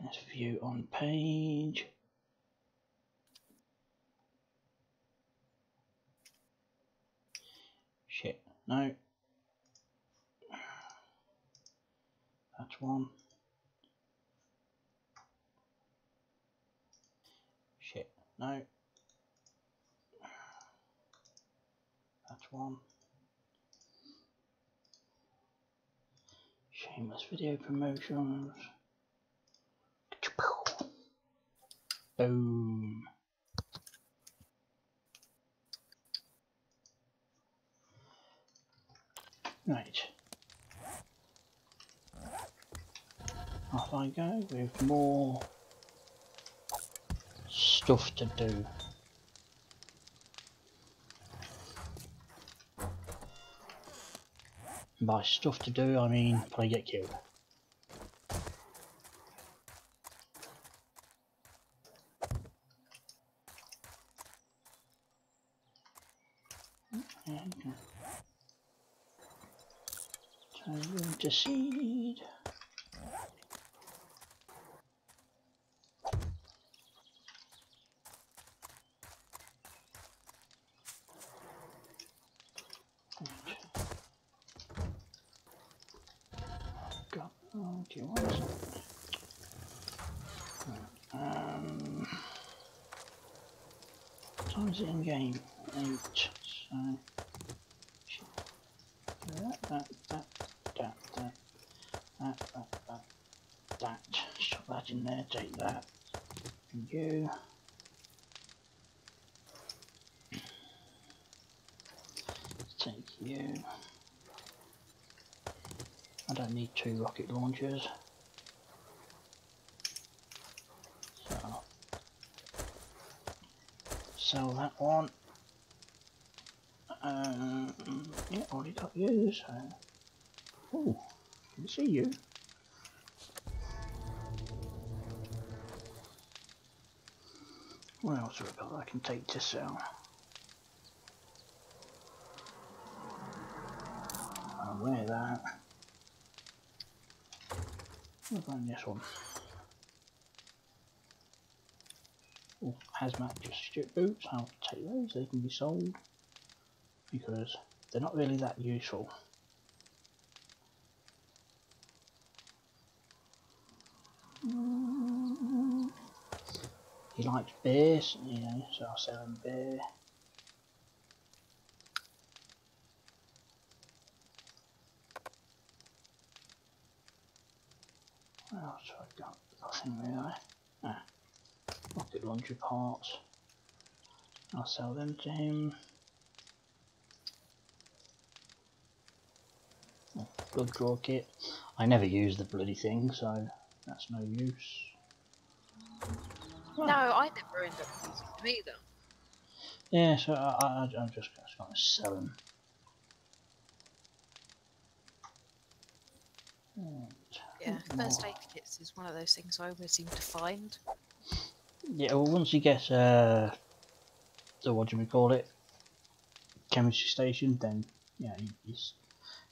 Let's view on page. Shit, no. That's one. Shit, no. That's one. Shameless video promotions. Boom. Right. Off I go with more stuff to do. And by stuff to do, I mean probably get killed. Turn to seed. Got, oh, do you want something? What time is it in game? 8. So that. Shove that in there, take that. And you. Take you. I don't need 2 rocket launchers. So sell that one. Yeah, already got you, so. Oh, can see you. What else have I got I can take to sell? I'll wear that. What about this one? Oh, hazmat just strip boots. I'll take those, they can be sold. Because they're not really that useful. He likes bears, you know, so I'll sell him bear. What else have I got? Nothing really. Ah, rocket launcher parts. I'll sell them to him. Oh, blood draw kit. I never use the bloody thing, so that's no use. No, I never end up using them either. Yeah, so I'm just going to sell them. Yeah, first aid kits is one of those things I always seem to find. Yeah, well, once you get the what do we call it, chemistry station, then yeah,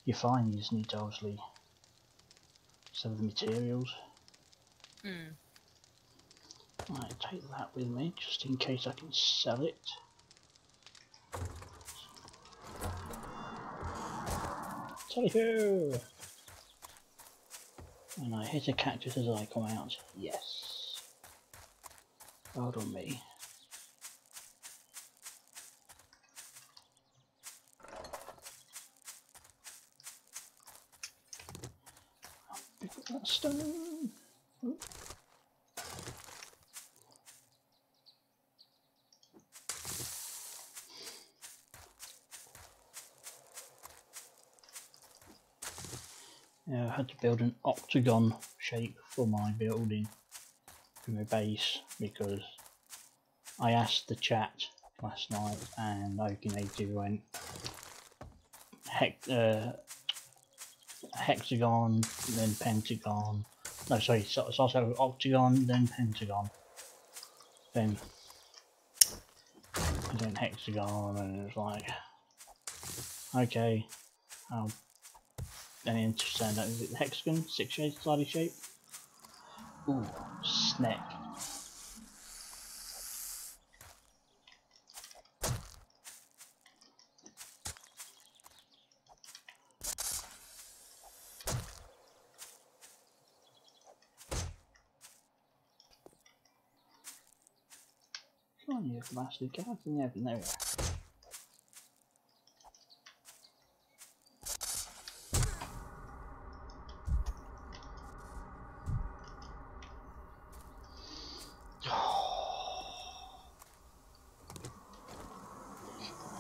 you're fine. You just need to obviously sell the materials. Right, take that with me just in case I can sell it. Tally-ho! And I hit a cactus as I come out. Yes. Well done me. I'll pick up that stone. Ooh. Yeah, I had to build an octagon shape for my building, for my base, because I asked the chat last night and Okinator went hexagon, then pentagon. No, sorry, it's also octagon, then pentagon, then hexagon, and it's like, okay, then understand that is it the hexagon, 6-sided shape. Ooh, snake. Come on, you bastard, get out from there, nowhere.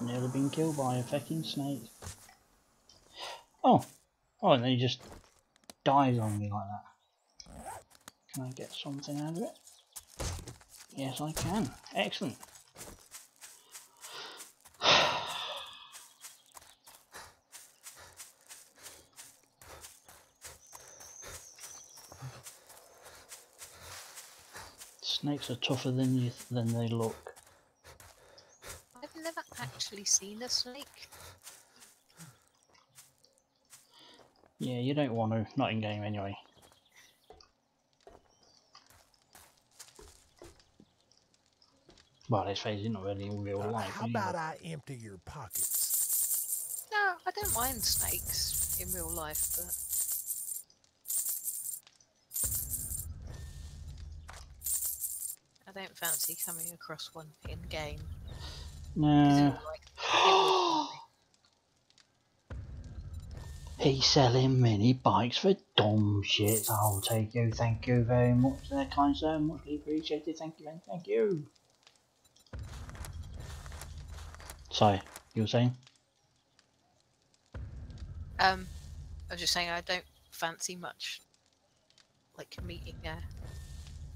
Nearly been killed by a fucking snake. Oh, and then he just dies on me like that. Can I get something out of it? Yes, I can. Excellent. Snakes are tougher than they look. I've never actually seen a snake. Yeah, you don't want to. Not in game anyway. Well, let's face it, not really in real life. How about I empty your pockets? No, I don't mind snakes in real life, but I don't fancy coming across one in game. No. Like, He's selling mini bikes for dumb shit. I'll take you. Thank you very much, there, kind sir. Muchly appreciated. Thank you, and thank you. Sorry, you were saying? I was just saying I don't fancy much like meeting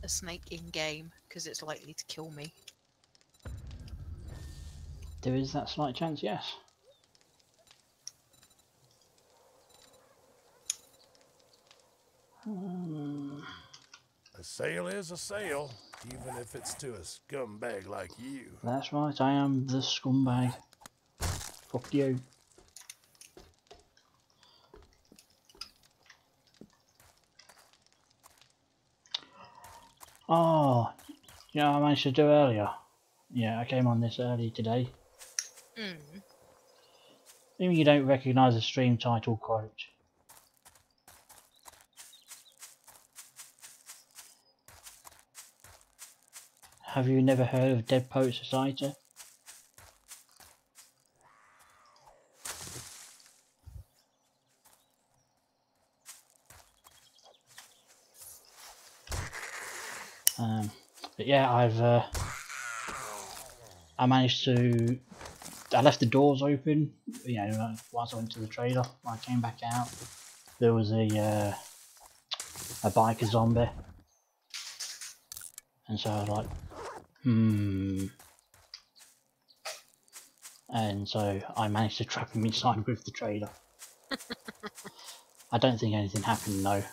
a snake in game because it's likely to kill me. There is that slight chance, yes. A sale is a sale, even if it's to a scumbag like you. That's right, I am the scumbag. Fuck you. Oh, you know what I managed to do earlier? Yeah, I came on this early today. Even you don't recognise the stream title quote. Have you never heard of Dead Poet Society? But yeah, I managed to. I left the doors open, you know, whilst I went to the trailer. When I came back out, there was a biker zombie, and so I was like, and so I managed to trap him inside with the trailer. I don't think anything happened though.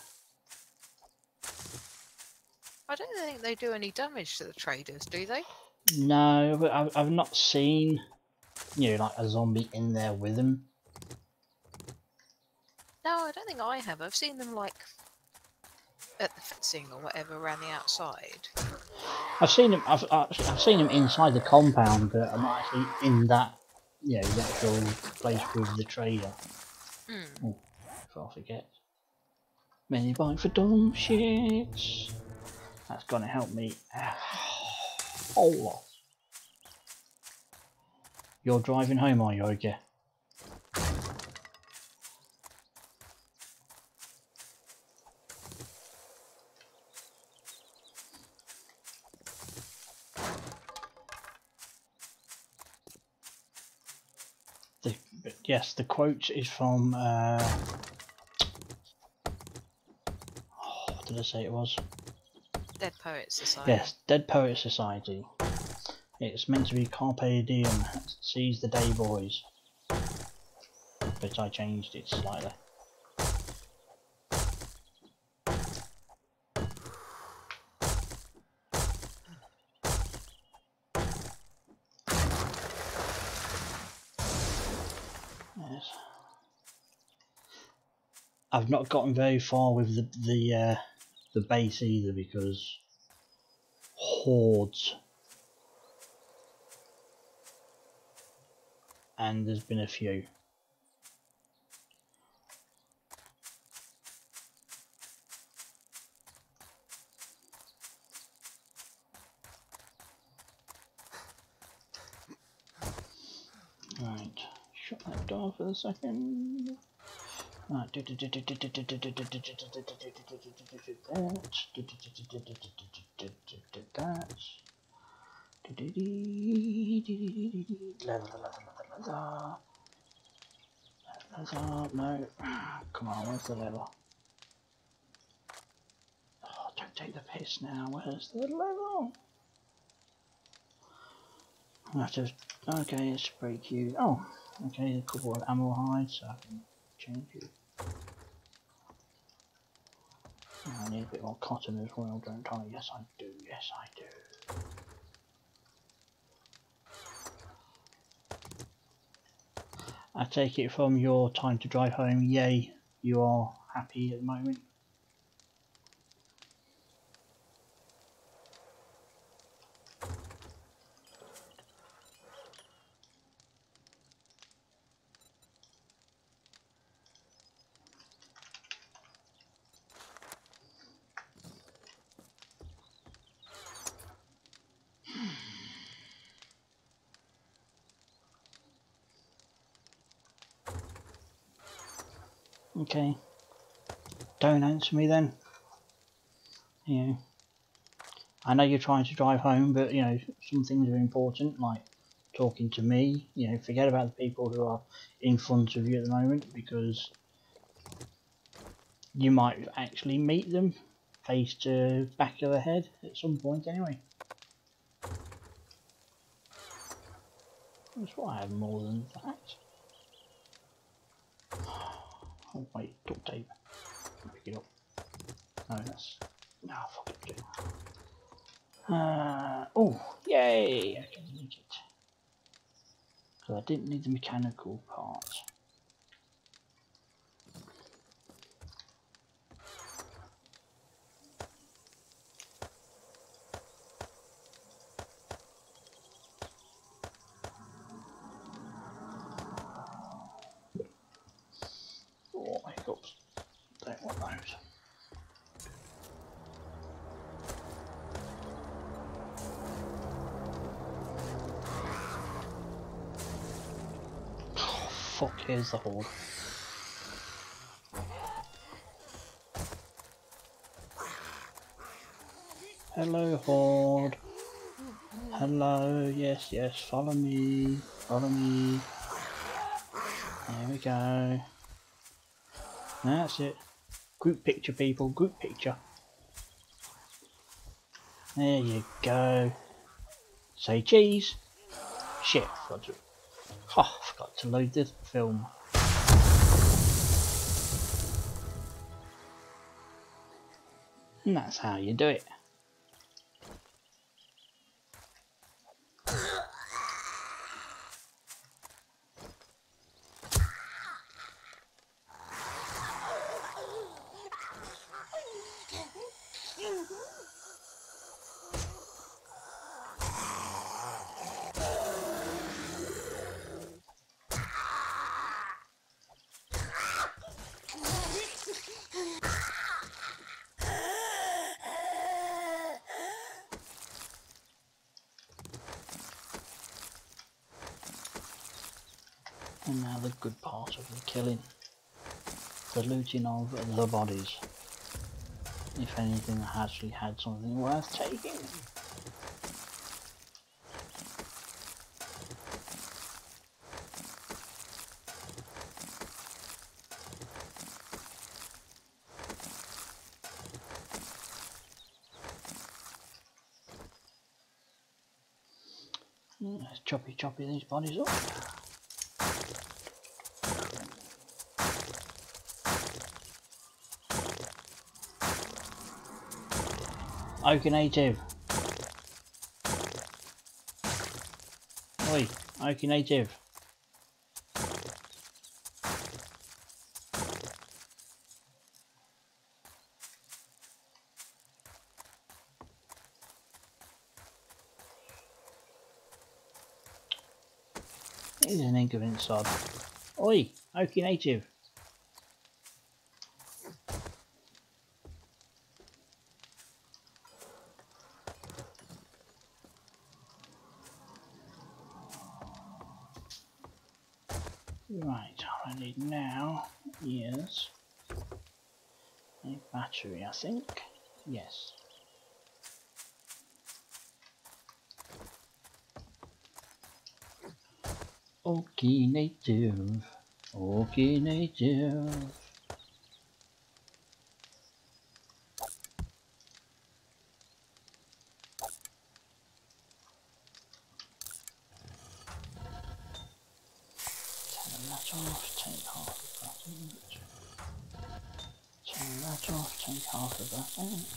I don't think they do any damage to the traders, do they? No, but I've not seen, you know, like a zombie in there with him. No, I don't think I have. I've seen them like at the fencing or whatever around the outside. I've seen him. I've seen him inside the compound, but I'm not actually in that, you know, the actual place with the trailer. Oh, before I forget, mini bike for dumb shit. That's gonna help me a whole lot. You're driving home, are you, okay? Yes, the quote is from. What did I say it was? Dead Poets Society. Yes, Dead Poet Society. It's meant to be Carpe Lootem, seize the day, boys. But I changed it slightly. Yes. I've not gotten very far with the the base either, because hordes, and there's been a few. Right, shut that door for a second. Right, no, come on, where's the leather? Oh, don't take the piss now, where's the leather? I have to, okay, it's spray cute. Oh, okay, a couple of ammo hides, so I can change it. Oh, I need a bit more cotton as well, don't I? Yes, I do, yes, I do. I take it from your time to drive home, yay, you are happy at the moment. Okay, don't answer me then. You know, I know you're trying to drive home, but you know, some things are important, like talking to me. You know, forget about the people who are in front of you at the moment, because you might actually meet them face to back of the head at some point anyway. That's why I have more than that. Oh wait, duct tape. Pick it up. No, that's... no, fuck it. Oh, yay! I can make it. So I didn't need the mechanical parts. Oh, hiccups. Don't want those. Oh, fuck, here's the horde. Hello, horde. Hello, yes, yes, follow me. Follow me. There we go. That's it. Group picture, people. Group picture. There you go. Say cheese. Shit, forgot to... oh, forgot to load the film. And that's how you do it. And now the good part of the killing. The looting of the bodies. If anything actually had something worth taking. Let's choppy these bodies up. Okay, native. Oi, okay, native. is an ignorant sod. Oi, Okie native. Right, all I need now is a battery, I think. Yes. Okay, native. Okay, native. Turn that off, take half of that out. Turn that off, take half of that out.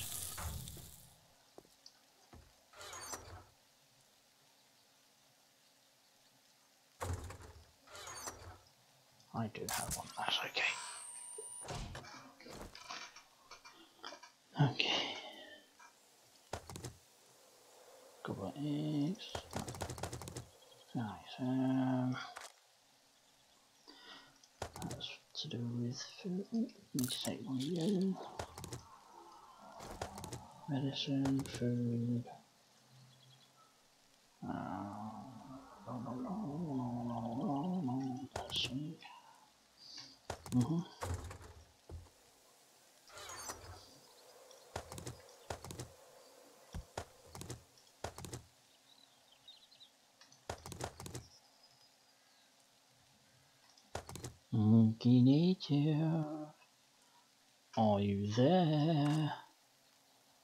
I do have one, that's okay. Okay. Couple of eggs. Nice. That's to do with food. Need to take one of you. Medicine, food. That's sweet. Monkey nature, are you there?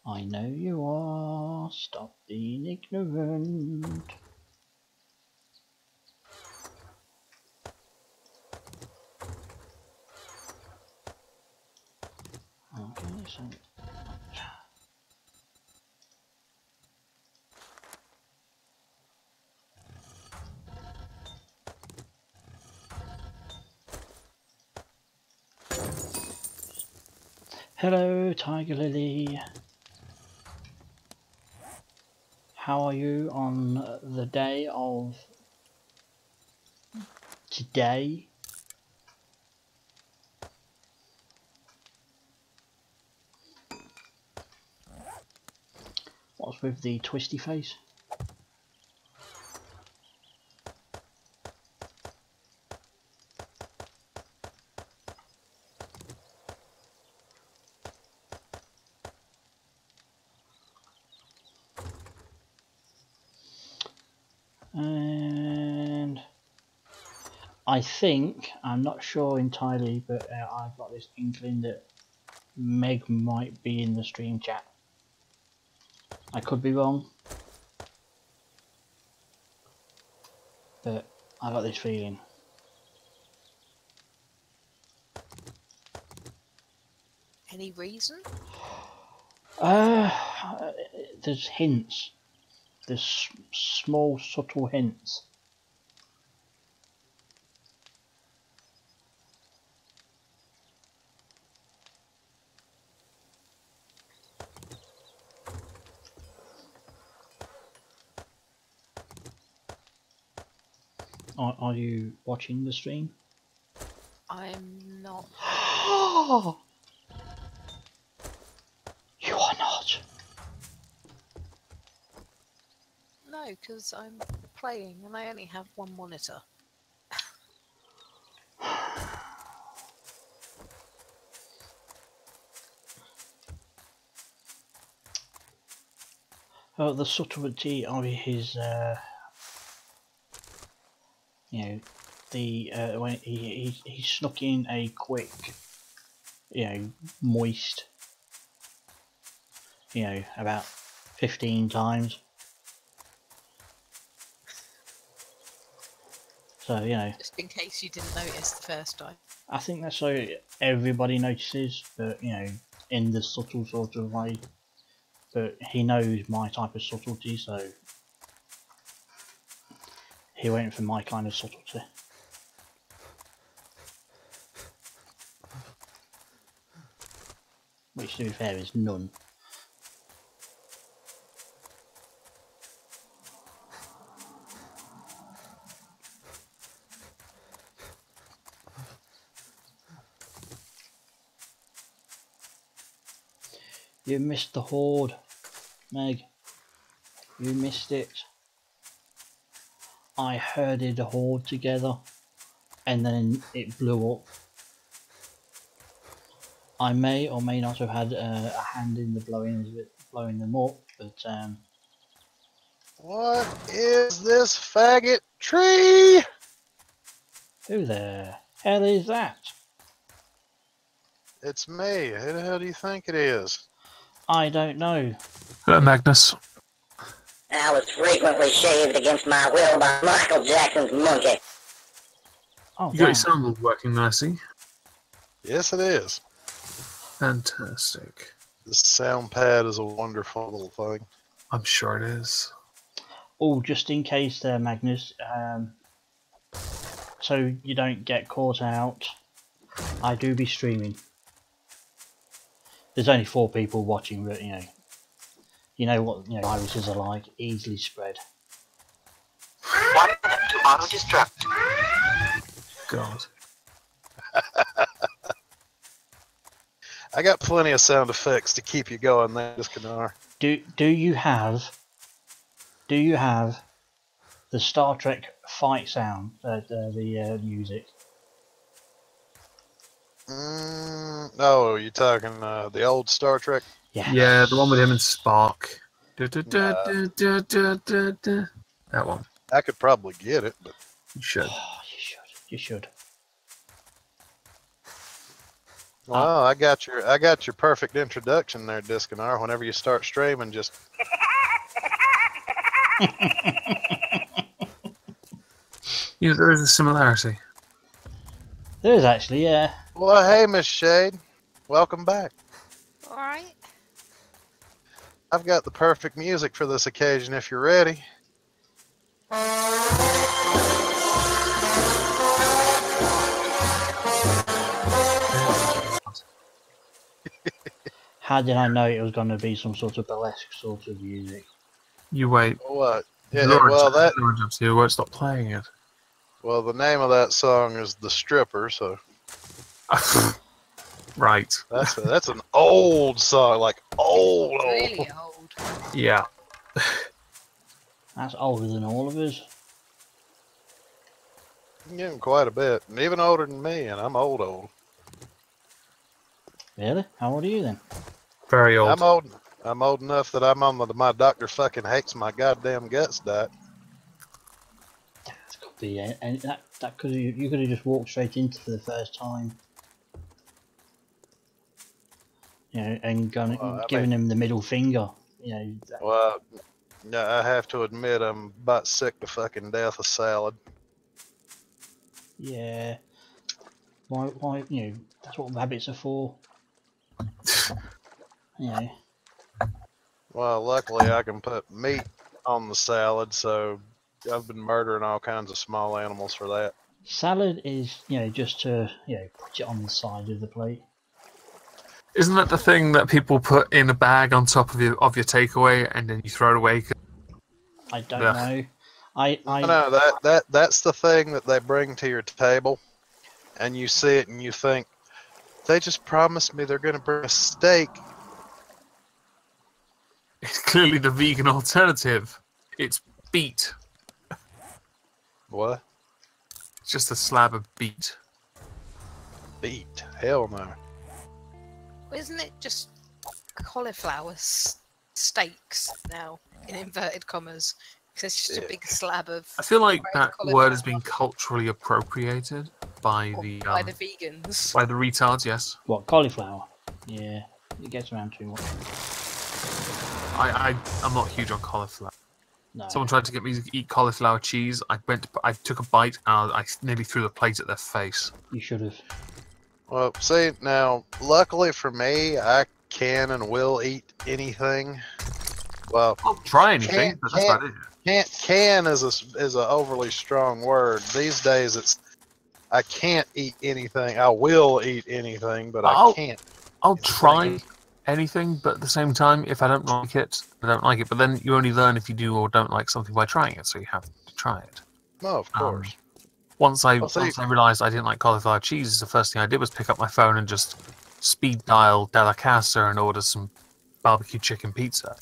I know you are. Stop being ignorant. Okay, so hello, Tiger Lily. How are you on the day of today? What's with the twisty face? And I think, I'm not sure entirely, but I've got this inkling that Meg might be in the stream chat. I could be wrong, but I got this feeling. Any reason? There's hints. There's small, subtle hints. Are you watching the stream? I'm not. You are not. No, because I'm playing and I only have one monitor. Oh, the subtlety of his, you know, the when he snuck in a quick, you know, moist, you know, about 15 times. So, you know, Just in case you didn't notice the first time. I think that's so everybody notices, but, you know, in the subtle sort of way. But he knows my type of subtlety, so he went for my kind of subtlety. Which, to be fair, is none. You missed the horde, Meg. You missed it. I herded a horde together, and then it blew up. I may or may not have had a hand in the blowing them up, but What is this faggot tree? who the hell is that? It's me. Who the hell do you think it is? I don't know. Hello, Magnus. I was frequently shaved against my will by Michael Jackson's monkey. Oh, You got your damn. sound working nicely. Yes, it is. Fantastic. This sound pad is a wonderful little thing. I'm sure it is. Oh, just in case there, Magnus, so you don't get caught out, I do be streaming. There's only 4 people watching, but you know what viruses are like, easily spread. 1 minute to auto-destruct. God. I got plenty of sound effects to keep you going there, Discanar. Do you have the Star Trek fight sound, the music? Oh, you talking the old Star Trek? Yeah. Yeah, the one with him and Spark. That one. I could probably get it, but You should. Oh, you should. well, I got your perfect introduction there, Discanar. Whenever you start streaming, just You know, there is a similarity. There is actually, yeah. well, hey, Miss Shade, welcome back. Alright. I've got the perfect music for this occasion if you're ready. How did I know it was going to be some sort of burlesque sort of music? You wait. What? Yeah, Lawrence, well, Lawrence up to you won't stop playing it. well, the name of that song is "The Stripper," so Right. that's an old song, like old. Really old. Yeah. That's older than all of us. I'm getting quite a bit, and even older than me, and I'm old. Really? How old are you then? Very old. I'm old enough that I'm on my doctor fucking hates my goddamn guts diet. That could be, and that could you could have just walked straight into for the first time. And giving him the middle finger. Well, I have to admit I'm about sick to fucking death of salad. Yeah. Why? That's what rabbits are for. Well, luckily I can put meat on the salad, so I've been murdering all kinds of small animals for that. Salad is, just to, put it on the side of the plate. Isn't that the thing that people put in a bag on top of your takeaway and then you throw it away? I don't Ugh. know. No, that's the thing that they bring to your table, and you see it and you think, they just promised me they're going to bring a steak. It's clearly the vegan alternative. It's beet. What? It's just a slab of beet. Beet? Hell no. Isn't it just cauliflower steaks now, in inverted commas? Because it's just a big slab of. I feel like fried that word has been culturally appropriated by the vegans. by the retards. Yes, What, cauliflower? Yeah, it gets around too much. I'm not huge on cauliflower. No. Someone tried to get me to eat cauliflower cheese. I took a bite and I nearly threw the plate at their face. You should have. Well, see, now, luckily for me, I can and will eat anything. Well, I'll try anything, but that's about it. Can is a overly strong word. These days, it's I can't eat anything. I will eat anything, but I can't. I'll try anything, but at the same time, if I don't like it, I don't like it. But then you only learn if you do or don't like something by trying it, so you have to try it. No, of course. Once I realised I didn't like cauliflower cheese, the first thing I did was pick up my phone and just speed dial Delicatessen and order some barbecue chicken pizza.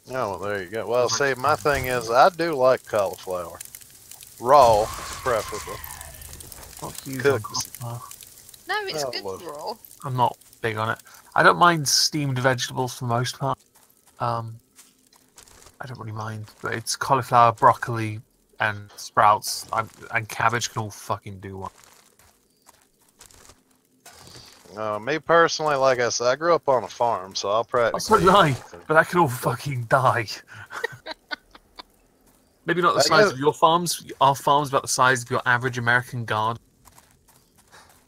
Oh, well, there you go. Well, see, my thing is, I do like cauliflower. Raw, preferably. Not huge on Cooked. cauliflower. No, it's Oh, good well. raw. I'm not big on it. I don't mind steamed vegetables for the most part. I don't really mind, but it's cauliflower, broccoli, and sprouts and cabbage can all fucking do one. Me personally, like I said, I grew up on a farm, so I'll So practically. did I, but that can all fucking die. Maybe not the I size guess- of your farms. Our farm's about the size of your average American garden.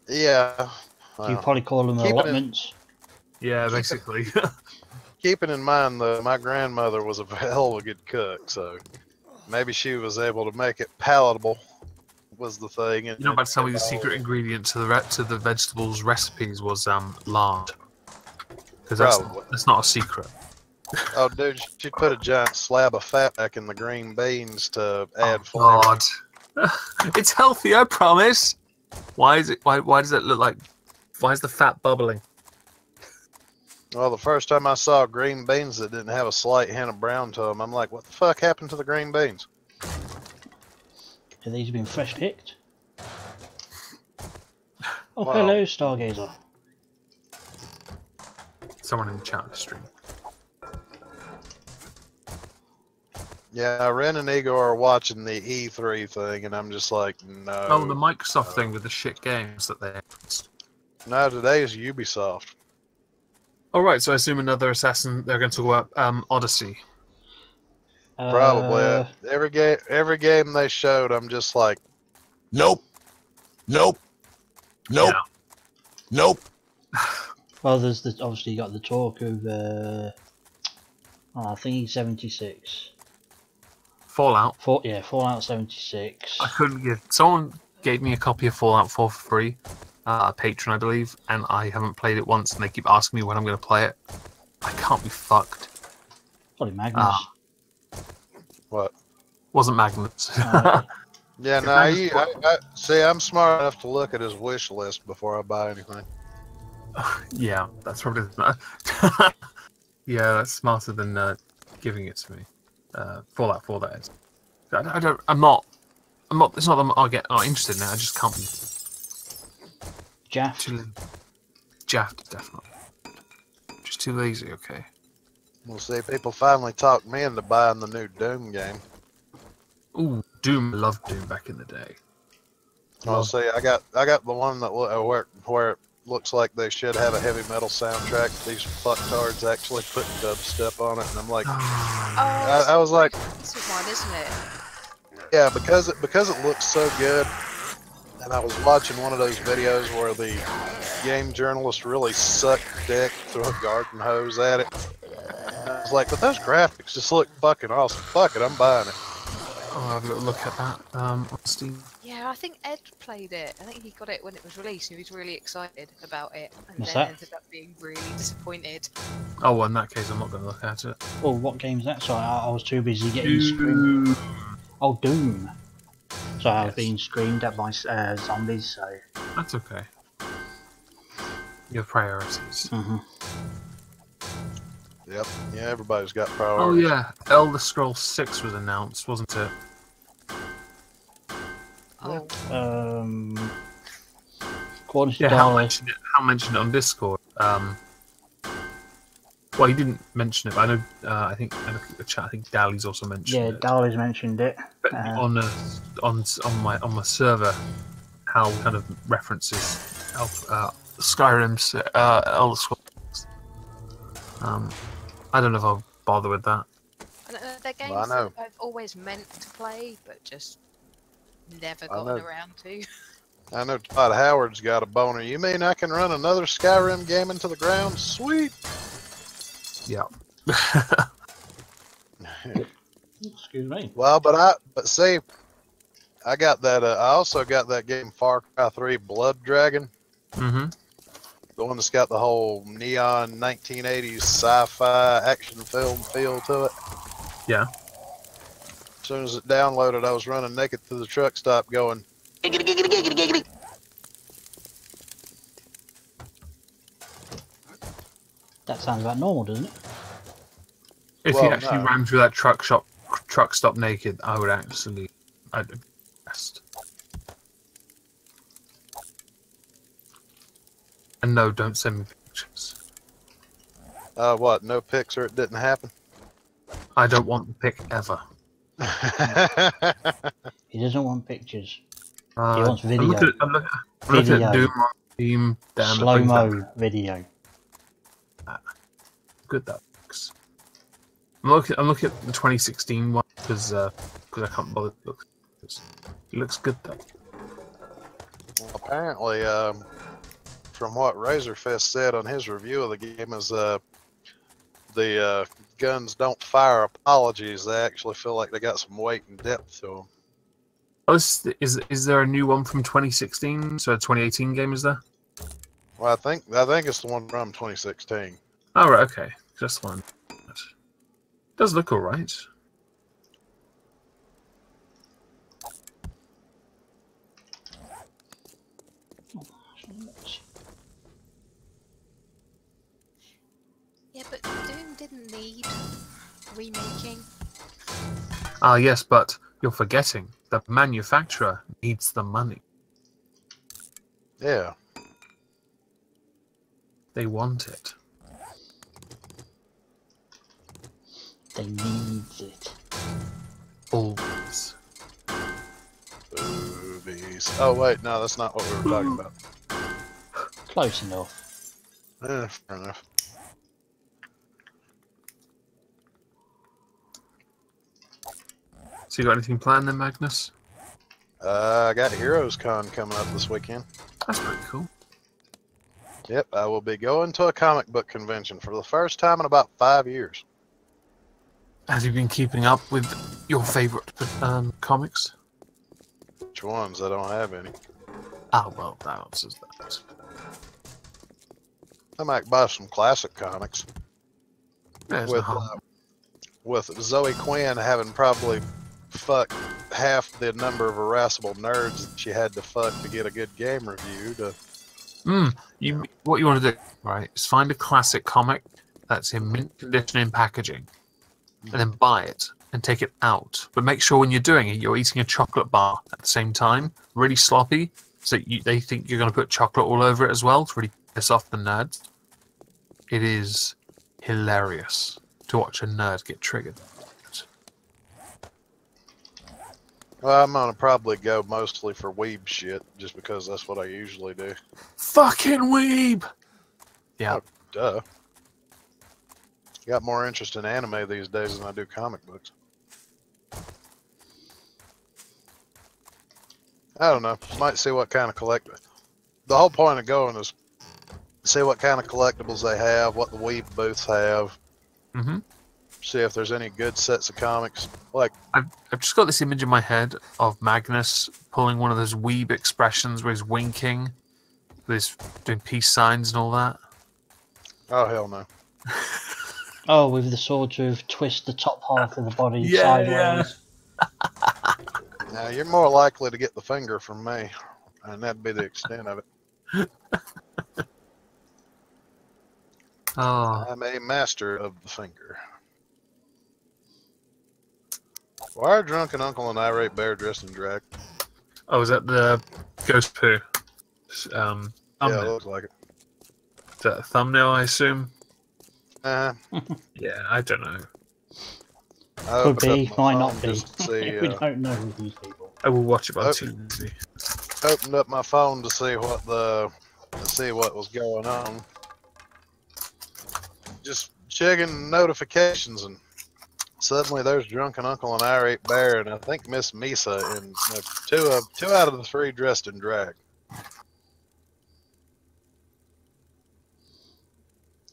Yeah. You Well, probably call them keep it in- allotments. Yeah, Keep it- basically. keeping in mind that my grandmother was a hell of a good cook, so maybe she was able to make it palatable. Was the thing. And You know, about to tell me the secret ingredient to the vegetables recipes was lard, because Probably. that's not a secret. Oh, dude, she put a giant slab of fat back in the green beans to add Oh, flavor. God. It's healthy, I promise. Why is it? Why does it look like? Why is the fat bubbling? Well, the first time I saw green beans that didn't have a slight hint of brown to them, I'm like, what the fuck happened to the green beans? Have these been fresh picked? Oh, Wow. hello, Stargazer. Someone in the chat stream. Yeah, Ren and Ego are watching the E3 thing, and I'm just like, no. Oh, the Microsoft thing with the shit games that they announced. No, today is Ubisoft. Oh, right, so I assume another Assassin. They're going to talk about Odyssey. Probably. Every game they showed, I'm just like, Nope. Nope. Nope. Yeah. Nope. Well, there's obviously you got the talk of I think 76. Fallout. Fallout 76. I couldn't get. Someone gave me a copy of Fallout 4 for free, a patron, I believe, and I haven't played it once, and they keep asking me when I'm going to play it. I can't be fucked. Probably Magnus. what? Wasn't Magnus. Oh, okay. Yeah, If no, I see, I'm smart enough to look at his wish list before I buy anything. Yeah, that's probably. Yeah, that's smarter than giving it to me. Fallout 4, that is. I don't. I'm not. It's not that I'll get not interested in it. I just can't be Jaff. too jaffed. Definitely. Just too lazy. Okay. We'll see. People finally talked me into buying the new Doom game. Ooh, Doom. I loved Doom back in the day. Well, see, I got the one that where it looks like they should have a heavy metal soundtrack. These fucktards actually put dubstep on it, and I'm like, Oh, I was like, this is one, isn't it? yeah, because it looks so good. And I was watching one of those videos where the game journalist really sucked dick, threw a garden hose at it. And I was like, but those graphics just look fucking awesome. Fuck it, I'm buying it. I'll have a little look at that on Steam. Yeah, I think Ed played it. I think he got it when it was released. He was really excited about it, and What's then that? ended up being really disappointed. Oh, well, in that case, I'm not going to look at it. Oh, what game's that? Sorry, I was too busy getting screamed. Oh, Doom. So I was Yes. being screamed at by zombies, so... That's okay. Your priorities. Yep. Yeah, everybody's got Oh priorities. yeah, Elder Scrolls 6 was announced, wasn't it? Oh, According to Yeah, Darla, Hal mentioned it on Discord. Well, he didn't mention it, but I know. I think I look at the chat. I think Dali's also mentioned yeah, it. Darla's mentioned it. But on my server, Hal kind of references Skyrim's Elder Scrolls. I don't know if I'll bother with that. and they're games Well, I know. that I've always meant to play, but just never I gotten know. around to. I know Todd Howard's got a boner. You mean I can run another Skyrim game into the ground? Sweet. Yeah. Excuse me. Well, but see, I got that. I also got that game Far Cry 3 Blood Dragon, Mm-hmm. the one that's got the whole neon 1980s sci-fi action film feel to it. Yeah. As soon as it downloaded, I was running naked through the truck stop, going, "Giggity, giggity, giggity, giggity." That sounds about normal, doesn't it? If Well, you actually no. ran through that truck stop naked, I'd be impressed. And no, don't send me pictures. What? No pics or it didn't happen? I don't want the pic ever. He doesn't want pictures. He Uh, wants video. I'm looking at Video. Doom on Steam. Damn, it Slow brings that mo video. good that looks. I'm looking at the 2016 one because I can't bother to look. It looks good though. Well, apparently, from what Razorfist said on his review of the game, is the guns don't fire apologies. They actually feel like they got some weight and depth to them. Oh, is there a new one from 2016? So a 2018 game is there? Well, I think it's the one from 2016. Oh right, okay, just one. Does look all right. Yeah, but Doom didn't need remaking. Ah yes, but you're forgetting the manufacturer needs the money. Yeah. They want it. They need it. Always. Boobies. Oh wait, no, that's not what we were talking about. Close enough. Fair enough. So you got anything planned then, Magnus? I got Heroes Con coming up this weekend. That's pretty cool. Yep, I will be going to a comic book convention for the first time in about 5 years. Have you been keeping up with your favorite comics? Which ones? I don't have any. Ah, well, that answers that. I might buy some classic comics There's no with harm. with Zoe Quinn having probably fucked half the number of harassable nerds that she had to fuck to get a good game review. What you want to do, right, is find a classic comic that's in mint condition in packaging, and then buy it and take it out. But make sure when you're doing it, you're eating a chocolate bar at the same time, really sloppy, so they think you're going to put chocolate all over it as well to really piss off the nerds. It is hilarious to watch a nerd get triggered. Well, I'm gonna probably go mostly for weeb shit, just because that's what I usually do. Fucking weeb! Yeah. Oh, duh. Got more interest in anime these days than I do comic books. I don't know. Might see what kind of The whole point of going is see what kind of collectibles they have, what the weeb booths have. Mm-hmm. See if there's any good sets of comics. Like, I've just got this image in my head of Magnus pulling one of those weeb expressions where he's winking, where he's doing peace signs and all that. oh hell no. Oh, with the sort of twist the top half of the body Yeah, sideways. Now you're more likely to get the finger from me, and that'd be the extent of it. Oh, I'm a master of the finger. Why are drunken uncle and irate bear dressed in drag? oh, is that the ghost poo? Yeah, it Thumbnail. looks like it. Is that a thumbnail, I assume? Uh, Yeah, I don't know. I Could opened be, up my might phone not be. just to see, We don't know with these people. I will watch it by Oh. Tuesday. opened up my phone to see what was going on. Just checking notifications, and suddenly there's drunken uncle and irate bear, and I think Miss Misa, and two out of the three dressed in drag.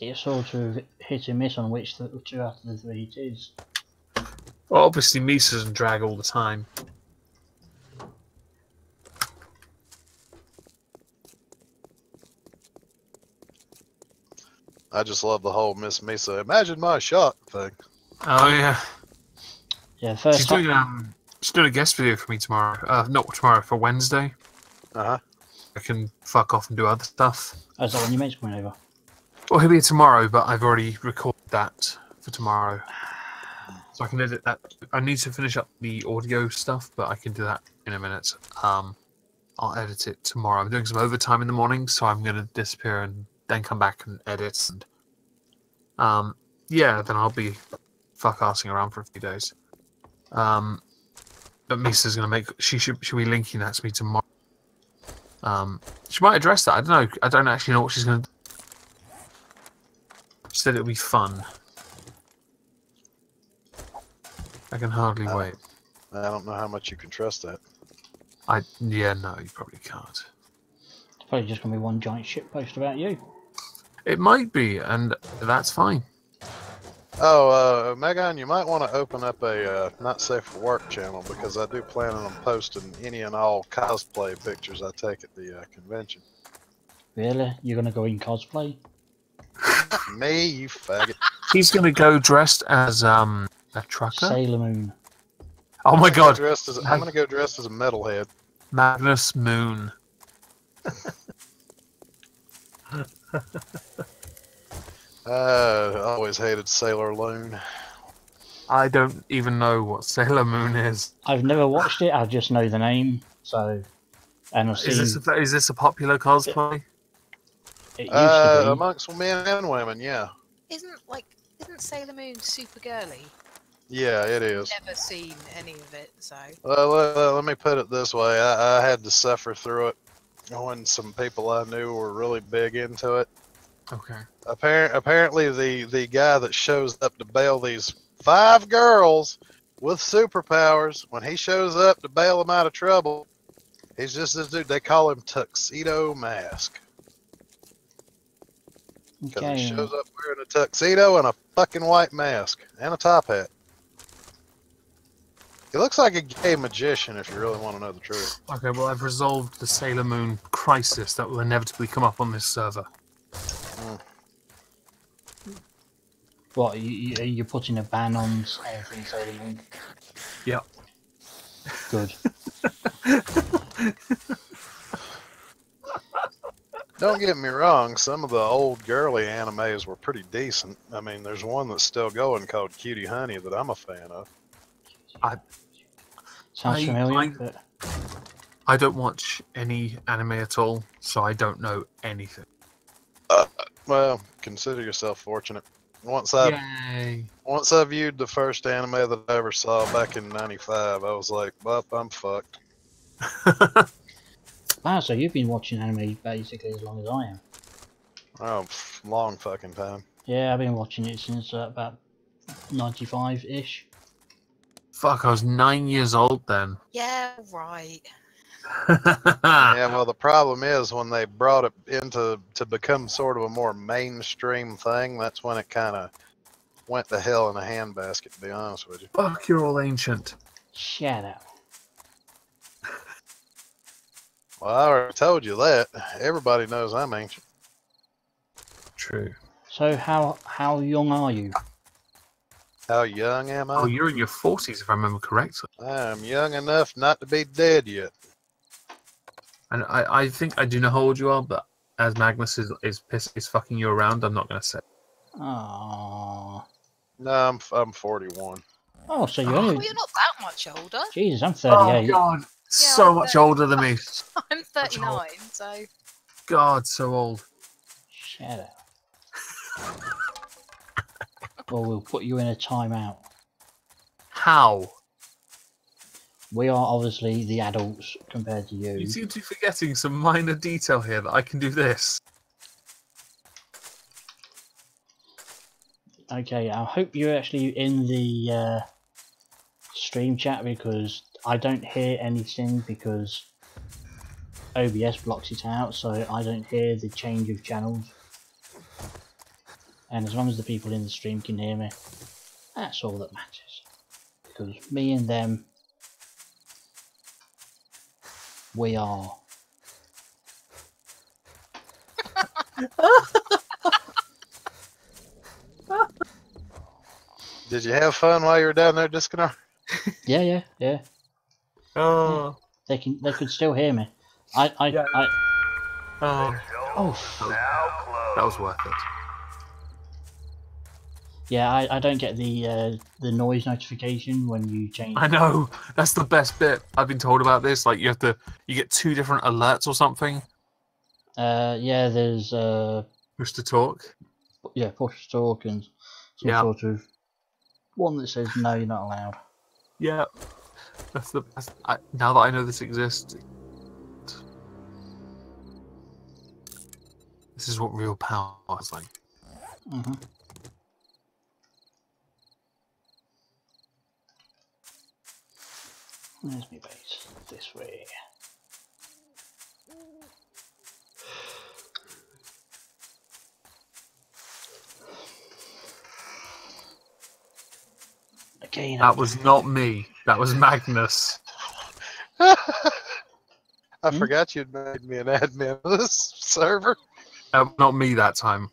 It's sort of hit and miss on which the two out of the three it is. Well, obviously, Misa's in drag all the time. I just love the whole Miss Misa. Imagine my shot thing. Oh yeah, Yeah, first she's time. doing a guest video for me tomorrow. Not tomorrow, for Wednesday. Uh huh. I can fuck off and do other stuff. Oh, is that when your mate's coming over? Well, he'll be here tomorrow, but I've already recorded that for tomorrow. So I can edit that. I need to finish up the audio stuff, but I can do that in a minute. I'll edit it tomorrow. I'm doing some overtime in the morning, so I'm going to disappear and then come back and edit. And yeah, then I'll be fuck-arsing around for a few days. But Misa's going to make... She'll be linking that to me tomorrow. She might address that. I don't know. I don't actually know what she's going to do. She said it'll be fun. I can hardly wait. I don't know how much you can trust that. Yeah, no, you probably can't. It's probably just going to be one giant shitpost about you. It might be, and that's fine. Oh, Megan, you might want to open up a Not Safe for Work channel, because I do plan on posting any and all cosplay pictures I take at the convention. Really? You're going to go in cosplay? Me, you faggot. He's going to go dressed as a trucker. Sailor Moon. Oh my god. I'm going to go dressed as a metalhead. Magnus Moon. I always hated Sailor Loon. I don't even know what Sailor Moon is. I've never watched it, I just know the name, so... And I've seen... Is this a popular cosplay? It used to be. Amongst men and women, yeah. Isn't Sailor Moon super girly? Yeah, it is. Never seen any of it, so. Well, let me put it this way. I had to suffer through it when some people I knew were really big into it. Okay. Apparently, the guy that shows up to bail these 5 girls with superpowers, when he shows up to bail them out of trouble, he's just this dude. They call him Tuxedo Mask. Because Okay. he shows up wearing a tuxedo and a fucking white mask and a top hat. He looks like a gay magician, if you really want to know the truth. Okay, well, I've resolved the Sailor Moon crisis that will inevitably come up on this server. What, you're putting a ban on everything Sailor Moon? Yeah. Good. Don't get me wrong, some of the old girly animes were pretty decent. I mean, there's one that's still going called Cutie Honey that I'm a fan of. Sounds familiar, but... I don't watch any anime at all, so I don't know anything. Well, consider yourself fortunate. Once Yay. I viewed the first anime that I ever saw back in '95, I was like, well, I'm fucked. Wow, so you've been watching anime basically as long as I am. Oh, long fucking time. Yeah, I've been watching it since about 95-ish. Fuck, I was 9 years old then. Yeah, right. Yeah, well, the problem is when they brought it into to become sort of a more mainstream thing, that's when it kind of went to hell in a handbasket, to be honest with you. Fuck, you're all ancient. Shut up. Well, I already told you that. Everybody knows I'm ancient. True. So how young are you? How young am I? Oh, you're in your 40s, if I remember correctly. I'm young enough not to be dead yet. And I think I do know how old you are, but as Magnus is fucking you around, I'm not going to say. Aww. No, I'm 41. Oh, so you're Oh, only... you're not that much older. Jesus, I'm 38. Oh, God. Yeah, So I'm much 30. older than me. I'm 39, so. God, so old. Shut up. Or we'll put you in a timeout. How? We are obviously the adults compared to you. You seem to be forgetting some minor detail here that I can do this. Okay, I hope you're actually in the stream chat, because I don't hear anything because OBS blocks it out, so I don't hear the change of channels. And as long as the people in the stream can hear me, that's all that matters. Because me and them, we are. Did you have fun while you were down there, Disconnect? Yeah. Oh. They could still hear me. Oh. Oh. That was worth it. Yeah, I don't get the noise notification when you change. I know, that's the best bit. I've been told about this. Like you get 2 different alerts or something. Yeah, there's Push to talk. yeah, push to talk and some Yeah. sort of one that says no, you're not allowed. Yeah, that's the best. Now that I know this exists, this is what real power is like. Mm-hmm. There's my base. This way. Again, That was not me. That was Magnus. I forgot you'd made me an admin of this server. Not me that time.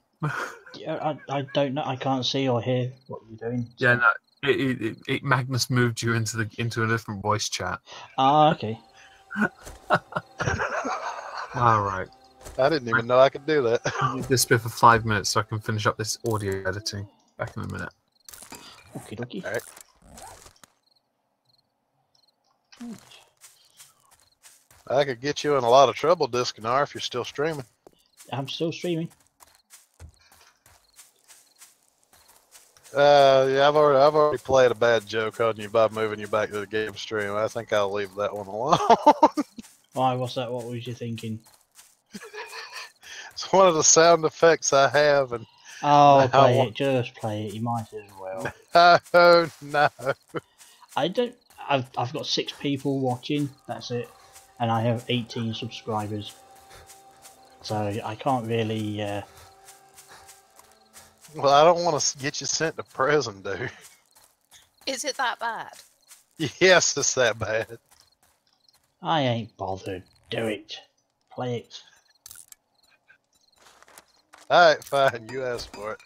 yeah, I don't know. I can't see or hear what you're doing. So. Yeah, no. Magnus moved you into a different voice chat. Ah, okay. All right. I didn't even know I could do that. Leave this bit for 5 minutes so I can finish up this audio editing. Back in a minute. Okie dokie. All right. I could get you in a lot of trouble, Discanar, if you're still streaming. I'm still streaming. Yeah, I've already played a bad joke on you by moving you back to the game stream. I think I'll leave that one alone. Why? What's that? What was you thinking? It's one of the sound effects I have, and Oh, No, play it. Just play it. You might as well. oh no. I don't. I've got 6 people watching. That's it, and I have 18 subscribers. So I can't really. Well, I don't want to get you sent to prison, dude. Is it that bad? Yes, it's that bad. I ain't bothered. Do it. Play it. Alright, fine. You asked for it.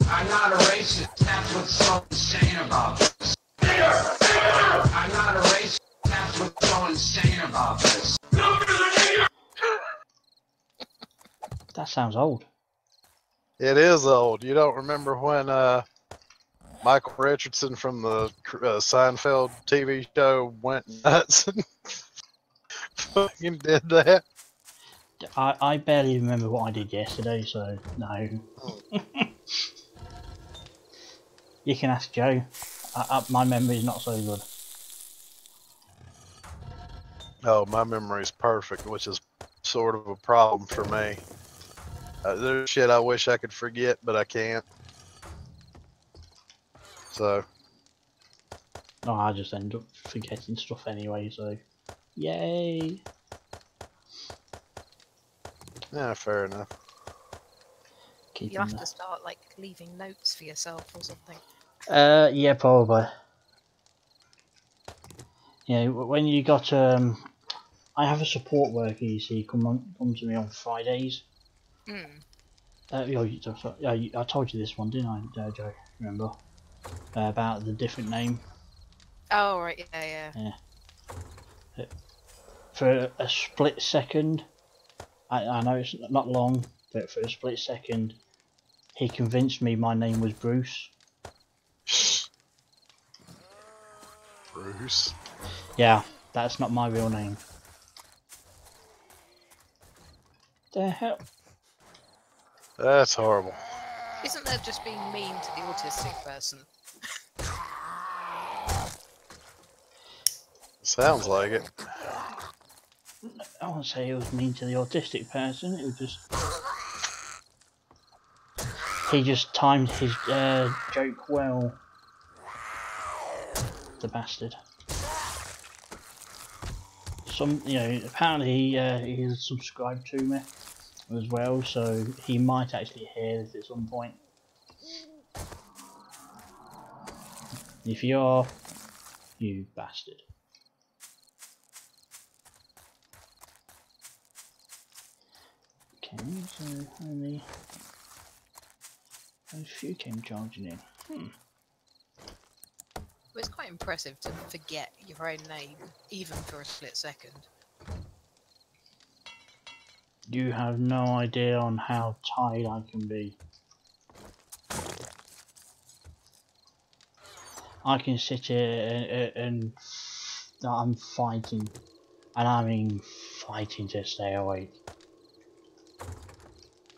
I'm not a racist. That's what someone's saying about this. I'm not a racist. That's what someone's saying about this. That sounds old. It is old. You don't remember when Michael Richardson from the Seinfeld TV show went nuts and fucking did that? I barely remember what I did yesterday, so no. You can ask Joe. My memory's not so good. Oh, my memory's perfect, which is sort of a problem for me. There's shit I wish I could forget, but I can't. So, No, I just end up forgetting stuff anyway, so yay. yeah, fair enough. Keeping You have the- to start like leaving notes for yourself or something. yeah, probably. Yeah, when you got I have a support worker, you see, come to me on Fridays. I told you this one, didn't I, Joe? Remember about the different name? Oh right, yeah. For a split second, I know it's not long, but for a split second, he convinced me my name was Bruce. Bruce. Yeah, that's not my real name. The hell? That's horrible. Isn't that just being mean to the autistic person? Sounds like it. I won't say it was mean to the autistic person, it was just... He just timed his joke well. The bastard. Apparently he's subscribed to me as well, so he might actually hear this at some point. If you are, you bastard. Okay, so only a few came charging in. Well, it's quite impressive to forget your own name, even for a split second. You have no idea on how tired I can be. I can sit here and I'm fighting, and I mean fighting to stay awake.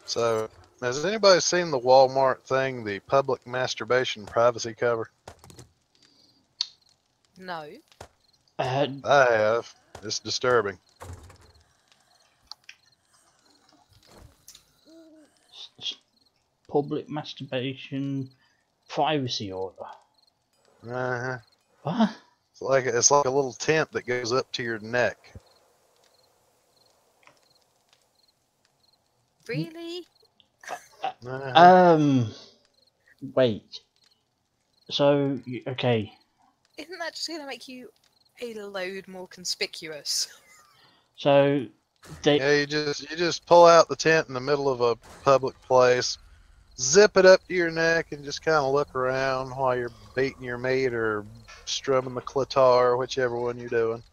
So, has anybody seen the Walmart thing, the public masturbation privacy cover? No. Uh, I have. It's disturbing. Public masturbation privacy order. Uh-huh. What? It's like a little tent that goes up to your neck. Really? Uh-huh. Wait. So, okay. Isn't that just going to make you a load more conspicuous? So, they. Yeah, you just pull out the tent in the middle of a public place, zip it up to your neck, and just kind of look around while you're beating your meat or strumming the clitor, whichever one you're doing.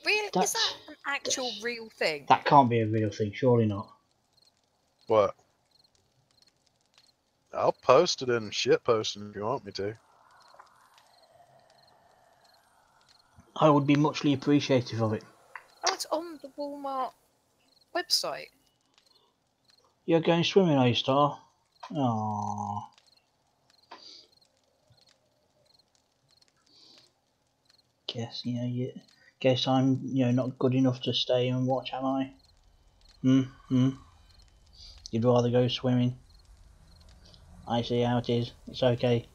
Really? Is That's, that an actual real thing? that can't be a real thing, surely not. What? I'll post it in shit posting if you want me to. I would be muchly appreciative of it. Oh, it's on the Walmart website. You're going swimming, are you, Star? Aww. Guess I'm, not good enough to stay and watch, am I? You'd rather go swimming. I see how it is. It's okay.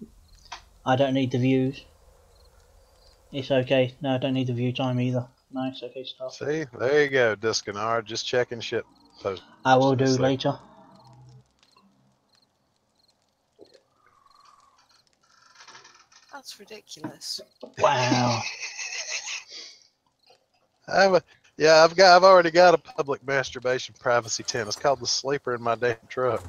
I don't need the views. It's okay. No, I don't need the view time either. No, it's okay, Star. See, there you go, Discanard. Just checking shit post. I will do later. That's ridiculous. Wow. I've already got a public masturbation privacy tent. It's called the sleeper in my damn truck.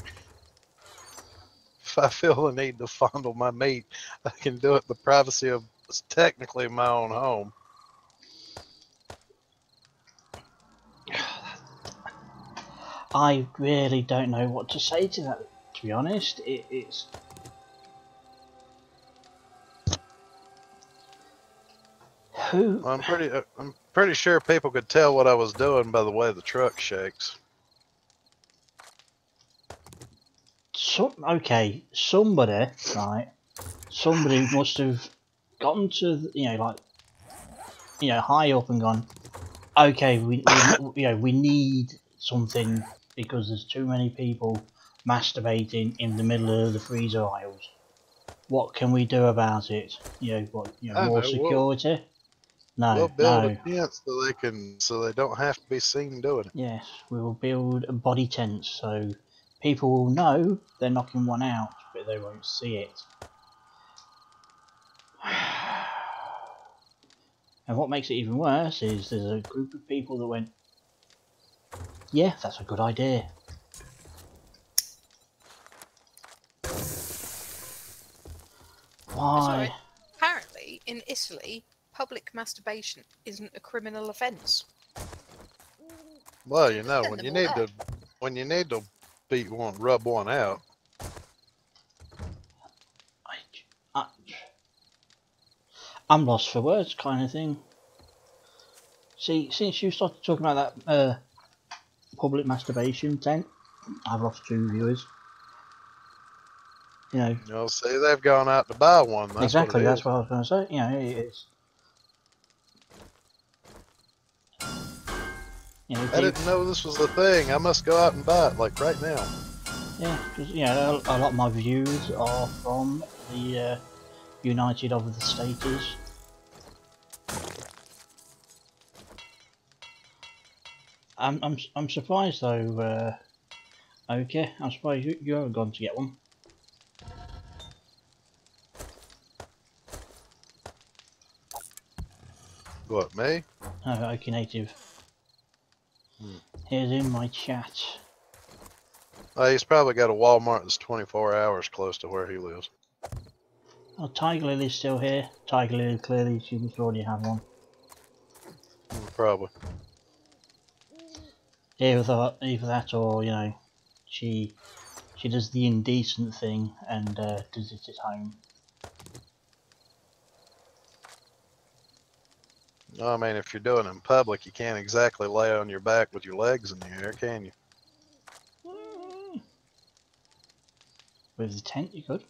If I feel the need to fondle my meat, I can do it in the privacy of technically my own home. I really don't know what to say to that, to be honest. It's... Who? I'm pretty sure people could tell what I was doing by the way the truck shakes. Okay, somebody, right? Somebody must have gotten to, high up and gone, okay, we need something because there's too many people masturbating in the middle of the freezer aisles. What can we do about it? More security? No, We'll build no. a tent so they don't have to be seen doing it. Yes, we will build a body tent so people will know they're knocking one out, but they won't see it. And what makes it even worse is there's a group of people that went, yeah, that's a good idea. Why? Sorry. Apparently, in Italy, public masturbation isn't a criminal offence. Well, Send when them you all need to rub one out. I'm lost for words, kind of thing. See, since you started talking about that public masturbation tent, I've lost 2 viewers. See, they've gone out to buy one. That's exactly, what that's what I was going to say. It's. I didn't know this was a thing. I must go out and buy it, like right now. Yeah, because a lot of my views are from the United of the States. I'm surprised though. Okay, I'm surprised you haven't gone to get one. What, me? Oh, okay, native. Here's in my chat. He's probably got a Walmart that's 24 hours close to where he lives. Oh, Tiger Lily's still here. Tiger Lily, clearly she must already have one. Probably. Either that or, she She does the indecent thing and does it at home. No, I mean, if you're doing it in public, you can't exactly lay on your back with your legs in the air, can you? With the tent, you could.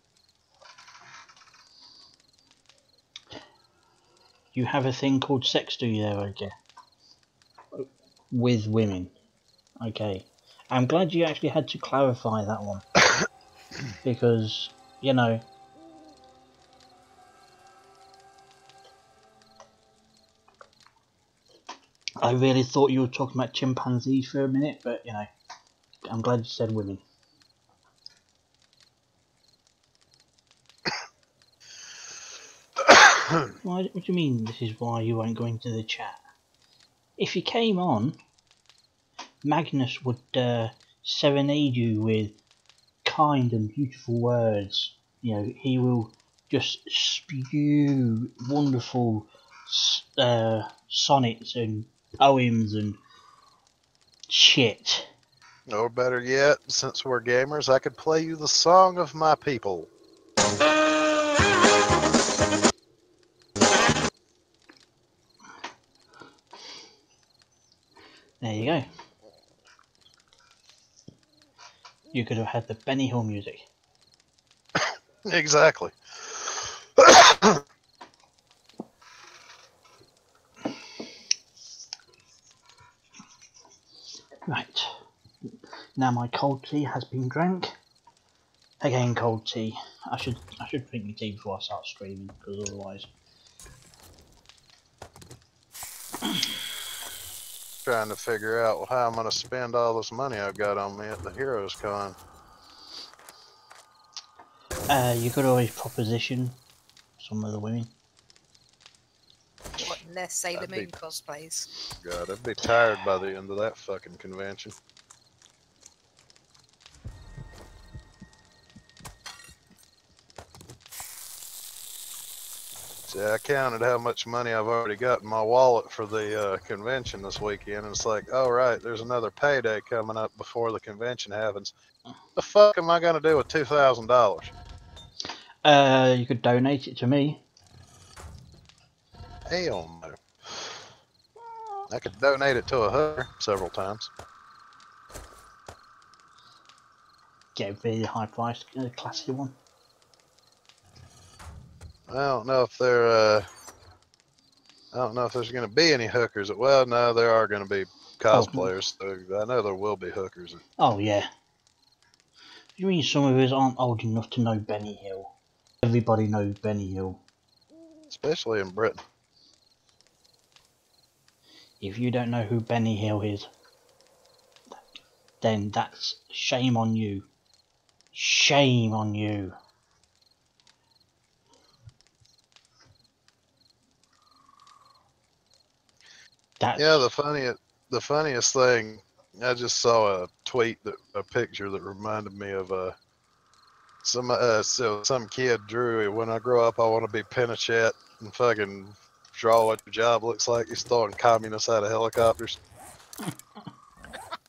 You have a thing called sex, do you there, okay? With women. Okay. I'm glad you actually had to clarify that one. Because, you know... I really thought you were talking about chimpanzees for a minute, but, you know, I'm glad you said women. What do you mean this is why you won't go into the chat? If you came on, Magnus would serenade you with kind and beautiful words. You know, he will just spew wonderful sonnets and poems and shit. Or better yet, since we're gamers, I could play you the song of my people. There you go. You could have had the Benny Hill music. Exactly. Right. Now my cold tea has been drank. Again, cold tea. I should drink my tea before I start streaming, because otherwise. Trying to figure out how I'm going to spend all this money I've got on me at the Heroes Con. You could always proposition some of the women. What, in their Sailor That'd be- Moon cosplays? God, I'd be tired by the end of that fucking convention. See, I counted how much money I've already got in my wallet for the convention this weekend, and it's like, oh right, there's another payday coming up before the convention happens. The fuck am I gonna do with $2,000? You could donate it to me. Hell no. I could donate it to a hooker several times. Get a really high priced, classy one. I don't know if they're. I don't know if there's going to be any hookers. Well, no, there are going to be cosplayers. So I know there will be hookers. Oh yeah. You mean some of us aren't old enough to know Benny Hill? Everybody knows Benny Hill. Especially in Britain. If you don't know who Benny Hill is, then that's shame on you. Shame on you. That's... Yeah, the funniest thing, I just saw a picture that reminded me of some kid drew, when I grow up I want to be Pinochet, and fucking draw what your job looks like. He's throwing communists out of helicopters.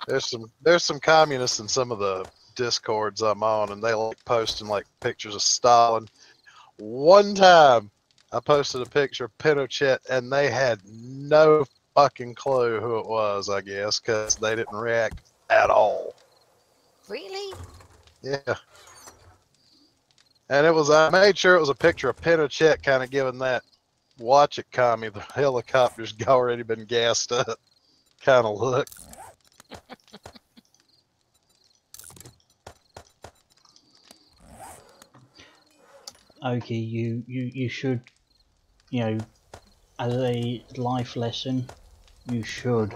There's some communists in some of the discords I'm on, and they like posting like pictures of Stalin. One time I posted a picture of Pinochet and they had no fucking clue who it was, I guess, because they didn't react at all. Really? Yeah. And I made sure it was a picture of Pinochet kind of giving that watch it commie, the helicopter's already been gassed up kind of look. Okay, you should, you know, as a life lesson, you should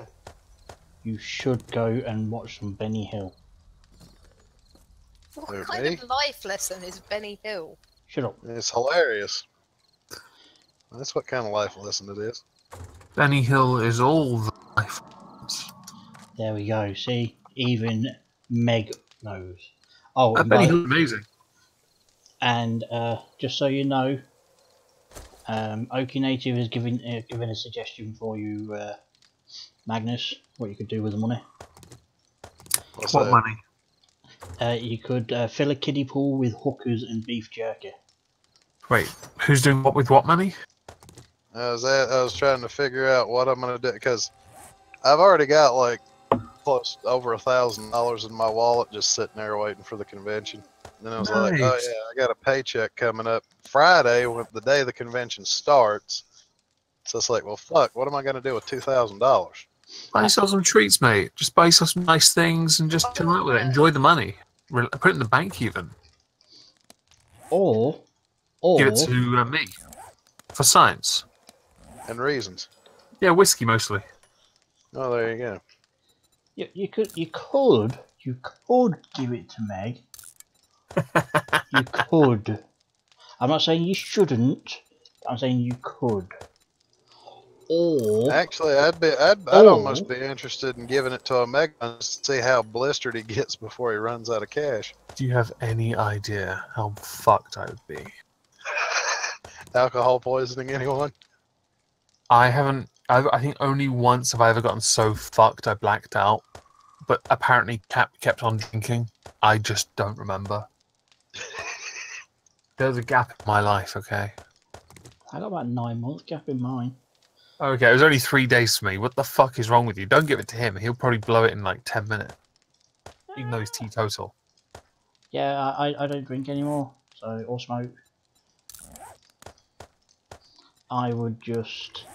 go and watch some Benny Hill. What Who, kind me? of life lesson is Benny Hill? Shut up. It's hilarious. That's what kind of life lesson it is. Benny Hill is all the life. There we go. See, even Meg knows. Oh, Benny Hill's amazing. and just so you know, Okie Native has given a suggestion for you, Magnus, what you could do with the money. What's What that? money? You could fill a kiddie pool with hookers and beef jerky. Wait, who's doing what with what money? I was trying to figure out what I'm gonna do because I've already got like close over $1,000 in my wallet just sitting there waiting for the convention. And then I was like, oh Nice. yeah, I got a paycheck coming up Friday, the day the convention starts. So it's like, well, fuck, what am I gonna do with $2,000? Buy yourself some treats, mate. Just buy yourself some nice things and just chill out with it. Enjoy the money. Put it in the bank even. Or Give it to me. For science. And reasons. Yeah, whiskey mostly. Oh, there you go. you could give it to Meg. You could. I'm not saying you shouldn't. I'm saying you could. Or Actually, I'd almost be interested in giving it to a Meg to see how blistered he gets before he runs out of cash. Do you have any idea how fucked I would be? Alcohol poisoning anyone? I haven't. I think only once have I ever gotten so fucked I blacked out. But apparently kept on drinking. I just don't remember. There's a gap in my life, okay? I got about 9 months gap in mine. Okay, it was only 3 days for me. What the fuck is wrong with you? Don't give it to him. He'll probably blow it in like 10 minutes. Even though he's teetotal. Yeah, I don't drink anymore, so or smoke. I would just...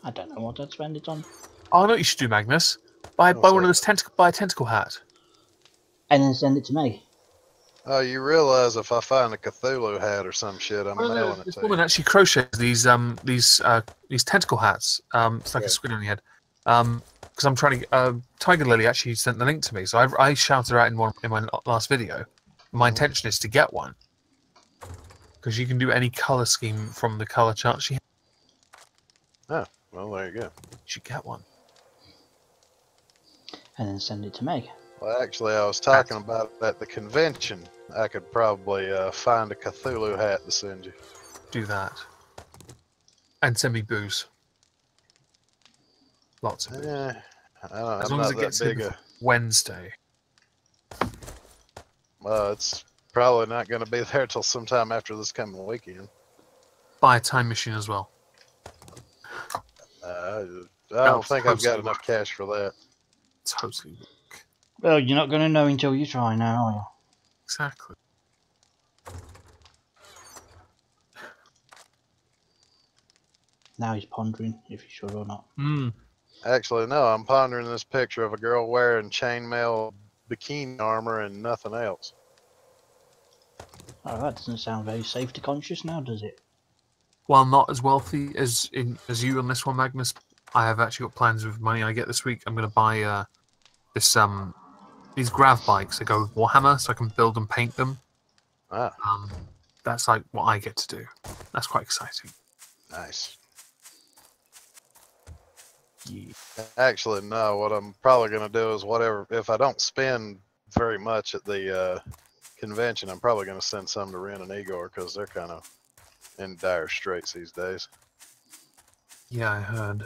I don't know what I'd spend it on. Oh, I know what you should do, Magnus. Buy one of those buy a tentacle hat. And then send it to me. Oh, you realize if I find a Cthulhu hat or some shit, I'm mailing it This to woman you. actually crochets these tentacle hats. It's like a squid on your head. Because I'm trying to. Tiger Lily actually sent the link to me, so I shouted her out in my last video. My intention is to get one because you can do any color scheme from the color chart she has. Oh, well, there you go. You should get one. And then send it to Meg. Well, actually, I was talking about it at the convention. I could probably find a Cthulhu hat to send you. Do that. And send me booze. Lots of booze. I don't, As I'm long as not it gets that in big before Wednesday. it's probably not going to be there till sometime after this coming weekend. Buy a time machine as well. I don't think I've got enough cash for that. Totally. Well, you're not going to know until you try now, are you? Exactly. Now he's pondering if he should or not. Actually, no, I'm pondering this picture of a girl wearing chainmail bikini armor and nothing else. Oh, that doesn't sound very safety conscious now, does it? While not as wealthy as you on this one, Magnus, I have actually got plans with money I get this week. I'm going to buy these grav bikes that go with Warhammer, so I can build and paint them. Ah, That's like what I get to do. That's quite exciting. nice. Yeah. Actually, no, what I'm probably going to do is whatever, if I don't spend very much at the convention, I'm probably going to send some to Ren and Igor because they're kind of in dire straits these days. Yeah, I heard.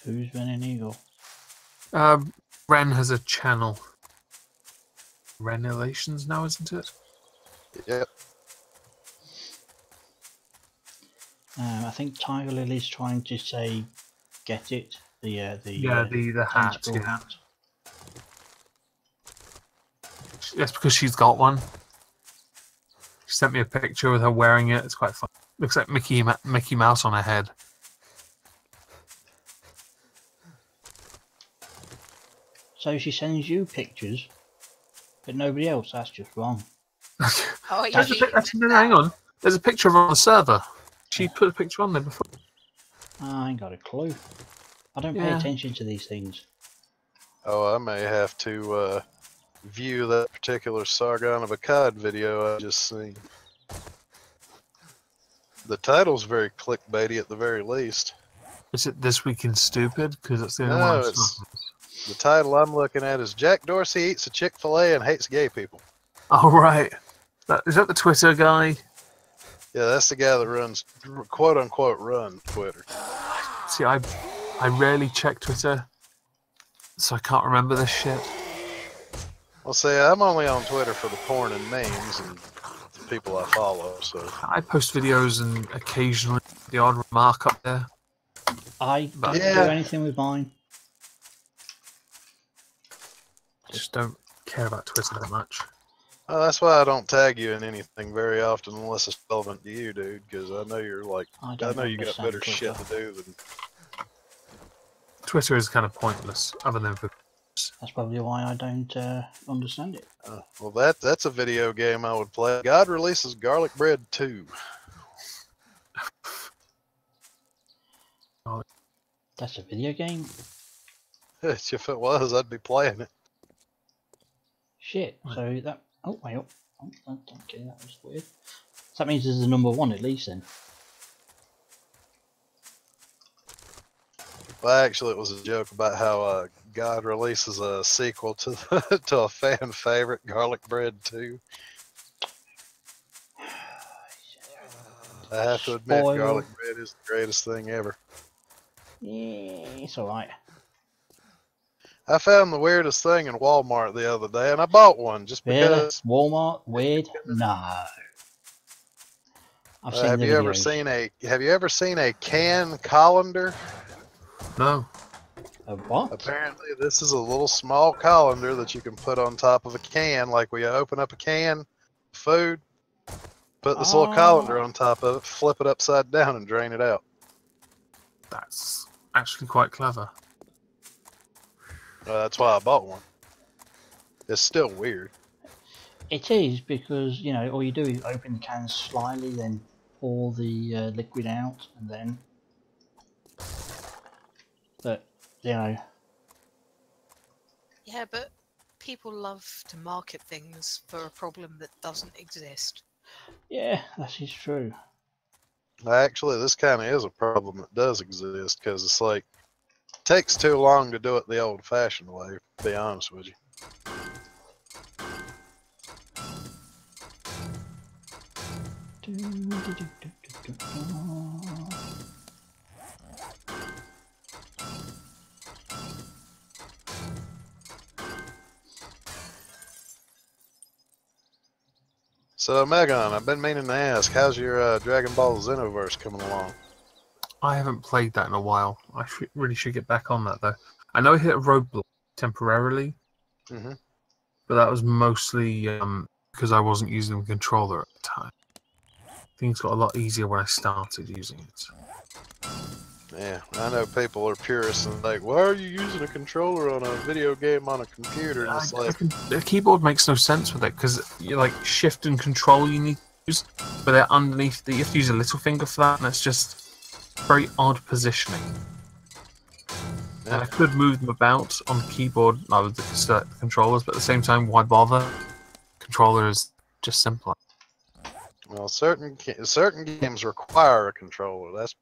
Who's been an eagle? Ren has a channel. Renovations now, isn't it? Yep. I think Tiger Lily's trying to say, get it. The hat. Tentacle Yeah. hat. That's because she's got one. She sent me a picture with her wearing it. It's quite fun. Looks like Mickey Mouse on her head. So she sends you pictures, but nobody else. That's just wrong. Oh, Hang on. There's a picture of her on the server. She put a picture on there before. I ain't got a clue. I don't pay Yeah. attention to these things. Oh, I may have to view that particular Sargon of Akkad video I just seen. The title's very clickbaity at the very least. Is it This Week in Stupid? Because that's the only No, one. the title I'm looking at is Jack Dorsey eats a Chick-fil-A and hates gay people. Oh, right. Is that the Twitter guy? Yeah, that's the guy that runs, quote unquote, run Twitter. See, I rarely check Twitter, so I can't remember this shit. Well, see, I'm only on Twitter for the porn and memes and the people I follow. So I post videos and occasionally the odd remark up there. I don't Yeah. do anything with mine. Just don't care about Twitter that much. well, that's why I don't tag you in anything very often unless it's relevant to you, dude. Because I know you're like, I I don't know you got understand better shit Twitter. to do than. Twitter is kind of pointless, other than for. That's probably why I don't understand it. Well, that's a video game I would play. God releases Garlic Bread 2. That's a video game? If it was, I'd be playing it. Shit. So that... Oh, wait up. Oh, okay, that was weird. So that means there's a number 1 at least then. Well, actually, it was a joke about how God releases a sequel to to a fan favorite, Garlic Bread 2. I have to admit, Spoil. garlic bread is the greatest thing ever. Yeah, it's alright. I found the weirdest thing in Walmart the other day, and I bought one just Really? because. Walmart? Weird? No. I've seen Have the you ever videos. seen a can colander? No. A what? Apparently, this is a little small colander that you can put on top of a can, like when you open up a can of food. Put this little colander on top of it, flip it upside down, and drain it out. That's actually quite clever. That's why I bought one. It's still weird. It is because, you know, all you do is open the can slightly, then pour the liquid out, and then... But, you know... Yeah, but people love to market things for a problem that doesn't exist. Yeah, that is true. Actually, this kind of is a problem that does exist, because it's like, it takes too long to do it the old-fashioned way, to be honest with you. So, Megan, I've been meaning to ask, how's your Dragon Ball Xenoverse coming along? I haven't played that in a while. I really should get back on that though. I know I hit a roadblock temporarily, Mm-hmm. but that was mostly because I wasn't using the controller at the time. Things got a lot easier when I started using it. Yeah, I know people are purists and like, why are you using a controller on a video game on a computer? And it's like, The keyboard makes no sense with it because you like shift and control you need to use, but they're underneath. You have to use a little finger for that, and it's just very odd positioning. And I could move them about on the keyboard, with the controllers, but at the same time, why bother? Controller is just simpler. well, certain games require a controller. That's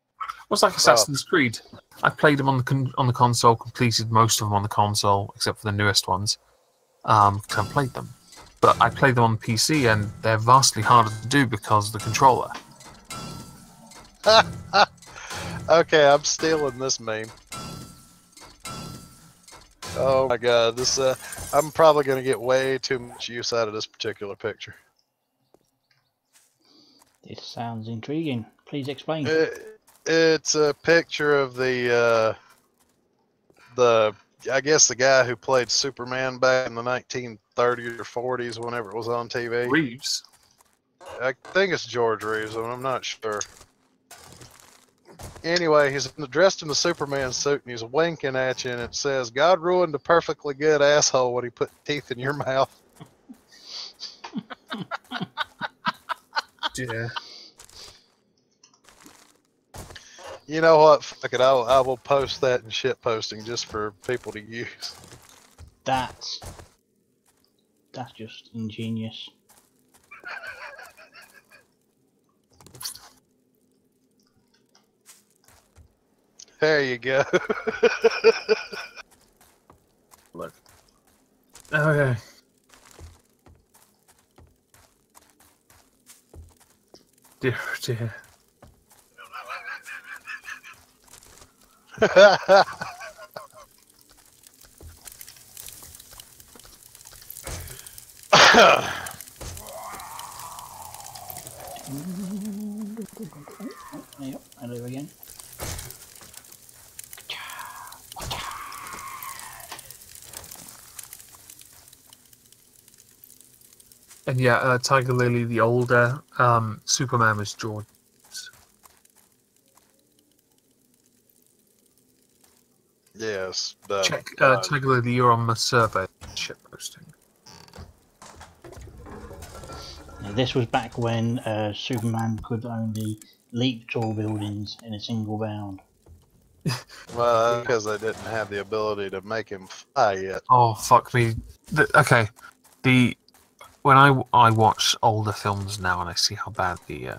It's like Assassin's Creed. I played them on the console, completed most of them on the console, except for the newest ones. Because I played them. But I played them on the PC, and they're vastly harder to do because of the controller. okay. I'm stealing this meme. Oh my god, this I'm probably gonna get way too much use out of this particular picture. This sounds intriguing. Please explain. It's a picture of the I guess the guy who played Superman back in the 1930s or 40s, whenever it was on TV. Reeves? I think it's George Reeves, and I'm not sure. Anyway, he's dressed in the Superman suit, and he's winking at you, and it says, God ruined a perfectly good asshole when he put teeth in your mouth. Yeah. You know what? Fuck it. I will post that in shit posting just for people to use. That's just ingenious. There you go. Look. Okay. Dear, dear. Yep, hello again. And yeah, Tiger Lily, the older Superman was George. Yes. Check Tiger Lily, you're on my survey. Shit posting. Now, this was back when Superman could only leap tall buildings in a single bound. Well, because they didn't have the ability to make him fly yet. Oh fuck me. Okay, when I watch older films now and I see how bad the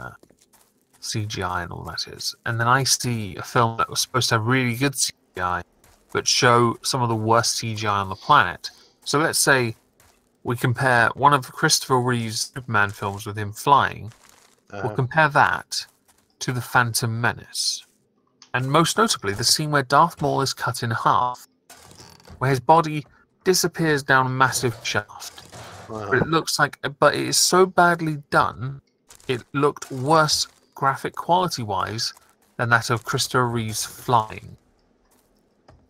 CGI and all that is, and then I see a film that was supposed to have really good CGI, but show some of the worst CGI on the planet. So let's say we compare one of Christopher Reeve's Superman films with him flying. We'll compare that to The Phantom Menace. And most notably, the scene where Darth Maul is cut in half, where his body disappears down a massive shaft. But it looks like, but it is so badly done, it looked worse graphic quality-wise than that of Christopher Reeve's flying.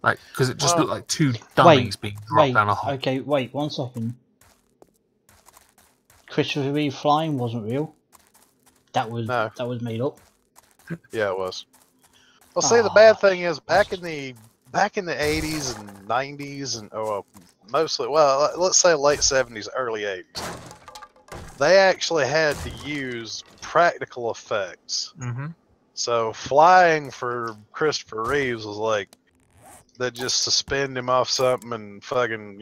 Like, because it just looked like two dummies being dropped down a hole. Okay, wait 1 second. Christopher Reeve flying wasn't real. That was made up. Yeah, it was. Well, see, the bad thing is back in the 80s and 90s and mostly, well, let's say late 70s, early 80s, they actually had to use practical effects. So flying for Christopher Reeves was like they just suspend him off something and fucking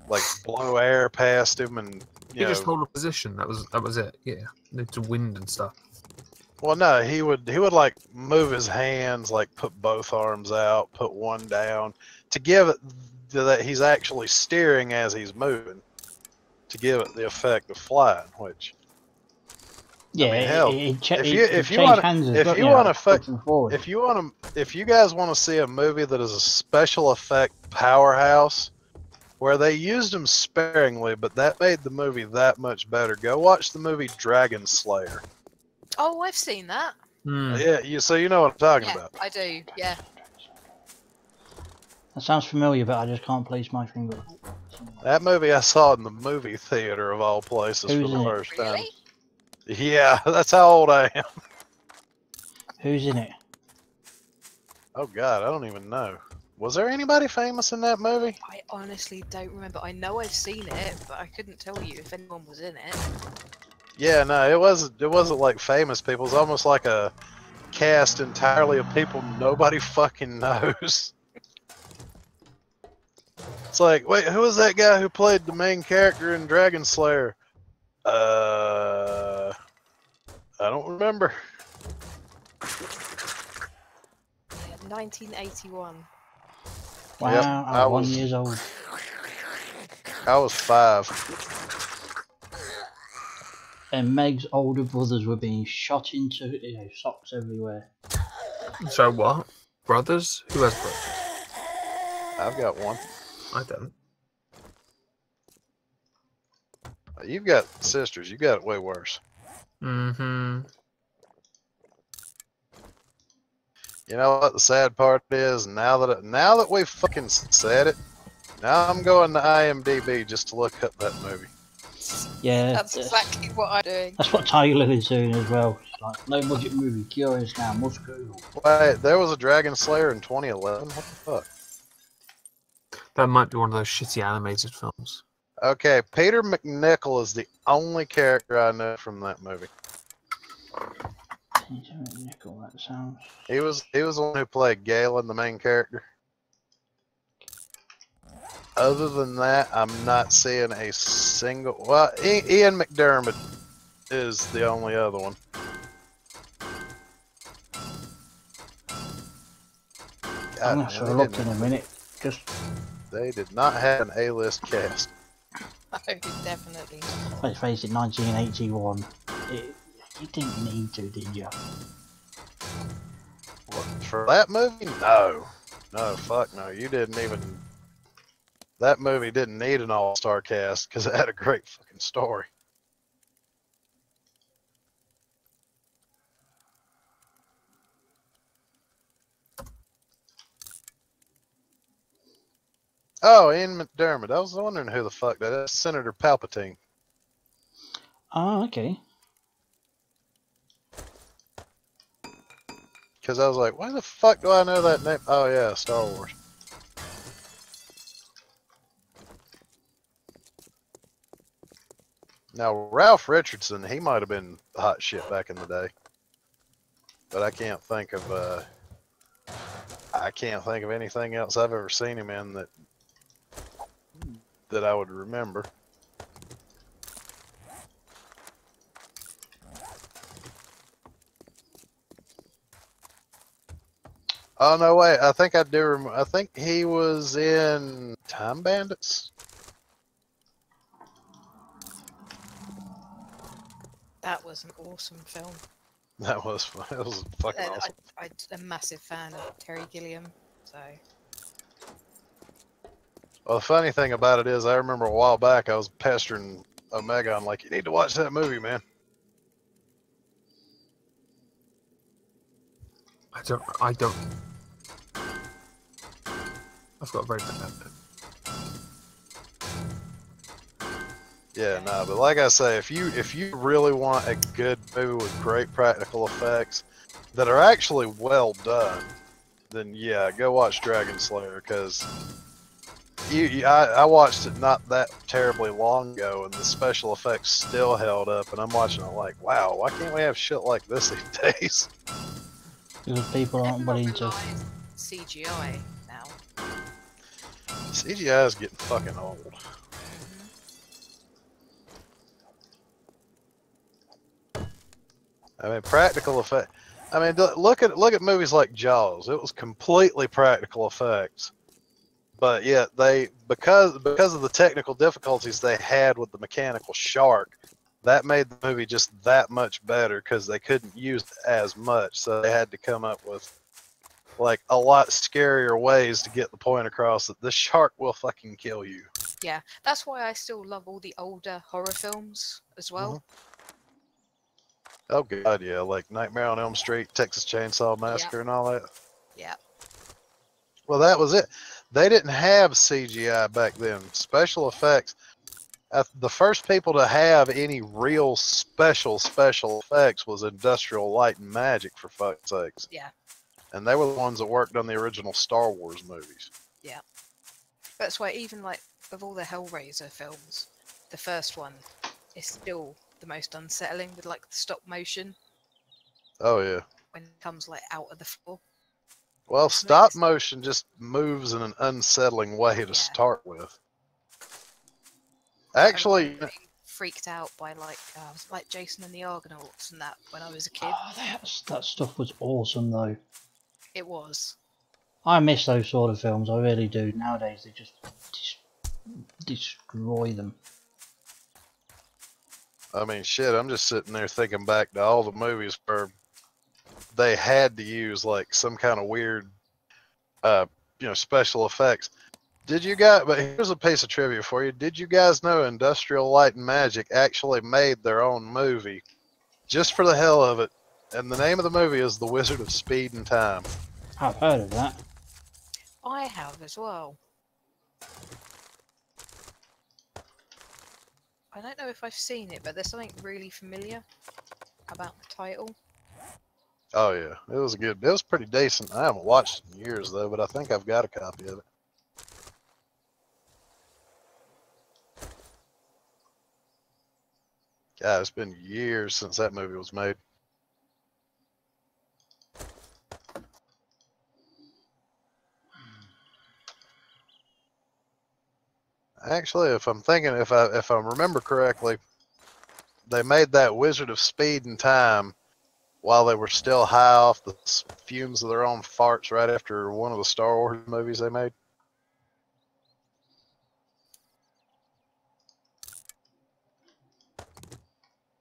like blow air past him and he just hold a position. That was it. Yeah, need to wind and stuff. Well, no, he would like move his hands, like put both arms out, put one down, to give it that he's actually steering as he's moving, to give it the effect of flying. Which, yeah, I mean, hell, if you guys want to see a movie that is a special effect powerhouse, where they used them sparingly, but that made the movie that much better, go watch the movie Dragon Slayer. Oh, I've seen that. Yeah, so you know what I'm talking about. I do, yeah. That sounds familiar, but I just can't place my finger. That movie I saw in the movie theater of all places for the first time. Yeah, that's how old I am. Who's in it? Oh God, I don't even know. Was there anybody famous in that movie? I honestly don't remember. I know I've seen it, but I couldn't tell you if anyone was in it. Yeah, no, it wasn't like famous people. It was almost like a cast entirely of people nobody fucking knows. It's like, wait, who was that guy who played the main character in Dragon Slayer? I don't remember. 1981. Wow, Yep, I'm 1 year old. I was 5. And Meg's older brothers were being shot into socks everywhere. So what? Brothers? Who has brothers? I've got one. I don't. You've got sisters. You got it way worse. Mm-hmm. You know what the sad part is? Now that we've fucking said it, now I'm going to IMDb just to look up that movie. Yeah, that's exactly what I'm doing. That's what Tiger Lily's doing as well. It's like, no budget movie, curious now, must Google. Wait, there was a Dragon Slayer in 2011? What the fuck? That might be one of those shitty animated films. Okay, Peter McNichol is the only character I know from that movie. Peter McNichol, that sounds... He was the one who played Galen, the main character. Other than that, I'm not seeing a single... Well, Ian McDermott is the only other one. I'm going to have a look in a minute. They did not have an A-list cast. Oh, definitely. Let's face it, 1981. You didn't need to, did you? What, for that movie? No. No, fuck no. You didn't even... that movie didn't need an all-star cast because it had a great fucking story. Oh, Ian McDermott. I was wondering who the fuck that is. Senator Palpatine. Oh, okay. Because I was like, why the fuck do I know that name? Oh, yeah, Star Wars. Now, Ralph Richardson, he might have been hot shit back in the day. But I can't think of anything else I've ever seen him in that I would remember. Oh no, wait! I think I do remember. I think he was in Time Bandits. That was an awesome film. That was fun. It was fucking And awesome. I'm a massive fan of Terry Gilliam, so Well, the funny thing about it is, I remember a while back I was pestering Omega. I'm like, you need to watch that movie, man. I don't. I've got a very bad habit. Yeah, no, but like I say, if you really want a good movie with great practical effects that are actually well done, then yeah, go watch Dragon Slayer, because I watched it not that terribly long ago, and the special effects still held up, and I'm watching it like, wow, why can't we have shit like this these days? Because people aren't everyone willing to. relies on CGI now. CGI is getting fucking old. I mean, practical effect. I mean, look at movies like Jaws. It was completely practical effects, but yet because of the technical difficulties they had with the mechanical shark, that made the movie just that much better because they couldn't use it as much, so they had to come up with like a lot scarier ways to get the point across that this shark will fucking kill you. Yeah, that's why I still love all the older horror films as well. Oh god, yeah, like Nightmare on Elm Street, Texas Chainsaw Massacre, and all that. Yeah. Well, that was it. They didn't have CGI back then. Special effects. The first people to have any real special effects was Industrial Light and Magic, for fuck's sakes. Yeah. And they were the ones that worked on the original Star Wars movies. Yeah. That's why even like of all the Hellraiser films, the first one is still the most unsettling with like the stop motion Oh yeah. when it comes like out of the floor. Well, stop motion just moves in an unsettling way to start with. Actually, I remember being freaked out by like Jason and the Argonauts and that when I was a kid. Oh, that stuff was awesome though. It was. I miss those sort of films. I really do. Nowadays they just destroy them. I mean, shit, I'm just sitting there thinking back to all the movies where they had to use like some kind of weird, special effects. Did you guys, but here's a piece of trivia for you. Did you guys know Industrial Light and Magic actually made their own movie just for the hell of it? And the name of the movie is The Wizard of Speed and Time. I've heard of that. I have as well. I don't know if I've seen it, but there's something really familiar about the title. Oh yeah, it was good. It was pretty decent. I haven't watched it in years though, but I think I've got a copy of it. God, it's been years since that movie was made. Actually, if I remember correctly, they made that Wizard of Speed and Time while they were still high off the fumes of their own farts right after one of the Star Wars movies they made.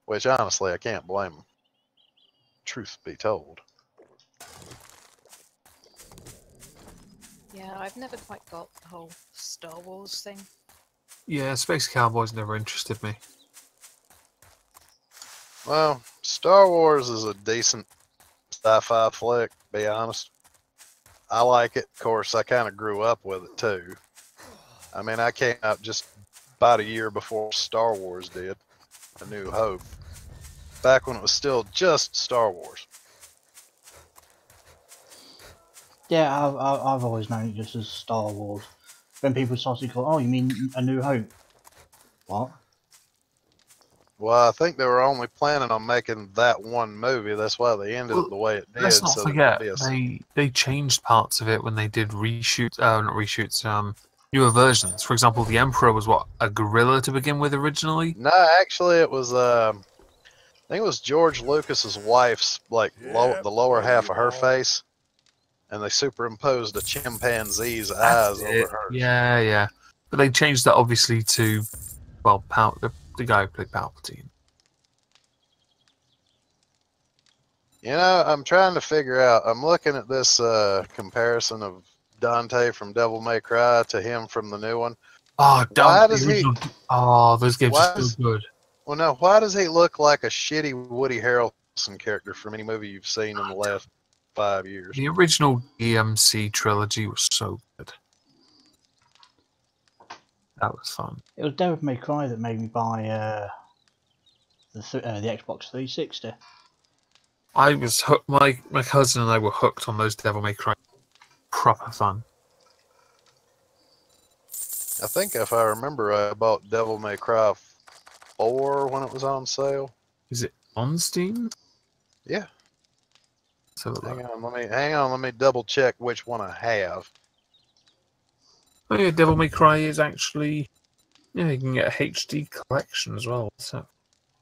Which, honestly, I can't blame them. Truth be told. Yeah, I've never quite got the whole Star Wars thing. Yeah, Space Cowboys never interested me. Well, Star Wars is a decent sci-fi flick, to be honest. I like it. Of course, I kind of grew up with it too. I mean, I came out just about a year before Star Wars did, A New Hope, back when it was still just Star Wars. Yeah, I've always known it just as Star Wars. When people started to go, oh, you mean A New Hope? What? Well, I think they were only planning on making that one movie. That's why they ended it the way it did. Let's not so forget, that there'd be they changed parts of it when they did reshoots, not reshoots, newer versions. For example, the Emperor was what, a gorilla to begin with originally? No, actually, it was. I think it was George Lucas's wife's the lower half of her face, and they superimposed a chimpanzee's eyes over hers. Yeah, yeah. But they changed that obviously to, well, the guy who played Palpatine. You know, I'm trying to figure out. I'm looking at this comparison of Dante from Devil May Cry to him from the new one. Oh, Why damn! does he? Oh, those games Why are so good. Well, no. Why does he look like a shitty Woody Harrelson character from any movie you've seen in the last 5 years? The original DMC trilogy was so good. That was fun. It was Devil May Cry that made me buy the Xbox 360. I was hooked. My cousin and I were hooked on those Devil May Cry. Proper fun. I think if I remember, I bought Devil May Cry 4 when it was on sale. Is it on Steam? Yeah. So Hang on. Let me double check which one I have. oh yeah, Devil May Cry is actually, yeah, you can get a HD collection as well. So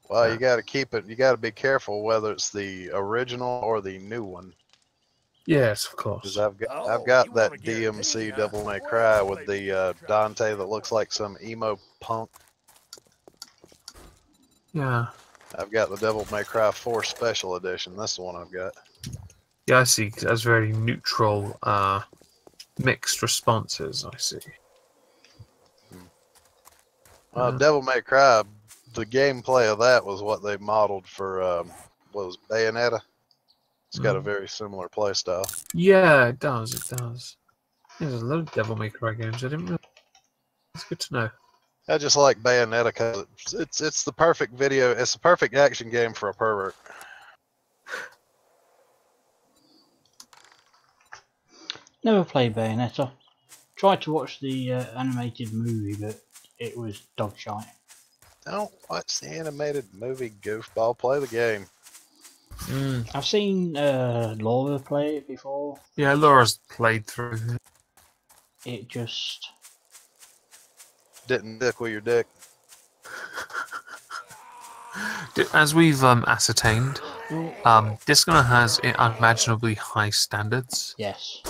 Well, you got to keep it. You got to be careful whether it's the original or the new one. yes, of Because course. I've got that DMC Devil May Cry with the Dante that looks like some emo punk. Yeah, I've got the Devil May Cry 4 Special Edition. That's the one I've got. yeah, I see. 'Cause it has very neutral, mixed responses. I see. Devil May Cry, the gameplay of that was what they modeled for what was Bayonetta. It's got a very similar play style. Yeah, it does. It does. Yeah, there's a lot of Devil May Cry games. I didn't know. It's good to know. I just like Bayonetta because it's the perfect video. It's the perfect action game for a pervert. Never played Bayonetta. Tried to watch the animated movie, but it was dog shite. Don't watch the animated movie, goofball. Play the game. I've seen Laura play it before. Yeah, Laura's played through it. It just... Didn't tickle your dick. As we've ascertained, Discona has unimaginably high standards. Yes.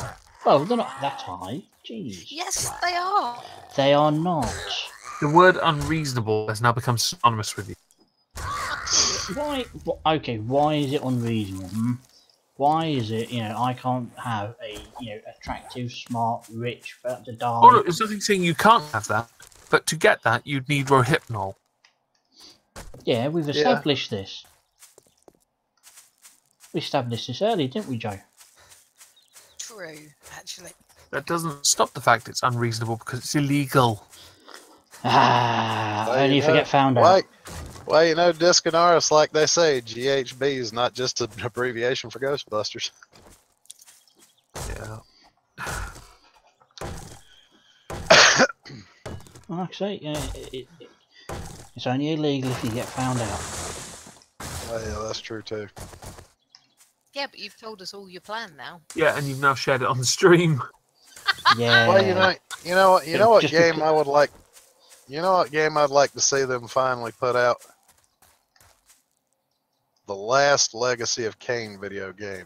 Well, they're not that high. Jeez. Yes, they are. They are not. The word unreasonable has now become synonymous with you. Why? Okay, why is it unreasonable? Why is it, I can't have a, attractive, smart, rich, about to die? Oh, look, there's nothing saying you can't have that, but to get that, you'd need Rohypnol. Yeah, we've established this. We established this early, didn't we, Joe? True, actually. That doesn't stop the fact it's unreasonable because it's illegal. Only if I get found out. Well, Disconaris, like they say, GHB is not just an abbreviation for Ghostbusters. Yeah. Like I say, it's only illegal if you get found out. Oh, yeah, that's true too. Yeah, but you've told us all your plan now. Yeah, and you've now shared it on the stream. Yeah. Well, you know what game I would like. You know what game I'd like to see them finally put out? The last Legacy of Kain video game. I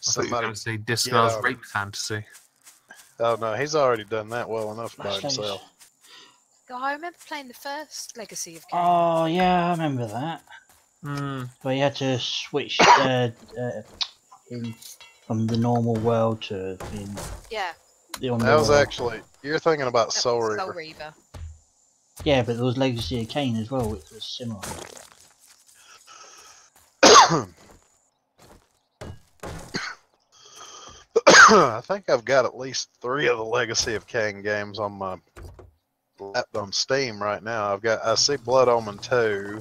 thought you were going to say get Discona's out. rape fantasy. Oh no, he's already done that well enough by That's himself. God, I remember playing the first Legacy of Kain. Oh, yeah, I remember that. Where you had to switch from the normal world to... Yeah. The That was Underworld. actually, you're thinking about That Soul was Reaver. Soul Reaver. Yeah, but there was Legacy of Kain as well, which was similar. I think I've got at least 3 of the Legacy of Kain games on my on Steam right now. I see Blood Omen 2.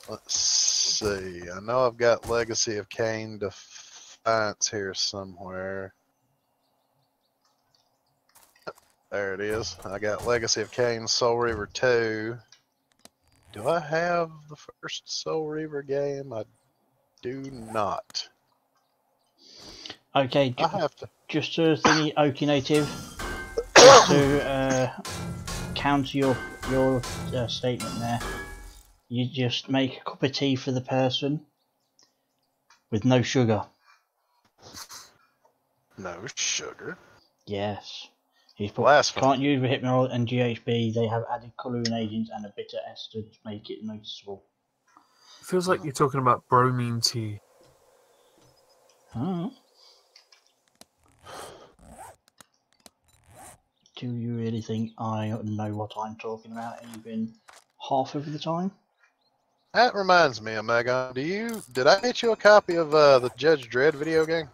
Let's see. I know I've got Legacy of Kain Defiance here somewhere. There it is. I got Legacy of Kain Soul Reaver 2. Do I have the first Soul Reaver game? I do not. Okay, I have to. just to thingy, Okie Native, just to counter your statement there, you just make a cup of tea for the person with no sugar. No sugar. Yes. He's put, Blasphemy. can't use Hypnol and GHB, they have added colouring agents and a bitter ester to make it noticeable. Feels like you're talking about bromine tea. Oh. Do you really think I know what I'm talking about even half of the time? That reminds me, Omega. Did I get you a copy of the Judge Dredd video game?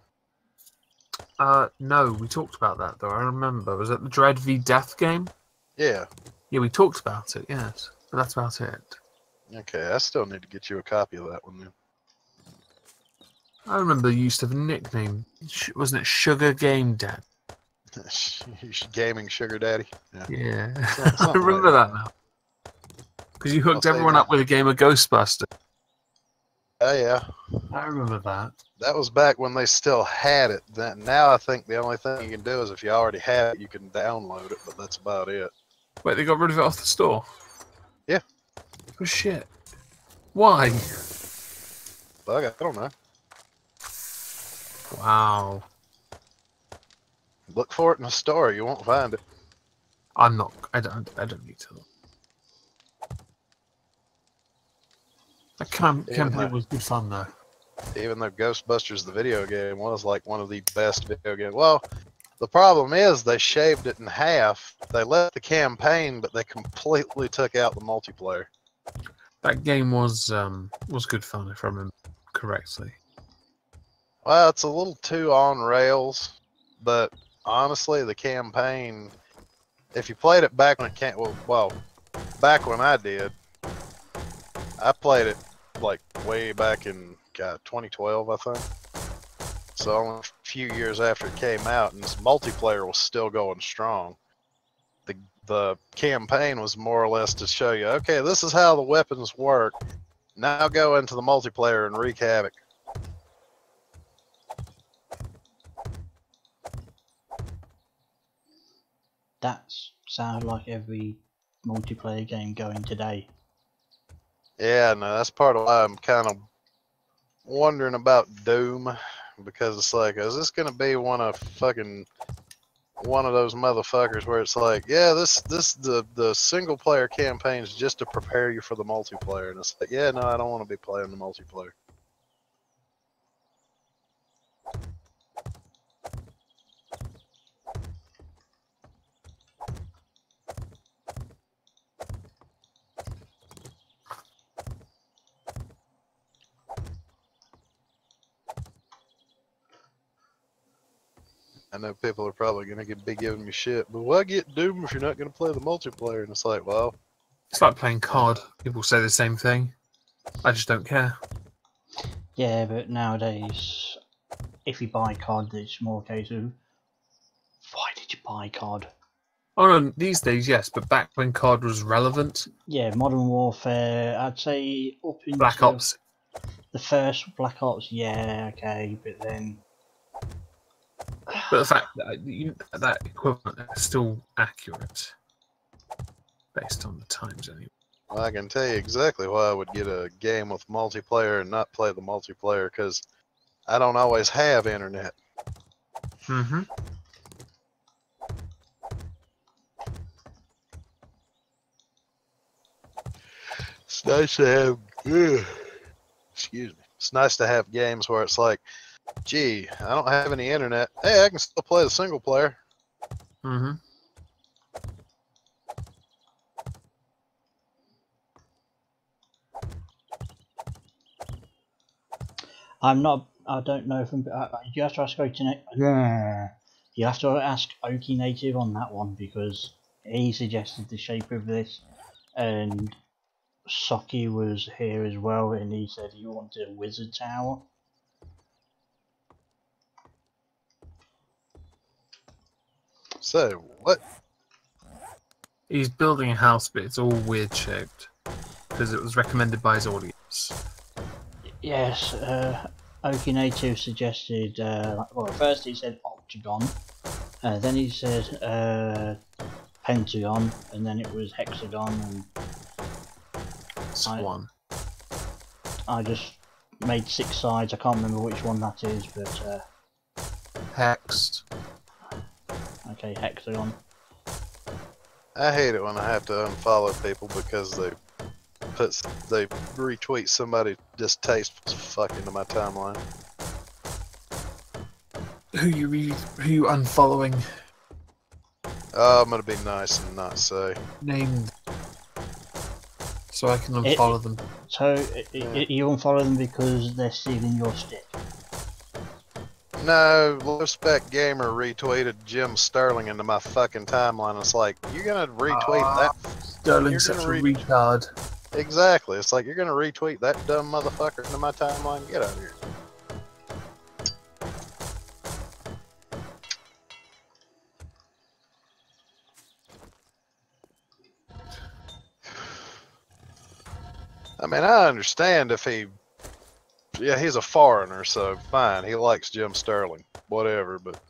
No, we talked about that though. I remember. Was it the Dread v Death game? Yeah. Yeah, we talked about it. Yes, but that's about it. Okay, I still need to get you a copy of that one then. I remember you used to have a nickname. Wasn't it Sugar Game Dad? Gaming Sugar Daddy. Yeah. Yeah, I Something remember like that now. Because you hooked I'll say everyone that. up with a game of Ghostbusters. Oh yeah. I remember that. That was back when they still had it. Now I think the only thing you can do is if you already have it, you can download it, but that's about it. Wait, they got rid of it off the store? Yeah. Oh shit. Why? Bug, I don't know. Wow. Look for it in the store. You won't find it. I'm not. I don't need to. That campaign was good fun though. Even though Ghostbusters the video game was like one of the best video games. Well, the problem is they shaved it in half. They left the campaign, but they completely took out the multiplayer. That game was good fun if I remember correctly. Well, it's a little too on rails, but honestly, the campaign, if you played it back when it came, well, back when I did, I played it like way back in 2012, I think. So only a few years after it came out, and this multiplayer was still going strong. The campaign was more or less to show you, okay, this is how the weapons work. Now go into the multiplayer and wreak havoc. That sounds like every multiplayer game going today. Yeah, no, that's part of why I'm kind of wondering about Doom, because it's like, is this gonna be one of those motherfuckers where it's like, yeah, the single player campaign is just to prepare you for the multiplayer, and it's like, yeah, no, I don't want to be playing the multiplayer. I know people are probably going to be giving me shit, but why get Doom if you're not going to play the multiplayer? And it's like, well, It's like playing COD. People say the same thing. I just don't care. Yeah, but nowadays, if you buy COD, it's more a case of, why did you buy COD? Oh no, these days yes, but back when COD was relevant, Yeah, Modern Warfare, I'd say up into Black Ops. the first Black Ops, yeah, okay, but then... But the fact that that equivalent is still accurate, based on the times anyway. well, I can tell you exactly why I would get a game with multiplayer and not play the multiplayer, because I don't always have internet. Mm-hmm. It's nice to have, excuse me, it's nice to have games where it's like, Gee, I don't have any internet. Hey, I can still play the single player. Mm-hmm. I'm not. I don't know if you have to ask You have to ask Oki Native on that one because he suggested the shape of this, and Socky was here as well, and he said he wanted a wizard tower. So, what? He's building a house, but it's all weird shaped because it was recommended by his audience. Yes, Oki Native suggested. Well, first he said octagon, then he said pentagon, and then it was hexagon, and Swan. I just made 6 sides. I can't remember which one that is, but Hexed. okay, hexagon. I hate it when I have to unfollow people because they retweet somebody distasteful fuck into my timeline. Who you unfollowing? I'm gonna be nice and not say. Name. So I can unfollow them. So you unfollow them because they're stealing your stick. No, Low Spec Gamer retweeted Jim Sterling into my fucking timeline. It's like, you're gonna retweet that? Sterling's such a retard. Exactly. It's like, you're gonna retweet that dumb motherfucker into my timeline? Get out of here. I mean, I understand if he's a foreigner, so fine. He likes Jim Sterling, whatever, but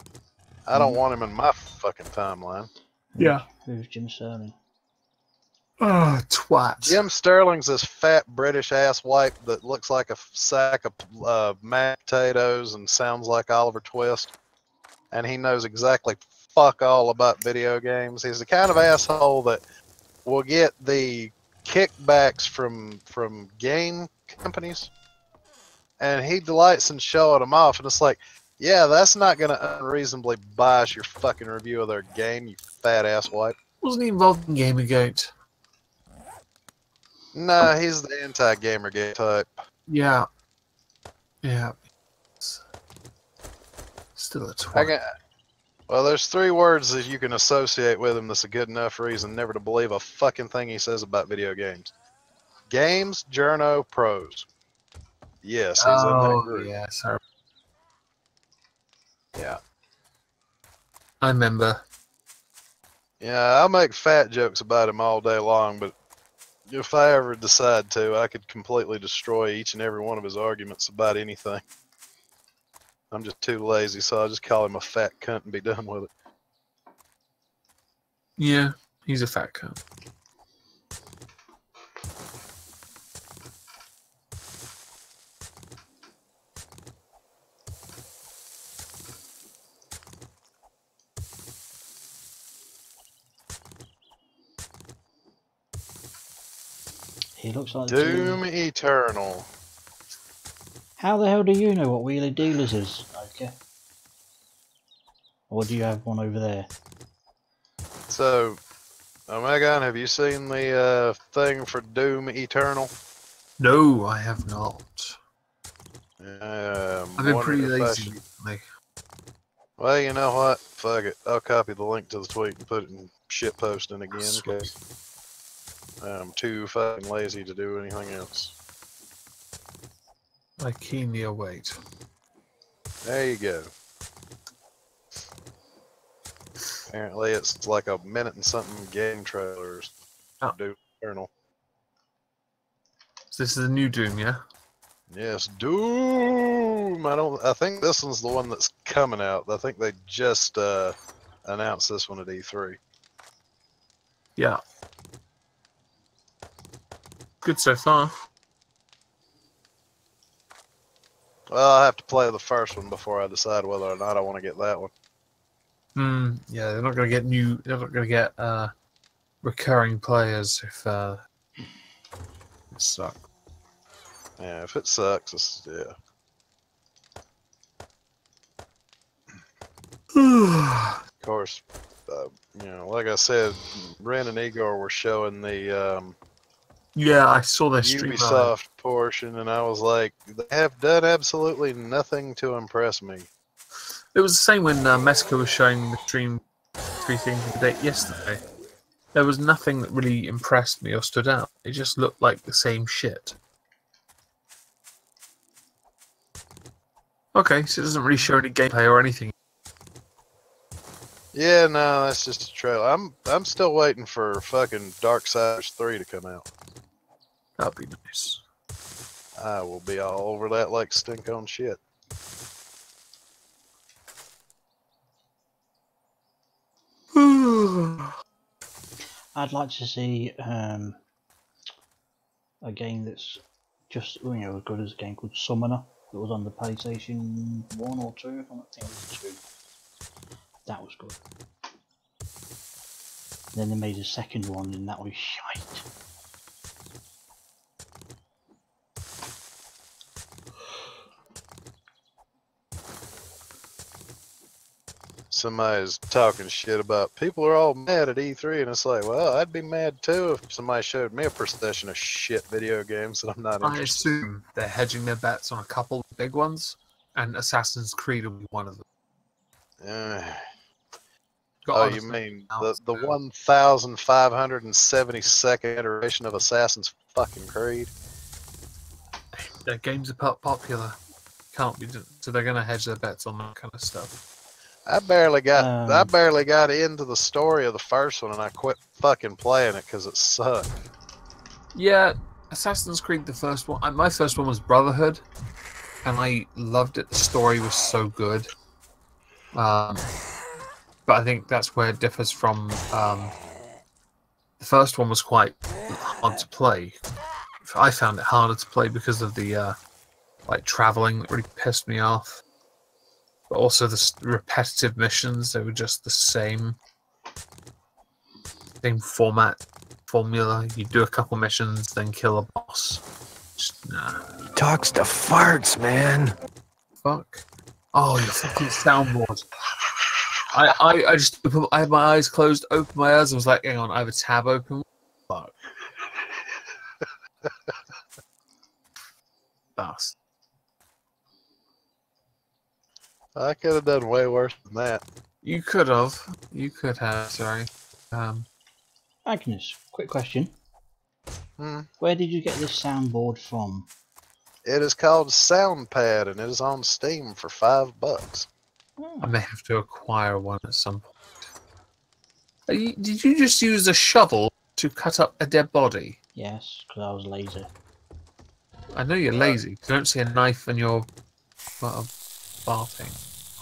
I don't want him in my fucking timeline. Yeah. Who's Jim Sterling? Oh, twat. Jim Sterling's this fat British ass wipe that looks like a sack of mashed potatoes and sounds like Oliver Twist, and he knows exactly fuck all about video games. He's the kind of asshole that will get the kickbacks from game companies, and he delights in showing them off, and it's like, yeah, that's not going to unreasonably bias your fucking review of their game, you fat ass wipe. Wasn't he involved in Gamergate? Nah, he's the anti-Gamergate type. Yeah. Yeah. Still a twat. Well, there's 3 words that you can associate with him that's a good enough reason never to believe a fucking thing he says about video games. Games, journo, pros. Yes, he's in that group. Yeah, sorry. Yeah. I remember. Yeah, I make fat jokes about him all day long, but if I ever decide to, I could completely destroy each and every one of his arguments about anything. I'm just too lazy, so I'll just call him a fat cunt and be done with it. Yeah, he's a fat cunt. He looks like Doom Eternal. How the hell do you know what Wheeler Dealers is? Okay. Or do you have one over there? So, Omegon, have you seen the thing for Doom Eternal? No, I have not. I've I've been pretty lazy recently. Well, you know what? Fuck it. I'll copy the link to the tweet and put it in shit posting again. Okay. I'm too fucking lazy to do anything else. I keenly await. There you go. Apparently it's like a minute and something game trailers. Oh. Doom Eternal. So this is a new Doom, yeah? Yes, Doom. I think this one's the one that's coming out. I think they just announced this one at E3. Yeah. Good so far. Well, I'll have to play the first one before I decide whether or not I want to get that one. Yeah, they're not gonna get they're not gonna get recurring players if it sucks. Yeah, if it sucks, yeah. Of course, like I said, Ren and Igor were showing the Yeah, I saw their stream. Ubisoft portion, and I was like, they have done absolutely nothing to impress me. It was the same when Mexico was showing the stream 3 things of the day yesterday. There was nothing that really impressed me or stood out. It just looked like the same shit. Okay, so it doesn't really show any gameplay or anything. Yeah, no, that's just a trailer. I'm still waiting for fucking Darksiders 3 to come out. That'd be nice. I will be all over that like stink on shit. I'd like to see a game that's just as good as a game called Summoner that was on the PlayStation 1 or 2. I think it was 2. That was good. Then they made a second one and that was shite. Somebody's talking shit about people are all mad at E3, and it's like, well, I'd be mad too if somebody showed me a procession of shit video games that I'm not I interested in. assume they're hedging their bets on a couple of big ones, and Assassin's Creed will be one of them. Oh, you mean the 1,572nd iteration of Assassin's fucking Creed? Their games are popular. Can't be, so they're gonna hedge their bets on that kind of stuff. I barely got into the story of the first one, and I quit fucking playing it because it sucked. Yeah, Assassin's Creed, the first one. My first one was Brotherhood, and I loved it. The story was so good. But I think that's where it differs from. The first one was quite hard to play. I found it harder to play because of the traveling that really pissed me off. But also the repetitive missions, they were just the same formula. You do a couple missions, then kill a boss. Just, nah. He talks to farts, man. Fuck. Oh, you fucking soundboard. I had my eyes closed, opened my eyes, and was like, hang on, I have a tab open. Fuck. Bastard. I could have done way worse than that. You could have. You could have, sorry. Agnes, quick question. Hmm? Where did you get this soundboard from? It is called Soundpad, and it is on Steam for $5. I may have to acquire one at some point. Did you just use a shovel to cut up a dead body? Yes, because I was lazy. I know you're lazy. You don't see a knife in your farting.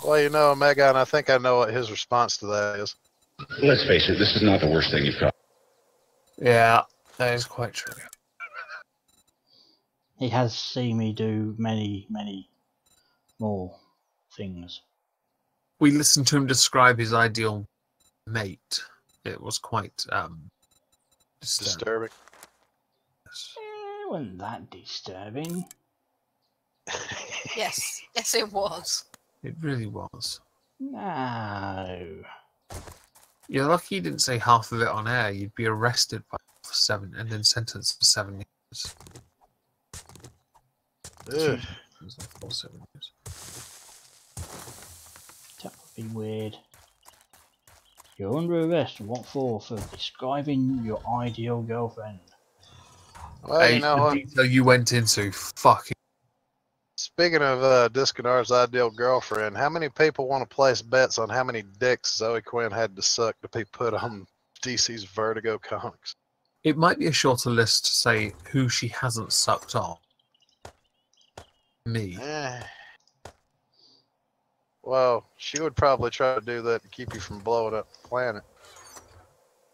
Well, Megan, I think I know what his response to that is. Let's face it, this is not the worst thing you've got. Yeah, that is quite true. He has seen me do many, many more things. We listened to him describe his ideal mate. It was quite disturbing. It wasn't that disturbing. Yes, yes, it was. It really was. No. You're lucky you didn't say half of it on air. You'd be arrested for 7 and then sentenced for 7 years. Ugh. 7 years. That would be weird. You're under arrest. What for? For describing your ideal girlfriend. Well, Hey, you know the what? detail you went into, fucking. Speaking of Discanar's ideal girlfriend, how many people want to place bets on how many dicks Zoe Quinn had to suck to be put on DC's Vertigo comics? It might be a shorter list to say who she hasn't sucked on. Me. Well, she would probably try to do that to keep you from blowing up the planet.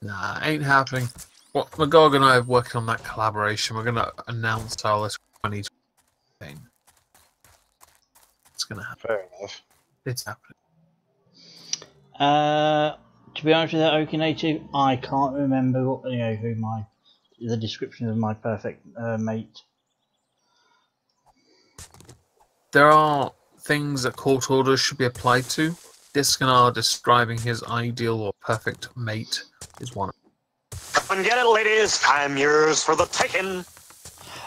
Nah, ain't happening. Well, Magog and I are working on that collaboration. We're going to announce our list 2020. It's going to happen. Fair enough. It's happening. To be honest with you, OK Native, I can't remember the description of my perfect mate. There are things that court orders should be applied to. Discanar describing his ideal or perfect mate is one. Come and get it, ladies. I'm yours for the taking.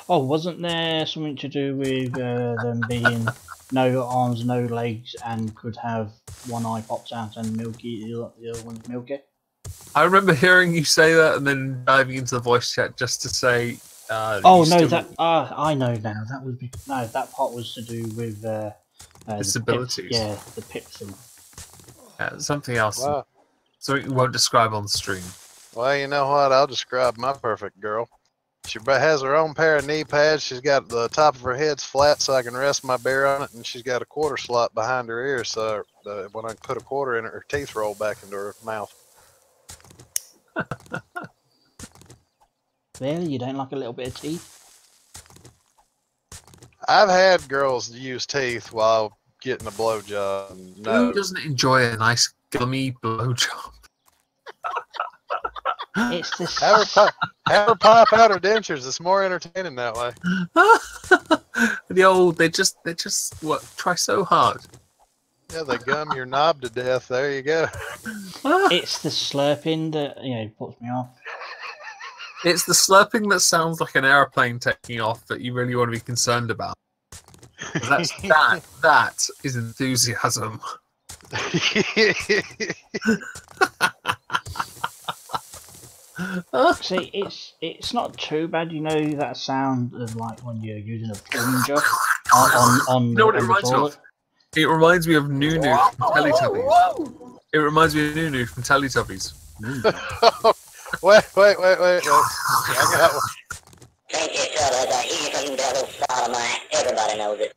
Oh, wasn't there something to do with them being no arms, no legs, and could have one eye popped out and milky, the other one's milky? I remember hearing you say that and then diving into the voice chat just to say. Oh no, that I know now. That was no, that part was to do with disabilities. The pip thing. Something else. Wow. Something you won't describe on the stream. Well, you know what? I'll describe my perfect girl. She has her own pair of knee pads. She's got the top of her head's flat so I can rest my bear on it, and she's got a quarter slot behind her ear so when I put a quarter in it, her teeth roll back into her mouth. Really? You don't like a little bit of teeth? I've had girls use teeth while getting a blowjob. No. Who doesn't enjoy a nice gummy blowjob? It's this. Have her pop out her dentures. It's more entertaining that way. They just try so hard. Yeah, they gum your knob to death. There you go. It's the slurping that puts me off. It's the slurping that sounds like an airplane taking off that you really want to be concerned about. That is enthusiasm. See, it's not too bad, that sound of like when you're using a plunger on you know what it the reminds me toilet. of? It reminds me of Nunu from Teletubbies. It reminds me of Nunu from Teletubbies. Wait. I got one. Thank you, fellas. I hear from devil sodomite. Everybody knows it.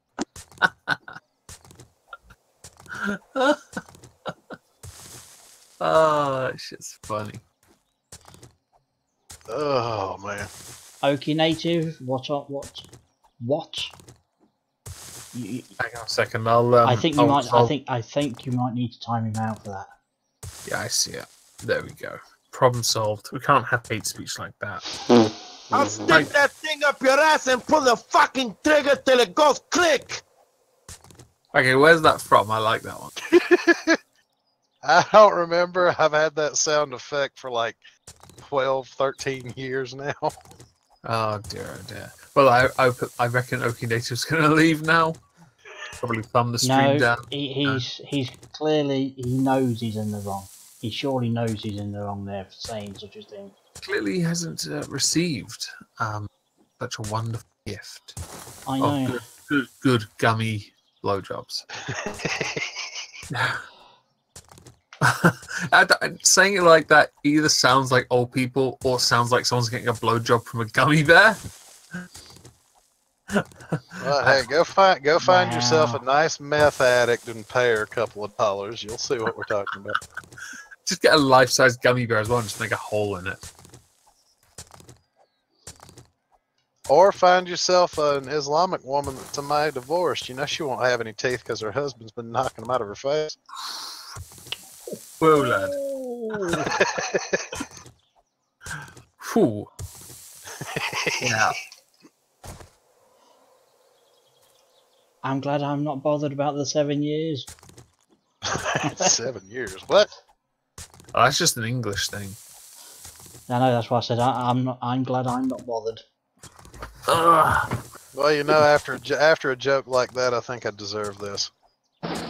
Oh, that shit's funny. Oh man. Okie native, what? Hang on a second. I'll. I think you might. I think you might need to time him out for that. Yeah, I see it. There we go. Problem solved. We can't have hate speech like that. I'll stick that thing up your ass and pull the fucking trigger till it goes click. Okay, where's that from? I like that one. I don't remember. I've had that sound effect for like 12, 13 years now. Oh dear, oh dear. Well, I reckon Okie Native's going to leave now. Probably thumb the stream down. He's clearly, he knows he's in the wrong. He surely knows he's in the wrong there for saying such a thing. Clearly he hasn't received such a wonderful gift. I know. Good gummy blowjobs. Saying it like that either sounds like old people or sounds like someone's getting a blowjob from a gummy bear. Well, hey, go find yourself a nice meth addict and pay her a couple of dollars. You'll see what we're talking about. Just get a life-size gummy bear as well and just make a hole in it. Or find yourself an Islamic woman that's somebody divorced. You know she won't have any teeth because her husband's been knocking them out of her face. Whoa, lad. Whew. Yeah. I'm glad I'm not bothered about the 7 years. 7 years? What? Oh, that's just an English thing. I know, that's why I said I'm glad I'm not bothered. Ugh. Well, you know, after a joke like that, I think I deserve this. That's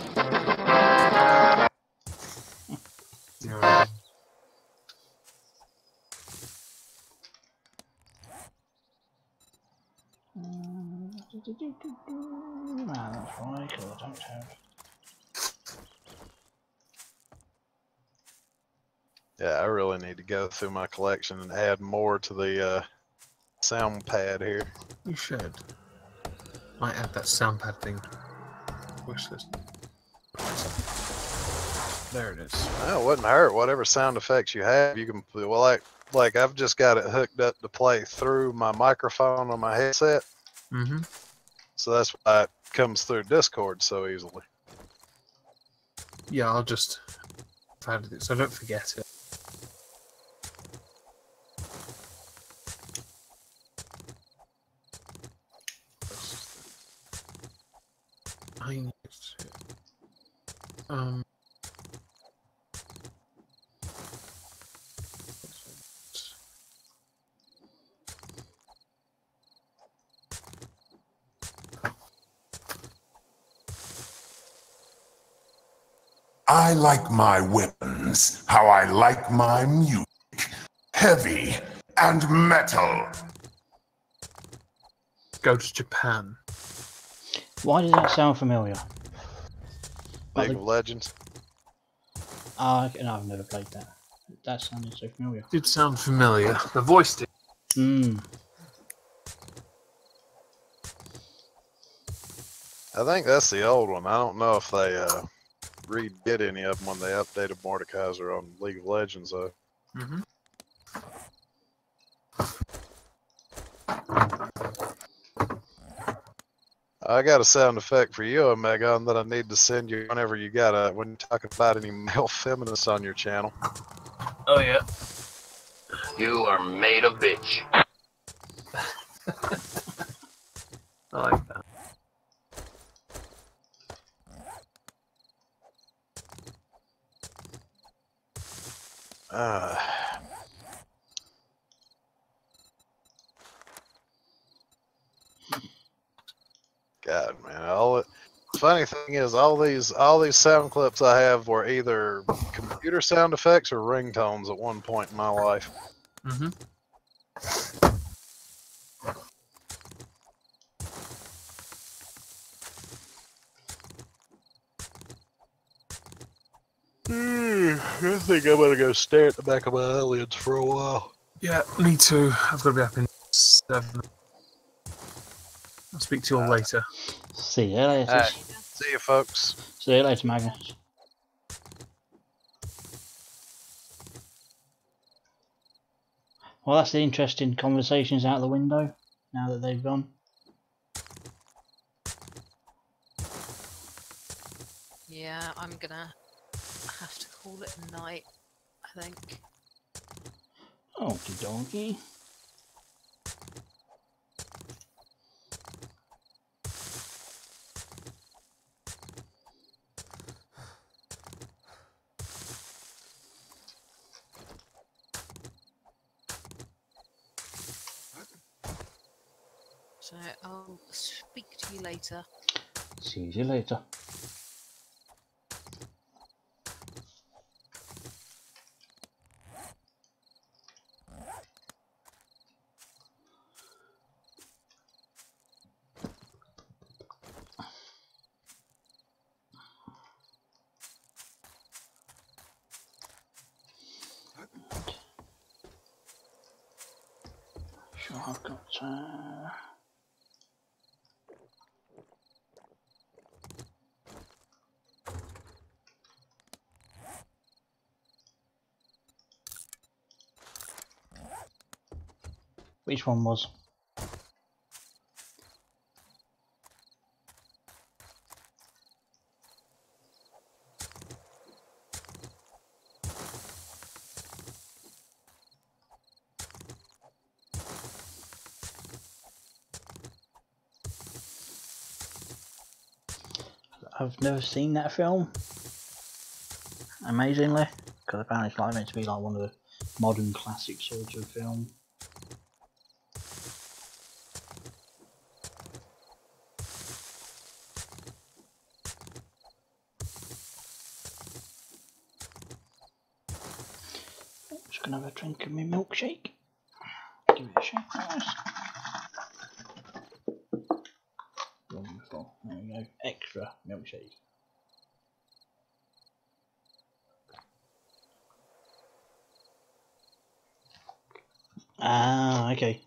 why, because I don't have. Yeah, I really need to go through my collection and add more to the sound pad here. You should. Might add that sound pad thing. Wish list. There it is. No, it wouldn't hurt. Whatever sound effects you have, you can. Well, like I've just got it hooked up to play through my microphone on my headset. Mm-hmm. So that's why it comes through Discord so easily. Yeah, I'll just add it so I don't forget it. I like my weapons how I like my music. Heavy and metal. Go to Japan. Why does that sound familiar? League of Legends. Oh, okay, no, I've never played that. That sounded so familiar. Did sound familiar. The voice did. Hmm. I think that's the old one. I don't know if they redid any of them when they updated Mordekaiser on League of Legends, though. Mm-hmm. I got a sound effect for you, Omegon, that I need to send you whenever you got when you're talking about any male feminists on your channel. Oh yeah. You are made a bitch. I like that. God, man, funny thing is, all these sound clips I have were either computer sound effects or ringtones at one point in my life. Mm-hmm. I think I'm gonna go stare at the back of my eyelids for a while. Yeah, me too. I've got to be up in 7. I'll speak to you all later. See you later. All right. See you, folks. See you later, Magnus. Well, that's the interesting conversations out the window now that they've gone. Yeah, I'm gonna have to call it a night, I think. Okie dokie. So I'll speak to you later. See you later. Sure, I've got. Which one was? I've never seen that film, amazingly, because apparently it's like meant to be like one of the modern classic sorts of film. I'm just gonna have a drink of my milkshake. Give it a shake first. Wonderful. There we go. Extra milkshake. Ah, okay.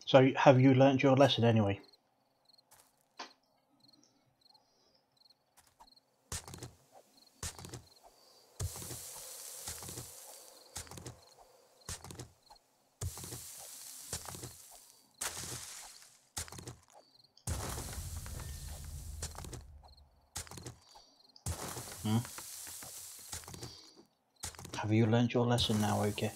So, have you learnt your lesson anyway? Hmm? Have you learnt your lesson now, okay?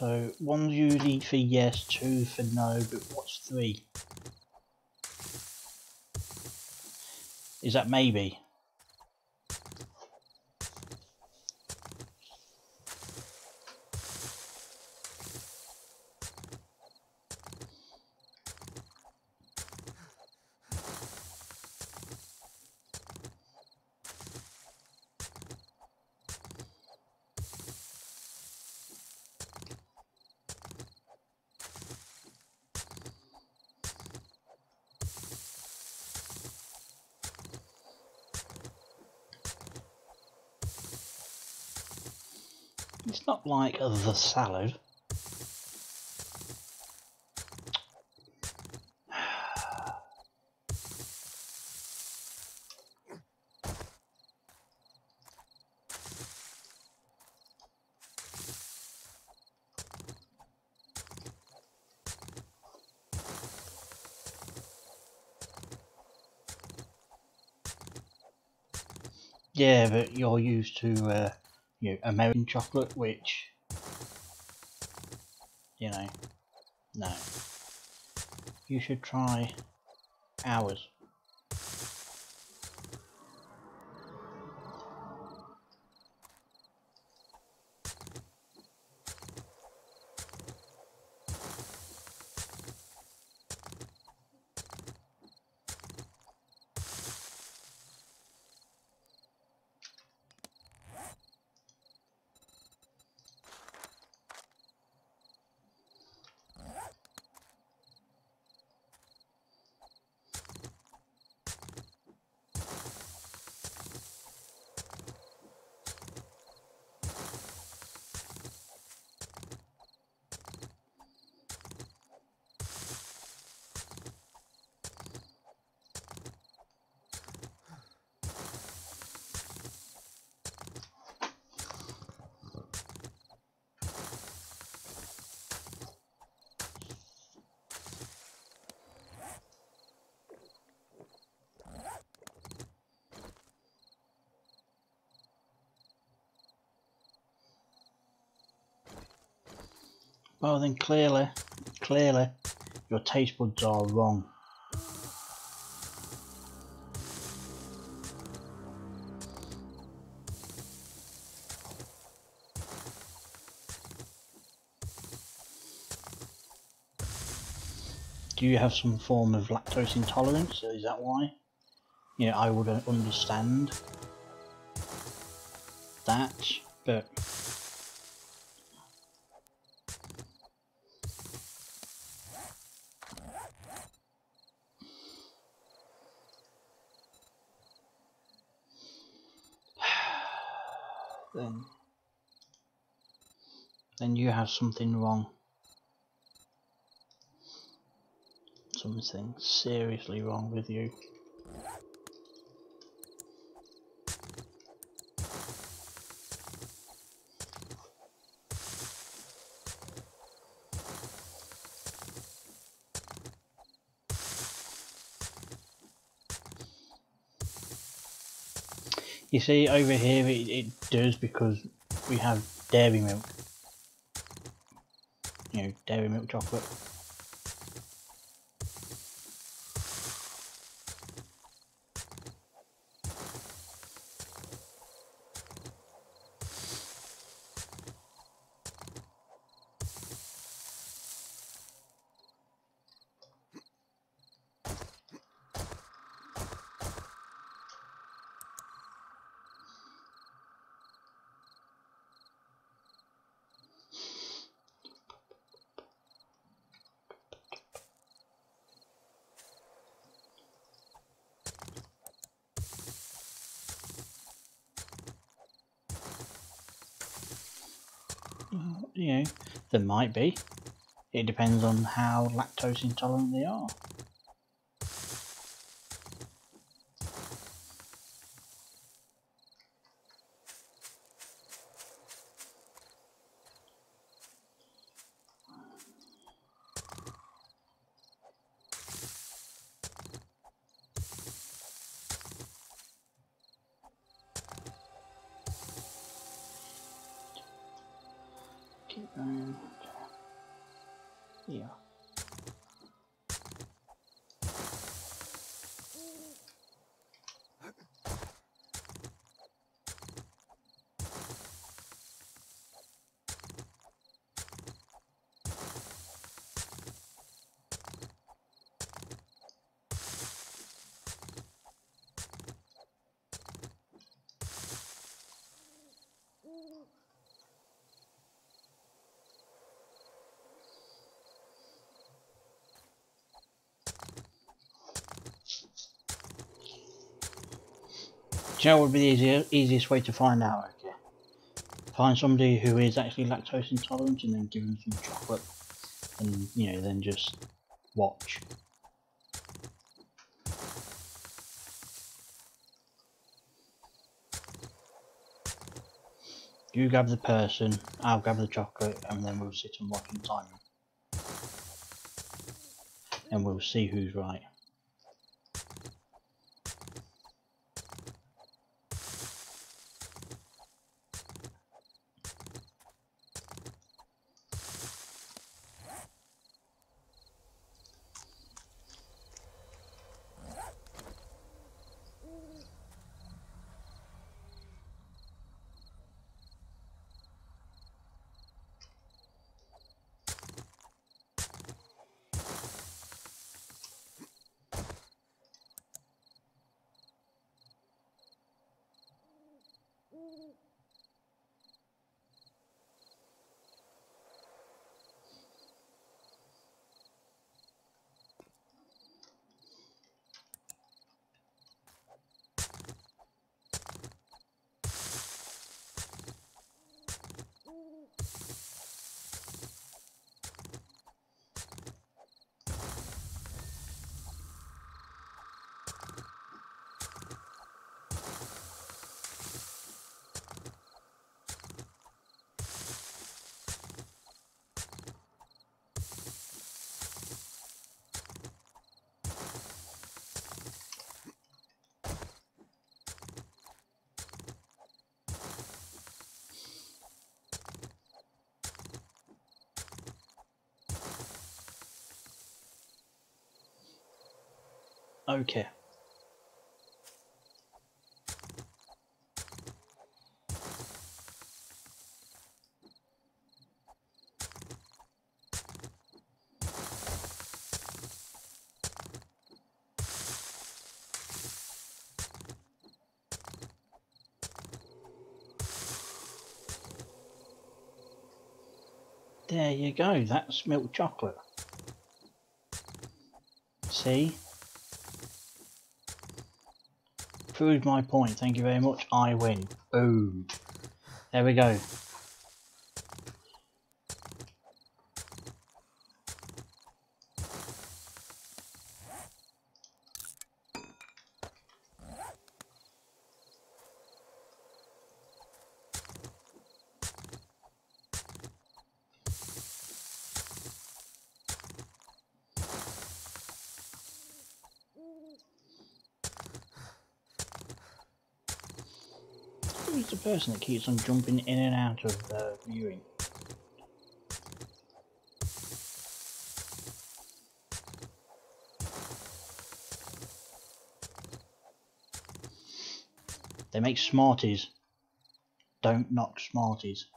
So one's usually for yes, two for no, but what's three? Is that maybe? It's not like the salad. Yeah, but you're used to you know, American chocolate, which, you know, no. You should try ours. Well then clearly, your taste buds are wrong. Do you have some form of lactose intolerance? Is that why? You know, I would understand that, but then you have something wrong. Something seriously wrong with you. You see, over here it does because we have dairy milk. You know, dairy milk chocolate. You know, there might be. It depends on how lactose intolerant they are. Keep going. Yeah. Do you know what would be the easiest way to find out? Okay. Find somebody who is actually lactose intolerant and then give them some chocolate and, you know, then just watch. You grab the person, I'll grab the chocolate, and then we'll sit and watch and time them. And we'll see who's right. Okay. There you go, that's milk chocolate. See? Proved my point, thank you very much, I win. Boom. There we go. Who's the person that keeps on jumping in and out of viewing? They make Smarties. Don't knock Smarties.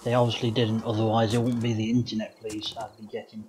They obviously didn't, otherwise it wouldn't be the internet police I'd be getting.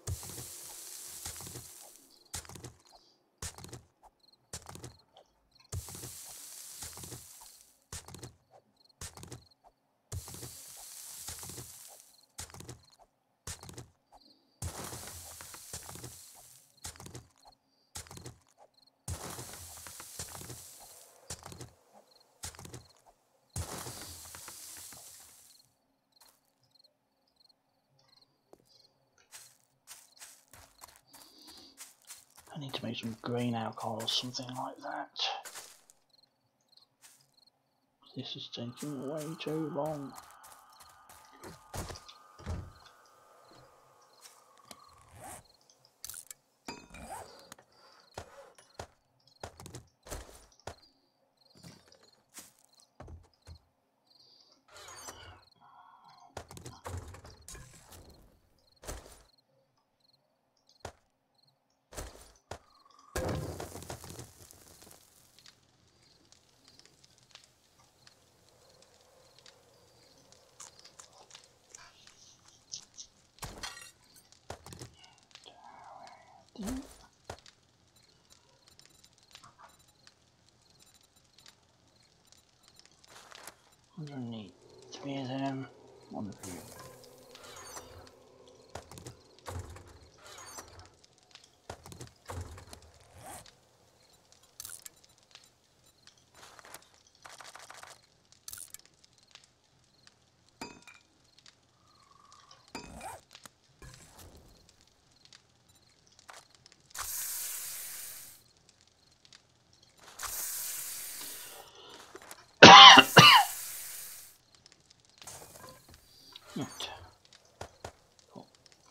I need to make some grain alcohol or something like that. This is taking way too long. I'm gonna need 3 of them, 1 of you. Right. Put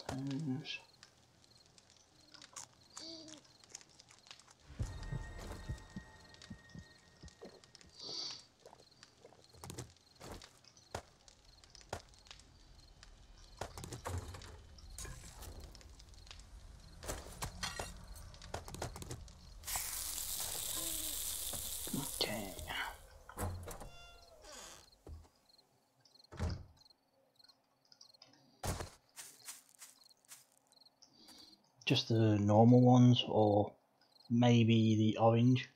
those. Okay. Just the normal ones, or maybe the orange.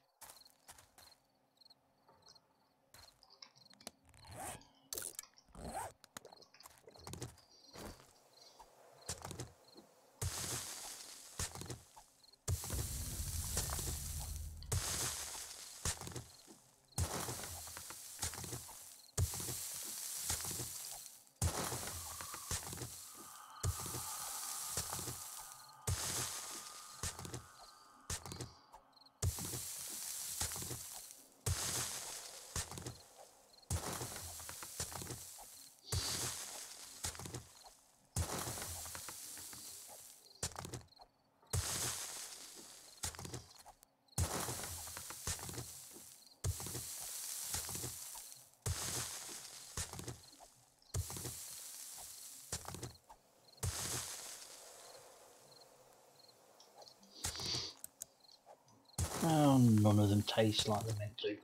Oh, none of them taste like they're meant to.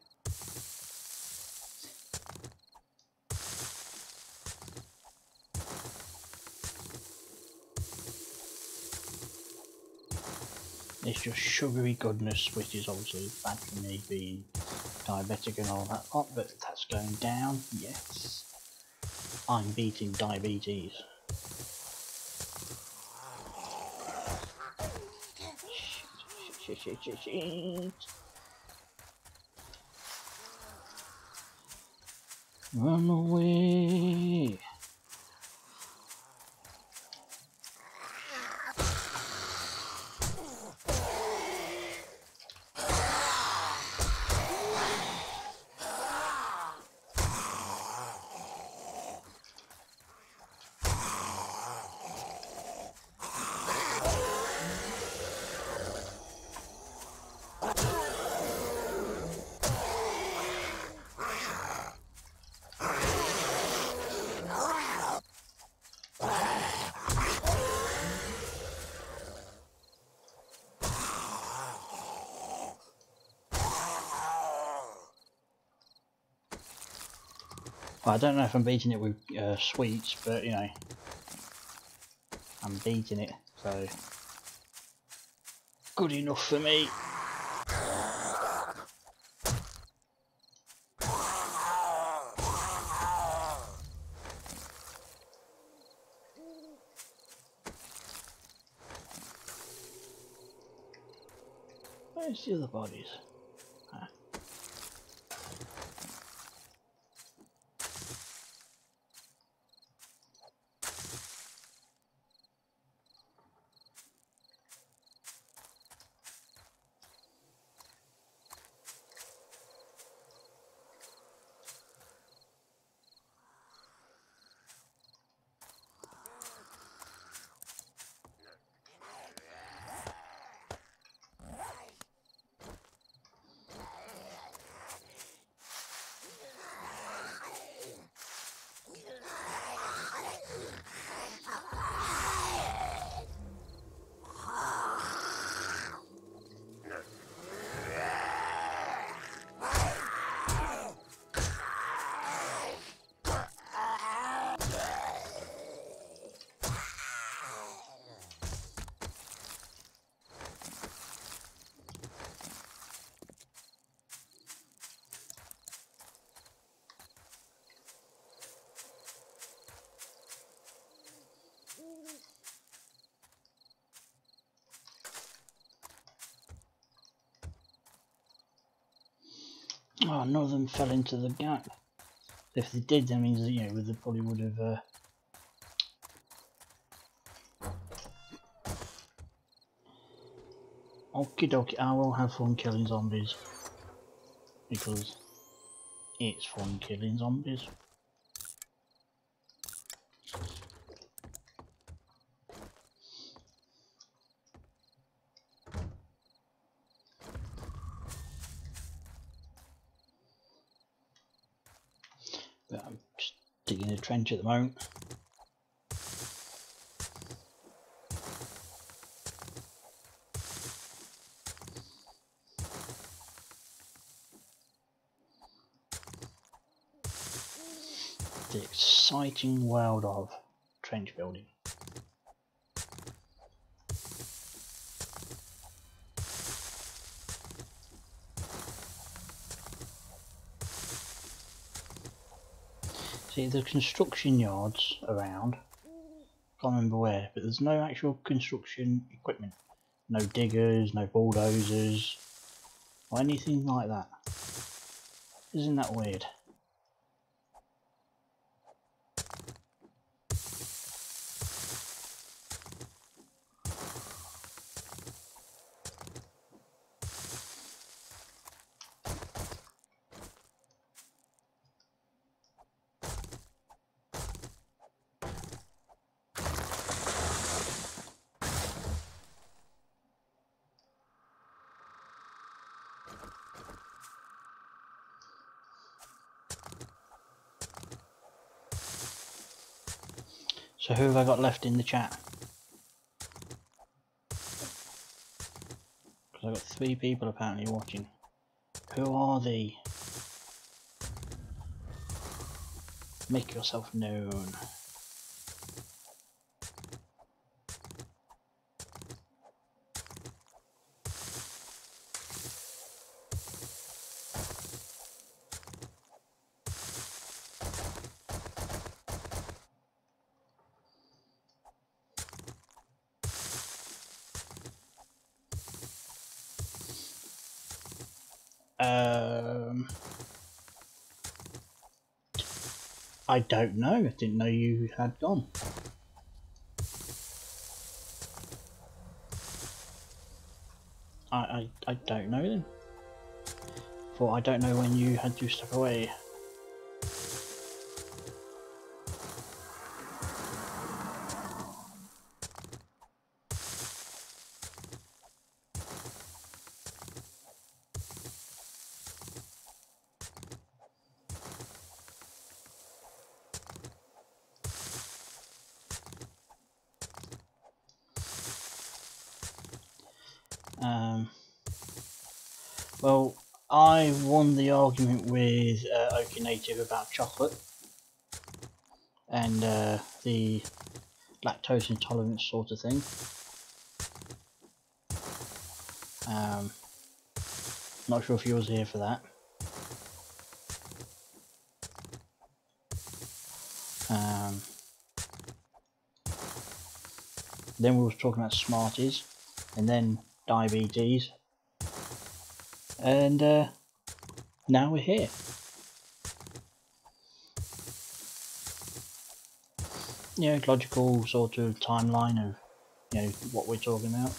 It's just sugary goodness, which is obviously bad for me being diabetic and all that lot, but that's going down, yes. I'm beating diabetes. Shit. Run away. Well, I don't know if I'm beating it with sweets, but you know, I'm beating it, so good enough for me. Where's the other bodies? Ah. Oh, none of them fell into the gap. If they did, that means that, you know, they probably would have. Okie dokie, I will have fun killing zombies because it's fun killing zombies. But I'm just digging a trench at the moment. The exciting world of trench building. See, the construction yards around, can't remember where, but there's no actual construction equipment. No diggers, no bulldozers, or anything like that. Isn't that weird? So who have I got left in the chat? Because I've got 3 people apparently watching. Who are they? Make yourself known. I don't know. I didn't know you had gone. I don't know then. For I don't know when you had to step away. Well, I won the argument with OK Native about chocolate, and the lactose intolerance sort of thing. Not sure if you was here for that. Then we was talking about Smarties, and then diabetes, and now we're here. You know, logical sort of timeline of, you know, what we're talking about.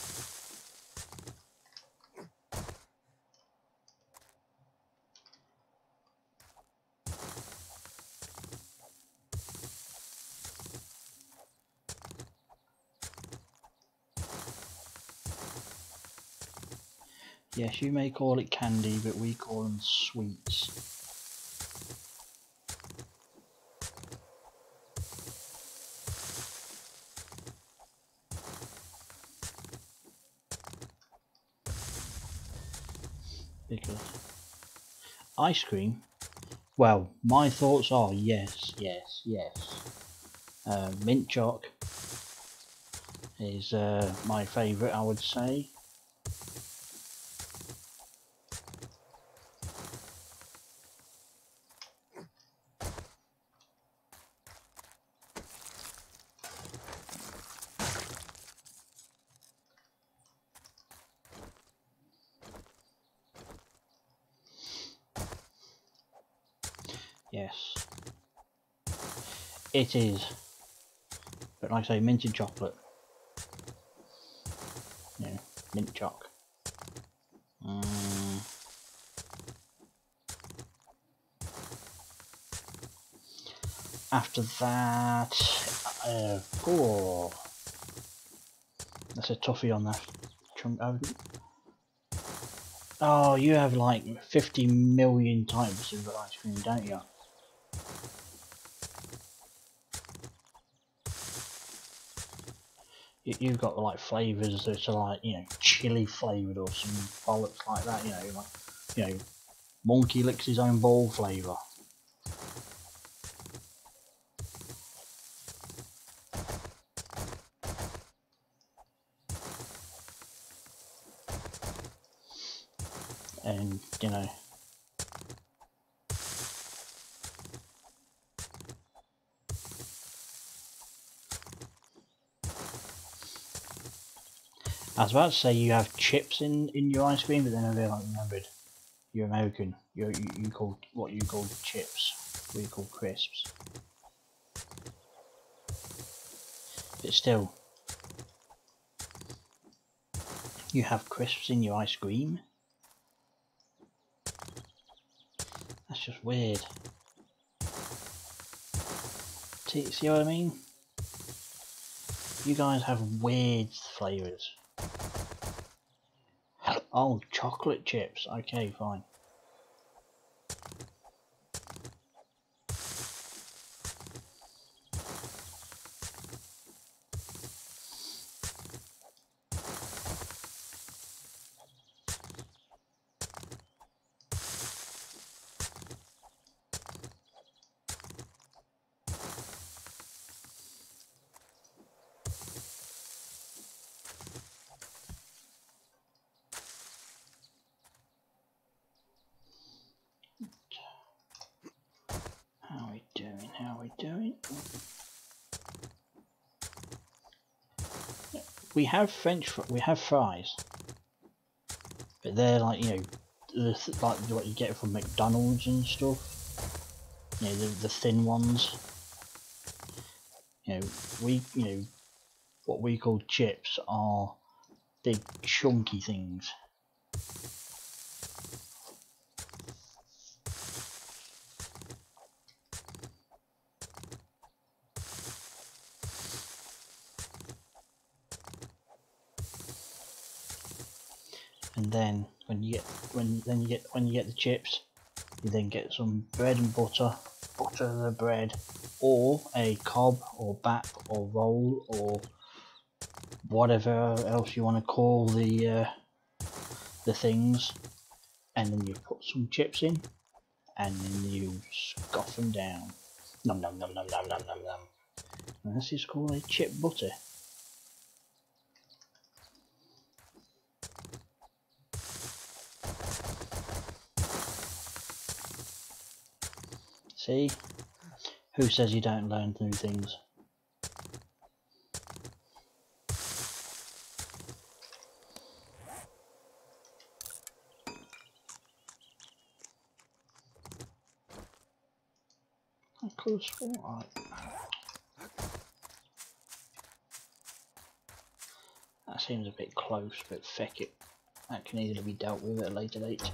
Yes, you may call it candy, but we call them sweets. Because ice cream, well, my thoughts are yes, yes, yes. Mint choc is my favourite, I would say. Yes, it is. But like I say, minted chocolate. You know, mint choc. After that, oh, that's a toughie on that chunk. Oh, you have like 50 million types of ice cream, don't you? You've got like flavours that are like, you know, chili flavoured or some bollocks like that, you know, like, you know, monkey licks his own ball flavour. And, you know, I was about to say you have chips in your ice cream, but then I remembered you're American. You call what you call chips, what you call crisps. But still, you have crisps in your ice cream. That's just weird. See what I mean? You guys have weird flavours. Oh, chocolate chips. Okay, fine. How we doing? How we doing? We have we have fries, but they're like, you know, like what you get from McDonald's and stuff. You know, the thin ones. You know, what we call chips are big chunky things. And then when you get the chips, you then get some bread and butter the bread, or a cob or bap or roll or whatever else you want to call the things, and then you put some chips in, and then you scoff them down. Nom nom nom nom nom nom nom nom. And this is called a chip butter. See? Who says you don't learn new things? I could have sworn that seems a bit close, but feck it. That can easily be dealt with at a later date.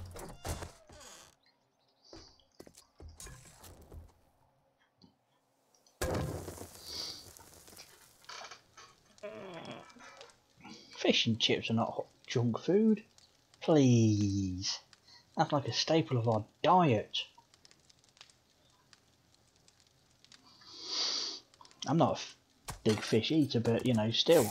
Fish and chips are not junk food. Please. That's like a staple of our diet. I'm not a big fish eater, but you know, still.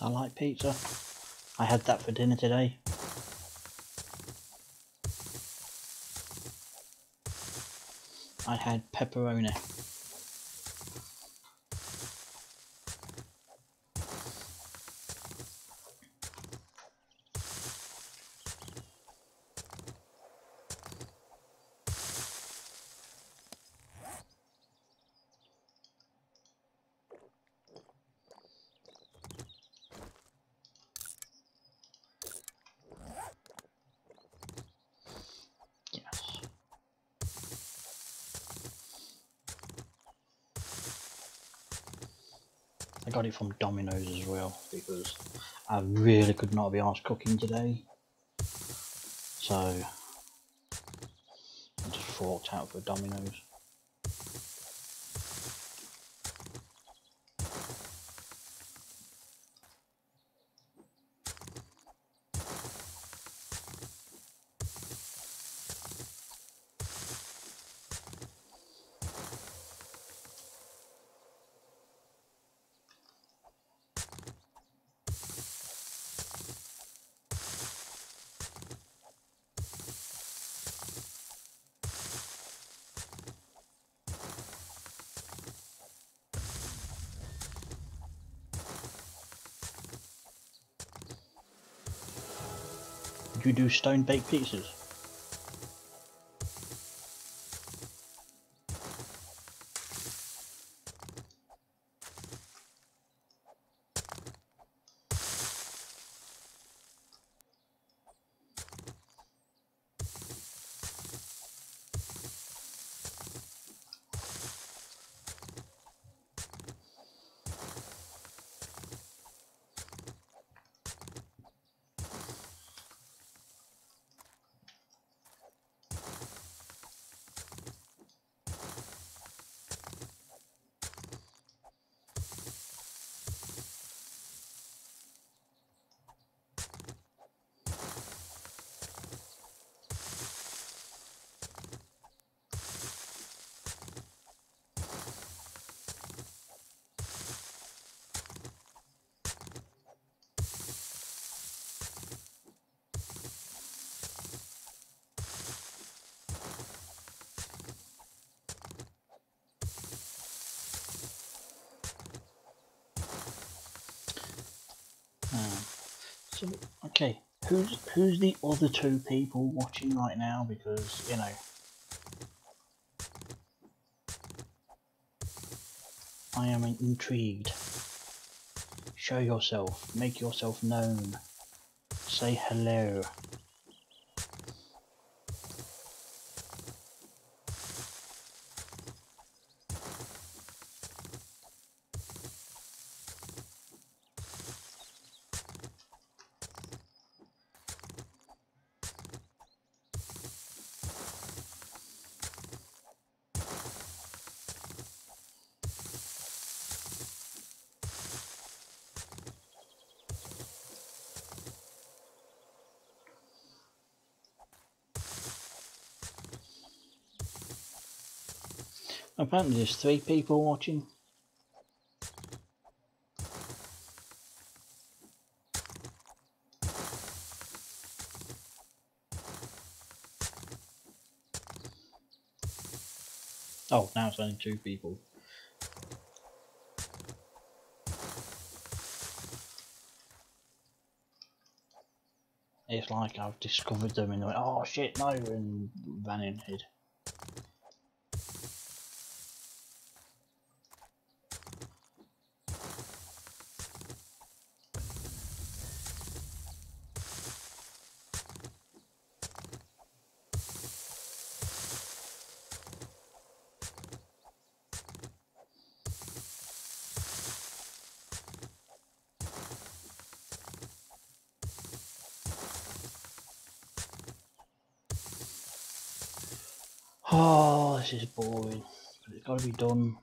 I like pizza. I had that for dinner today. I had pepperoni. I got it from Domino's as well because I really could not be arsed cooking today, so I just forked out for Domino's. Do you do stone baked pizzas? So, okay, who's the other two people watching right now? Because, you know, I am intrigued. Show yourself, make yourself known, say hello. Apparently there's 3 people watching. Oh, now it's only 2 people. It's like I've discovered them and went, oh shit, no, and ran in hid. Oh, this is boring. But it's got to be done.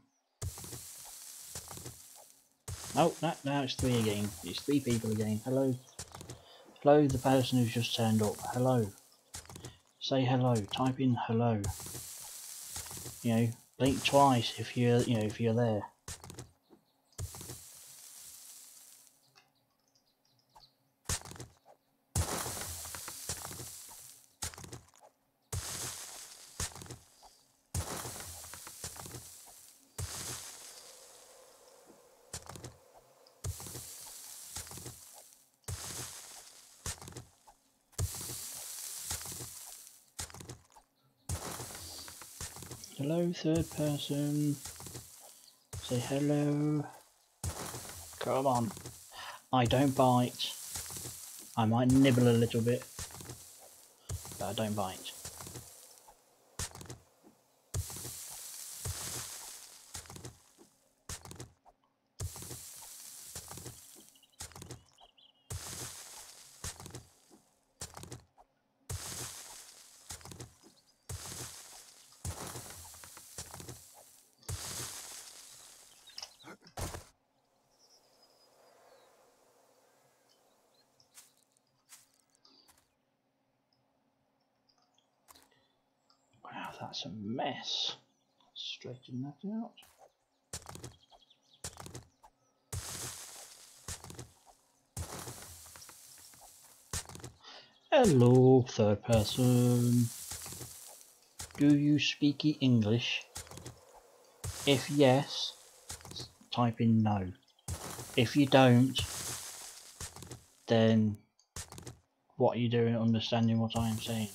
Oh, no, now it's 3 again. It's 3 people again. Hello. Hello, the person who's just turned up. Hello. Say hello. Type in hello. You know, blink twice if you're there. Hello, third person. Say hello. Come on. I don't bite. I might nibble a little bit, but I don't bite. Wow, that's a mess. Straighten that out. Hello, third person. Do you speak English? If yes, type in no. If you don't, then what are you doing understanding what I am saying?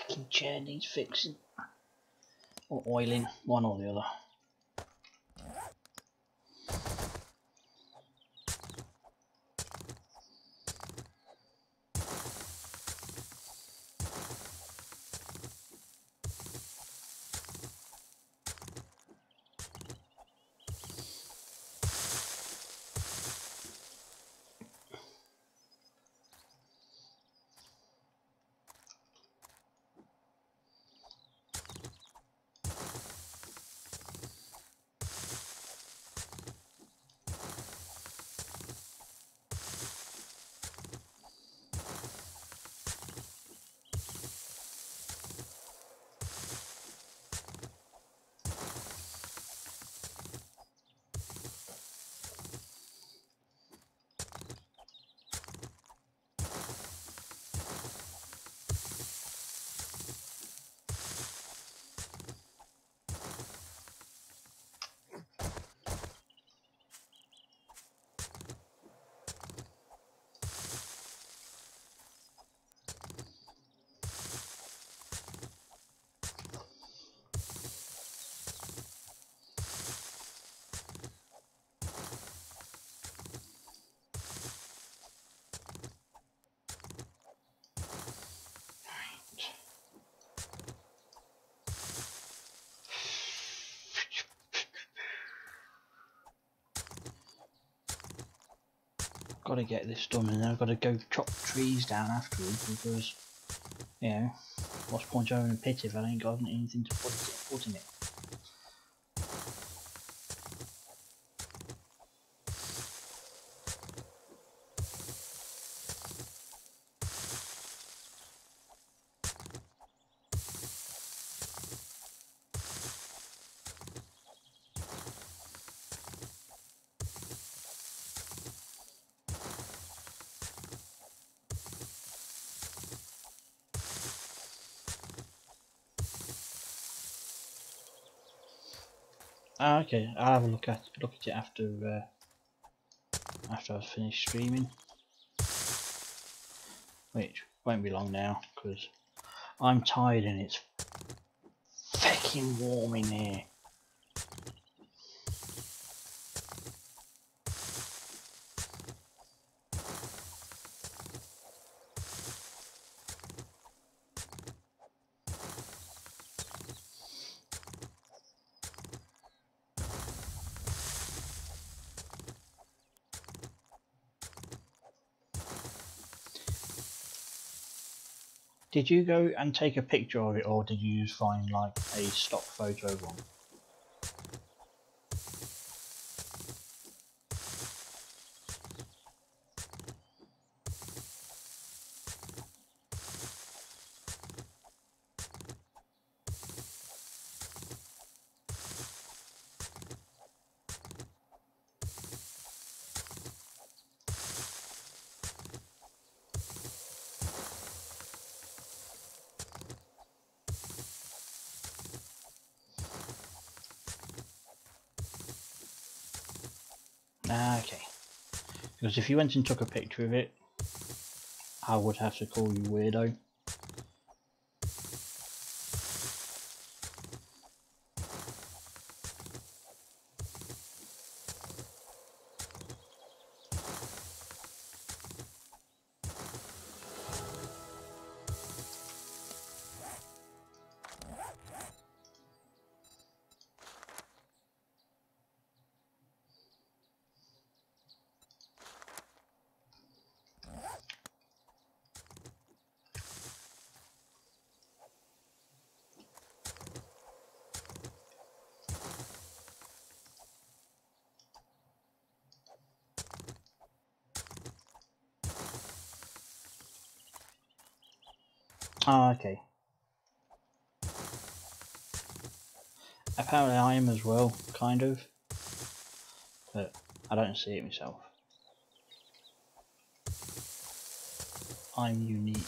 Fucking chair needs fixing. Or oiling, one or the other. got to get this done, and then I've got to go chop trees down afterwards because, you know, what's the point of having a pit if I ain't got anything to put in it? Ah, okay, I'll have a look at it after I've finished streaming, which won't be long now because I'm tired and it's fucking warm in here. Did you go and take a picture of it, or did you just find like a stock photo one? Ah, okay. Because if you went and took a picture of it, I would have to call you weirdo. Ah, okay. Apparently I am as well, kind of. But I don't see it myself. I'm unique.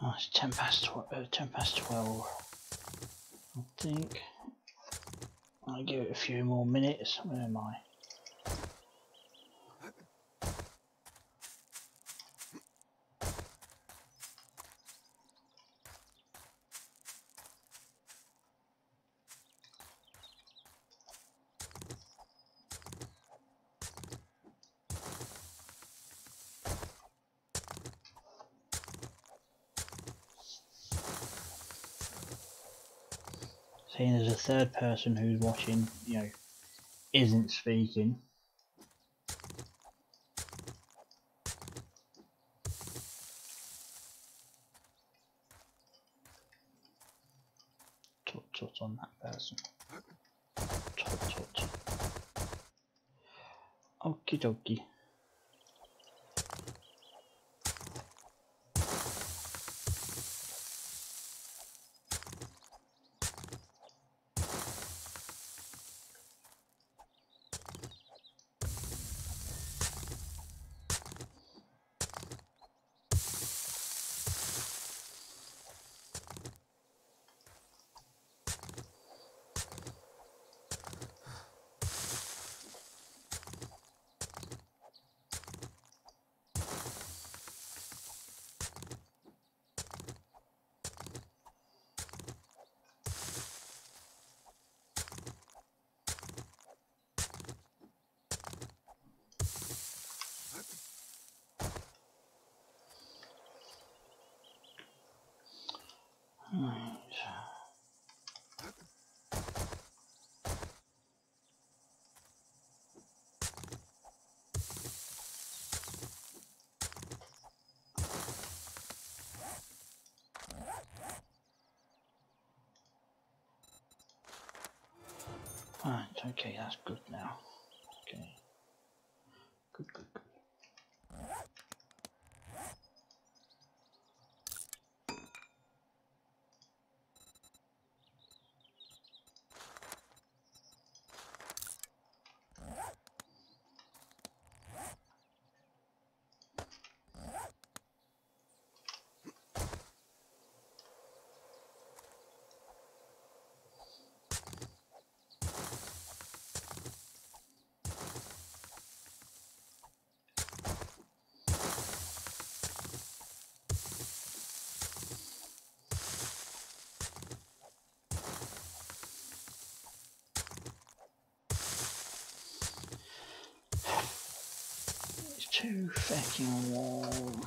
Oh, it's 10 past 12. I think I'll give it a few more minutes. Where am I? Seeing there's a third person who's watching, you know, isn't speaking. Tut on that person. Okie dokie. Right. Right, okay, that's good now. Okay. Good, good, good. It's too fucking warm.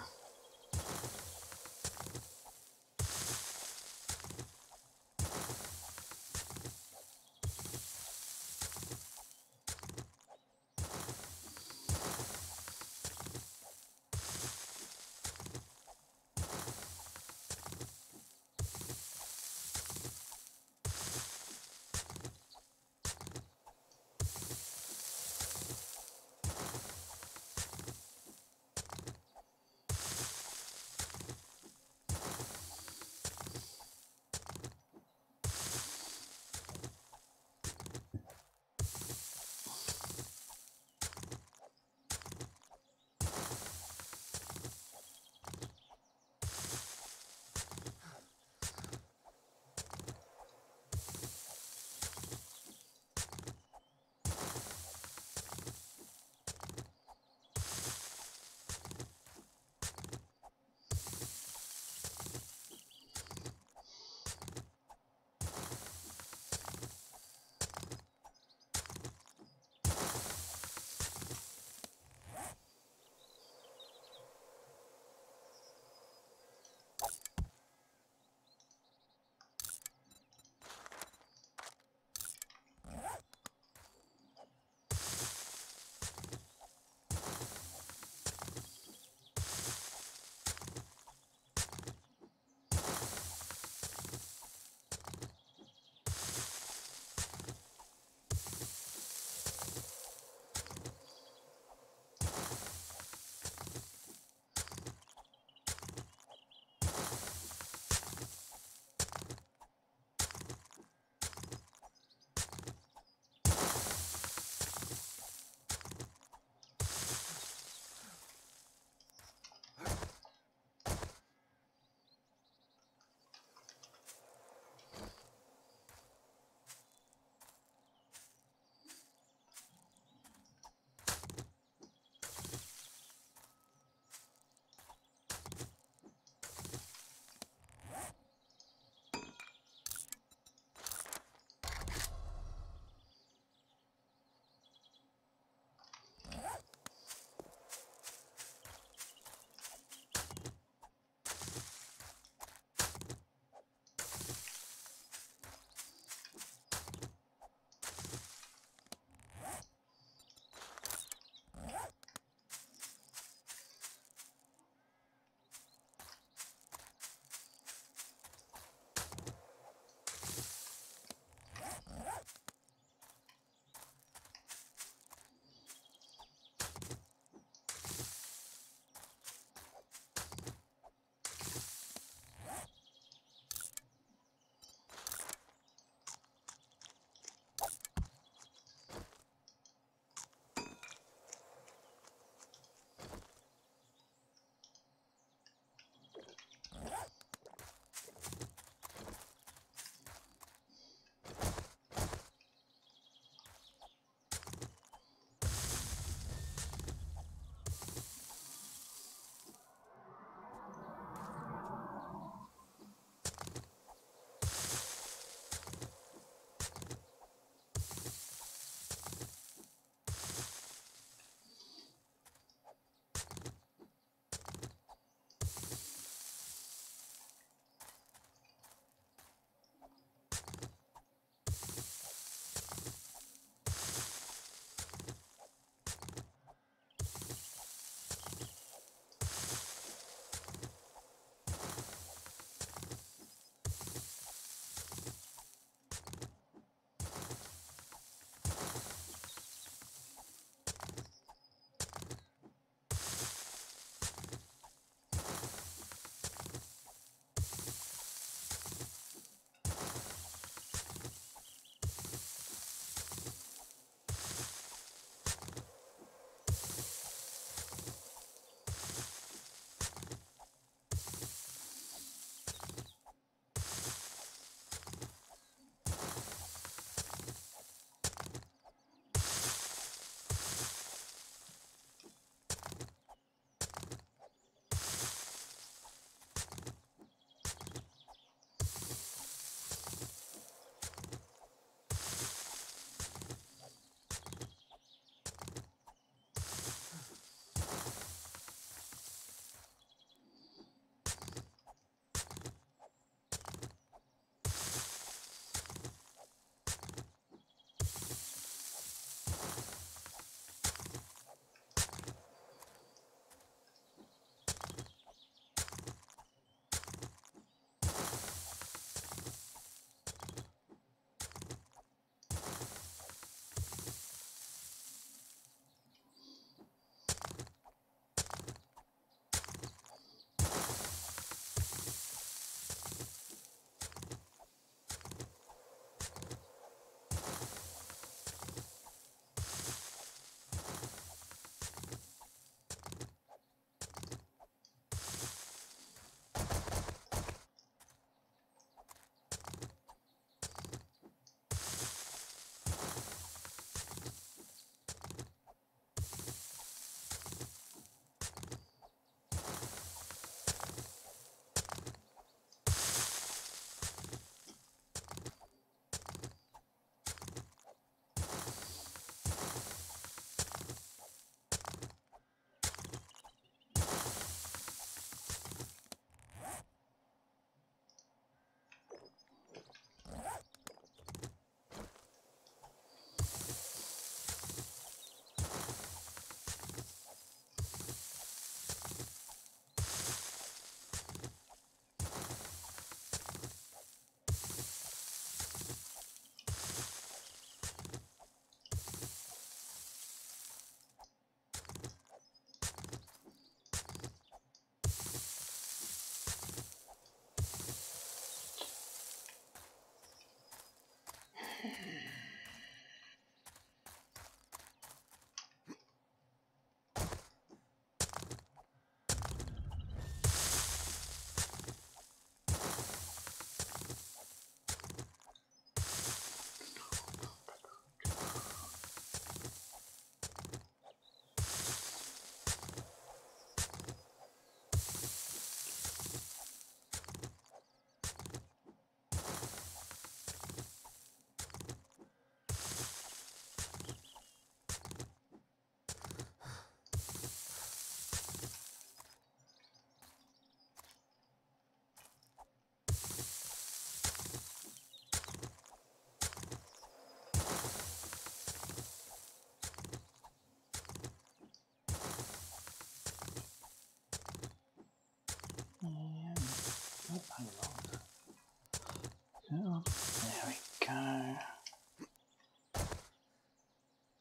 Oh, there we go.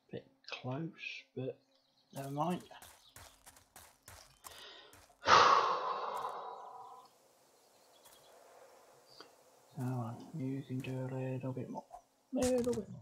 Bit close, but never mind. Come on, you can do a little bit more. Little bit more.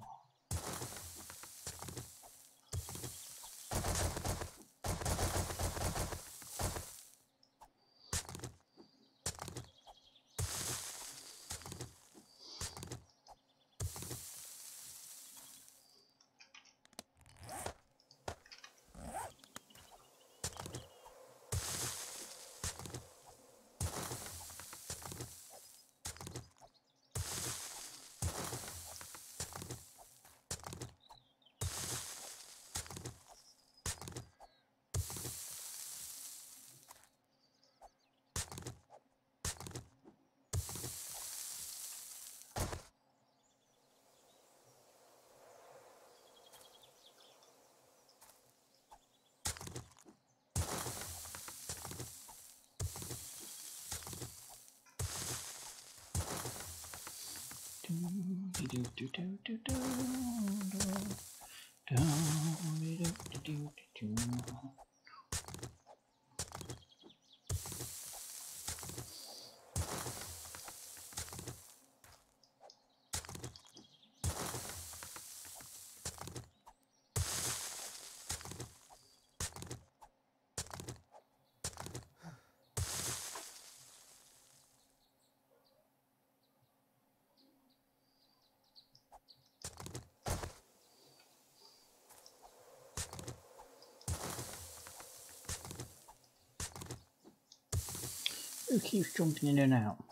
Who keeps jumping in and out?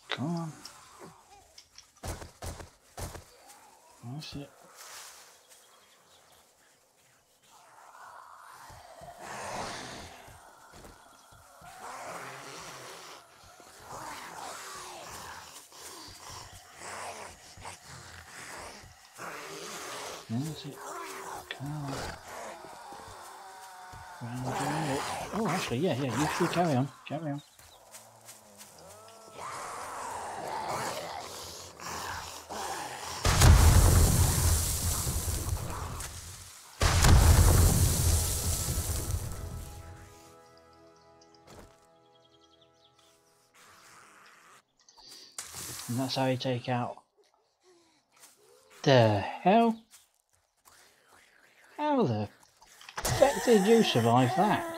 Come on. That's it. That's it. Come on. Round it. Oh, actually, yeah, you should carry on. Carry on. And that's how you take out. The hell? How the heck did you survive that?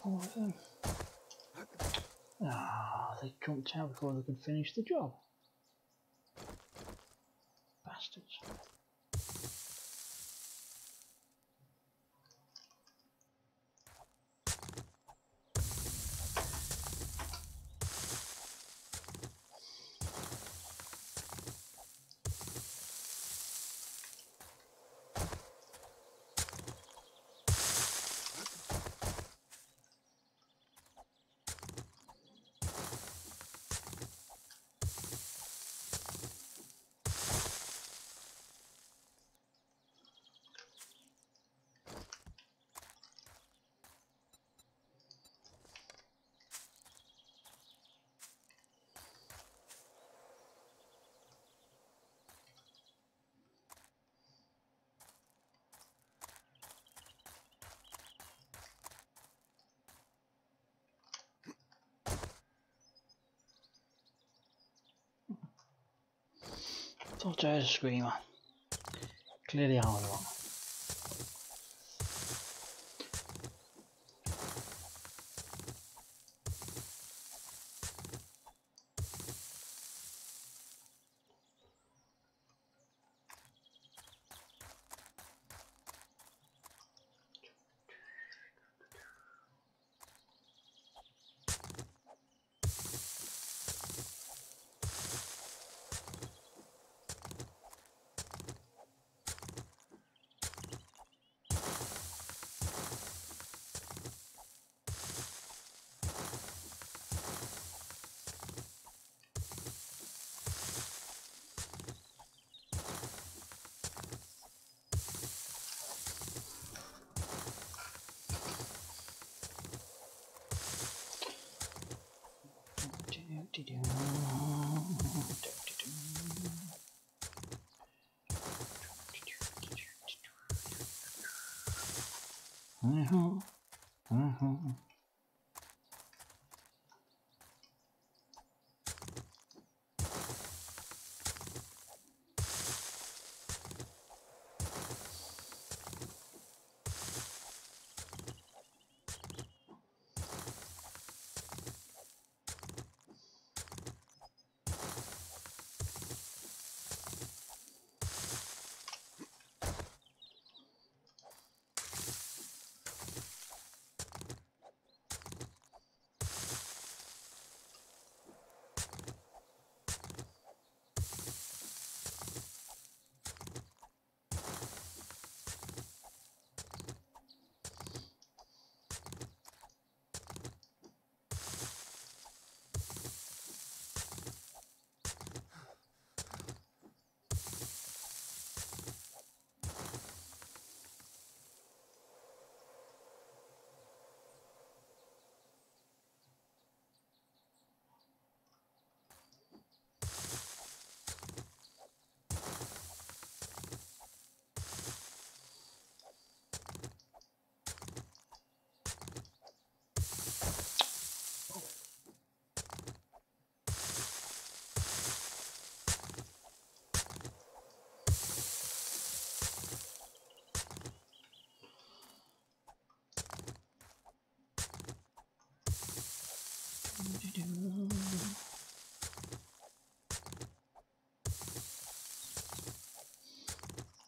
All of them. Ah, they jumped out before they could finish the job. Bastards. thought I heard a screamer. Clearly I was wrong.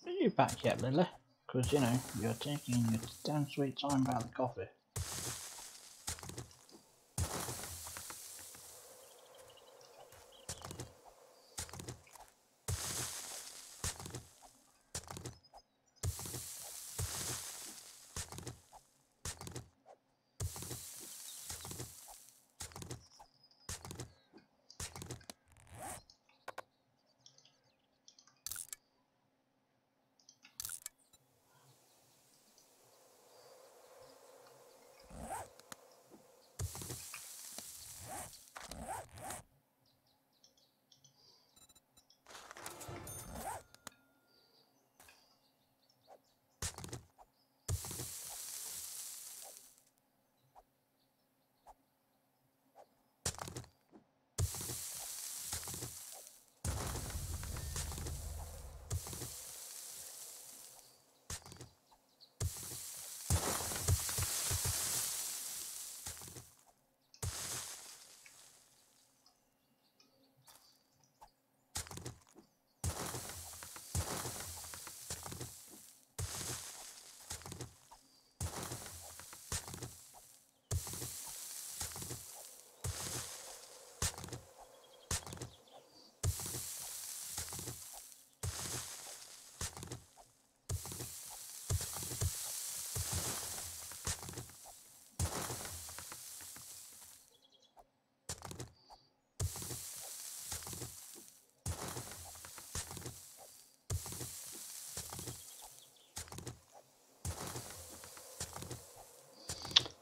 Are you back yet, Lily? Because, you know, you're taking your damn sweet time about the coffee.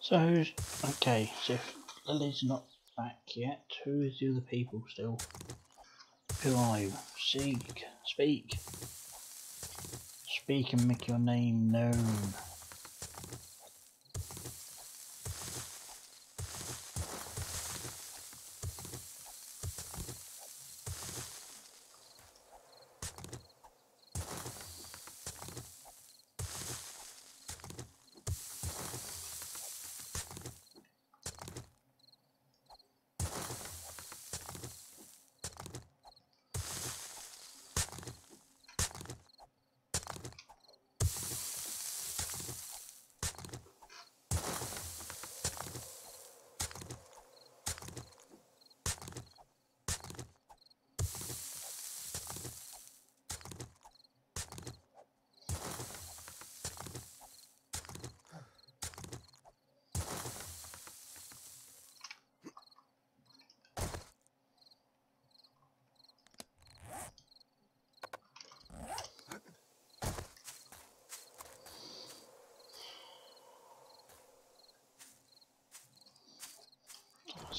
So who's okay? So if Lily's not back yet, who is the other people still? Who are you? Speak and make your name known.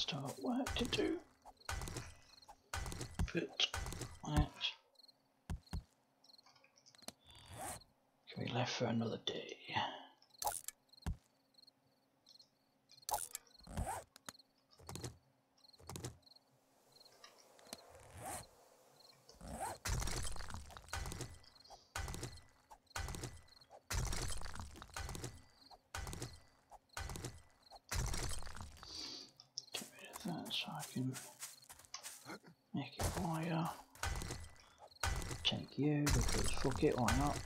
start work to do. But that can be left for another day. Get rid of that so I can make it wire. Take you because fuck it, why not?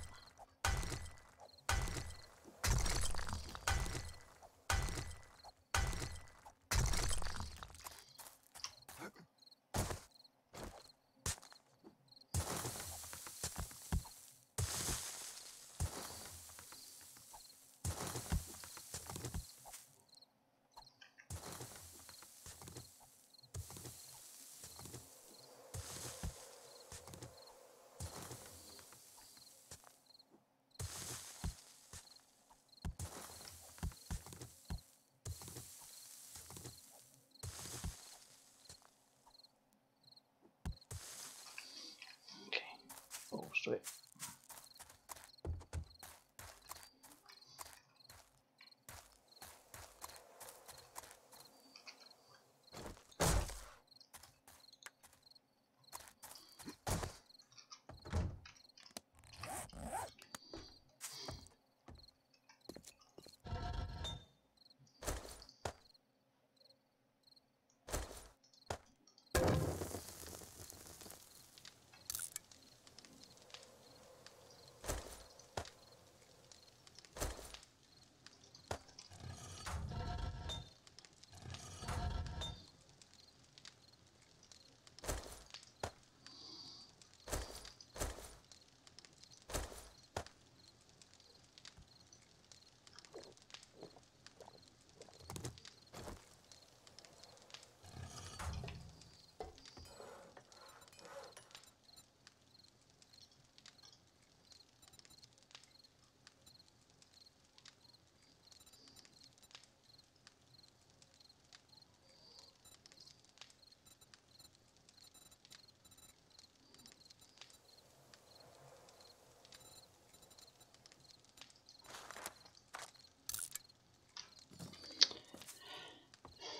Balls to it.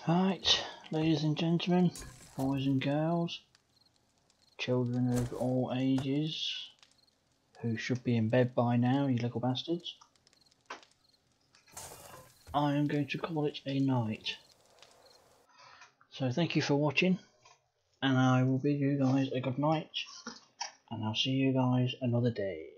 Right, ladies and gentlemen, boys and girls, children of all ages, who should be in bed by now, you little bastards, I am going to call it a night. So thank you for watching, and I will bid you guys a good night, and I'll see you guys another day.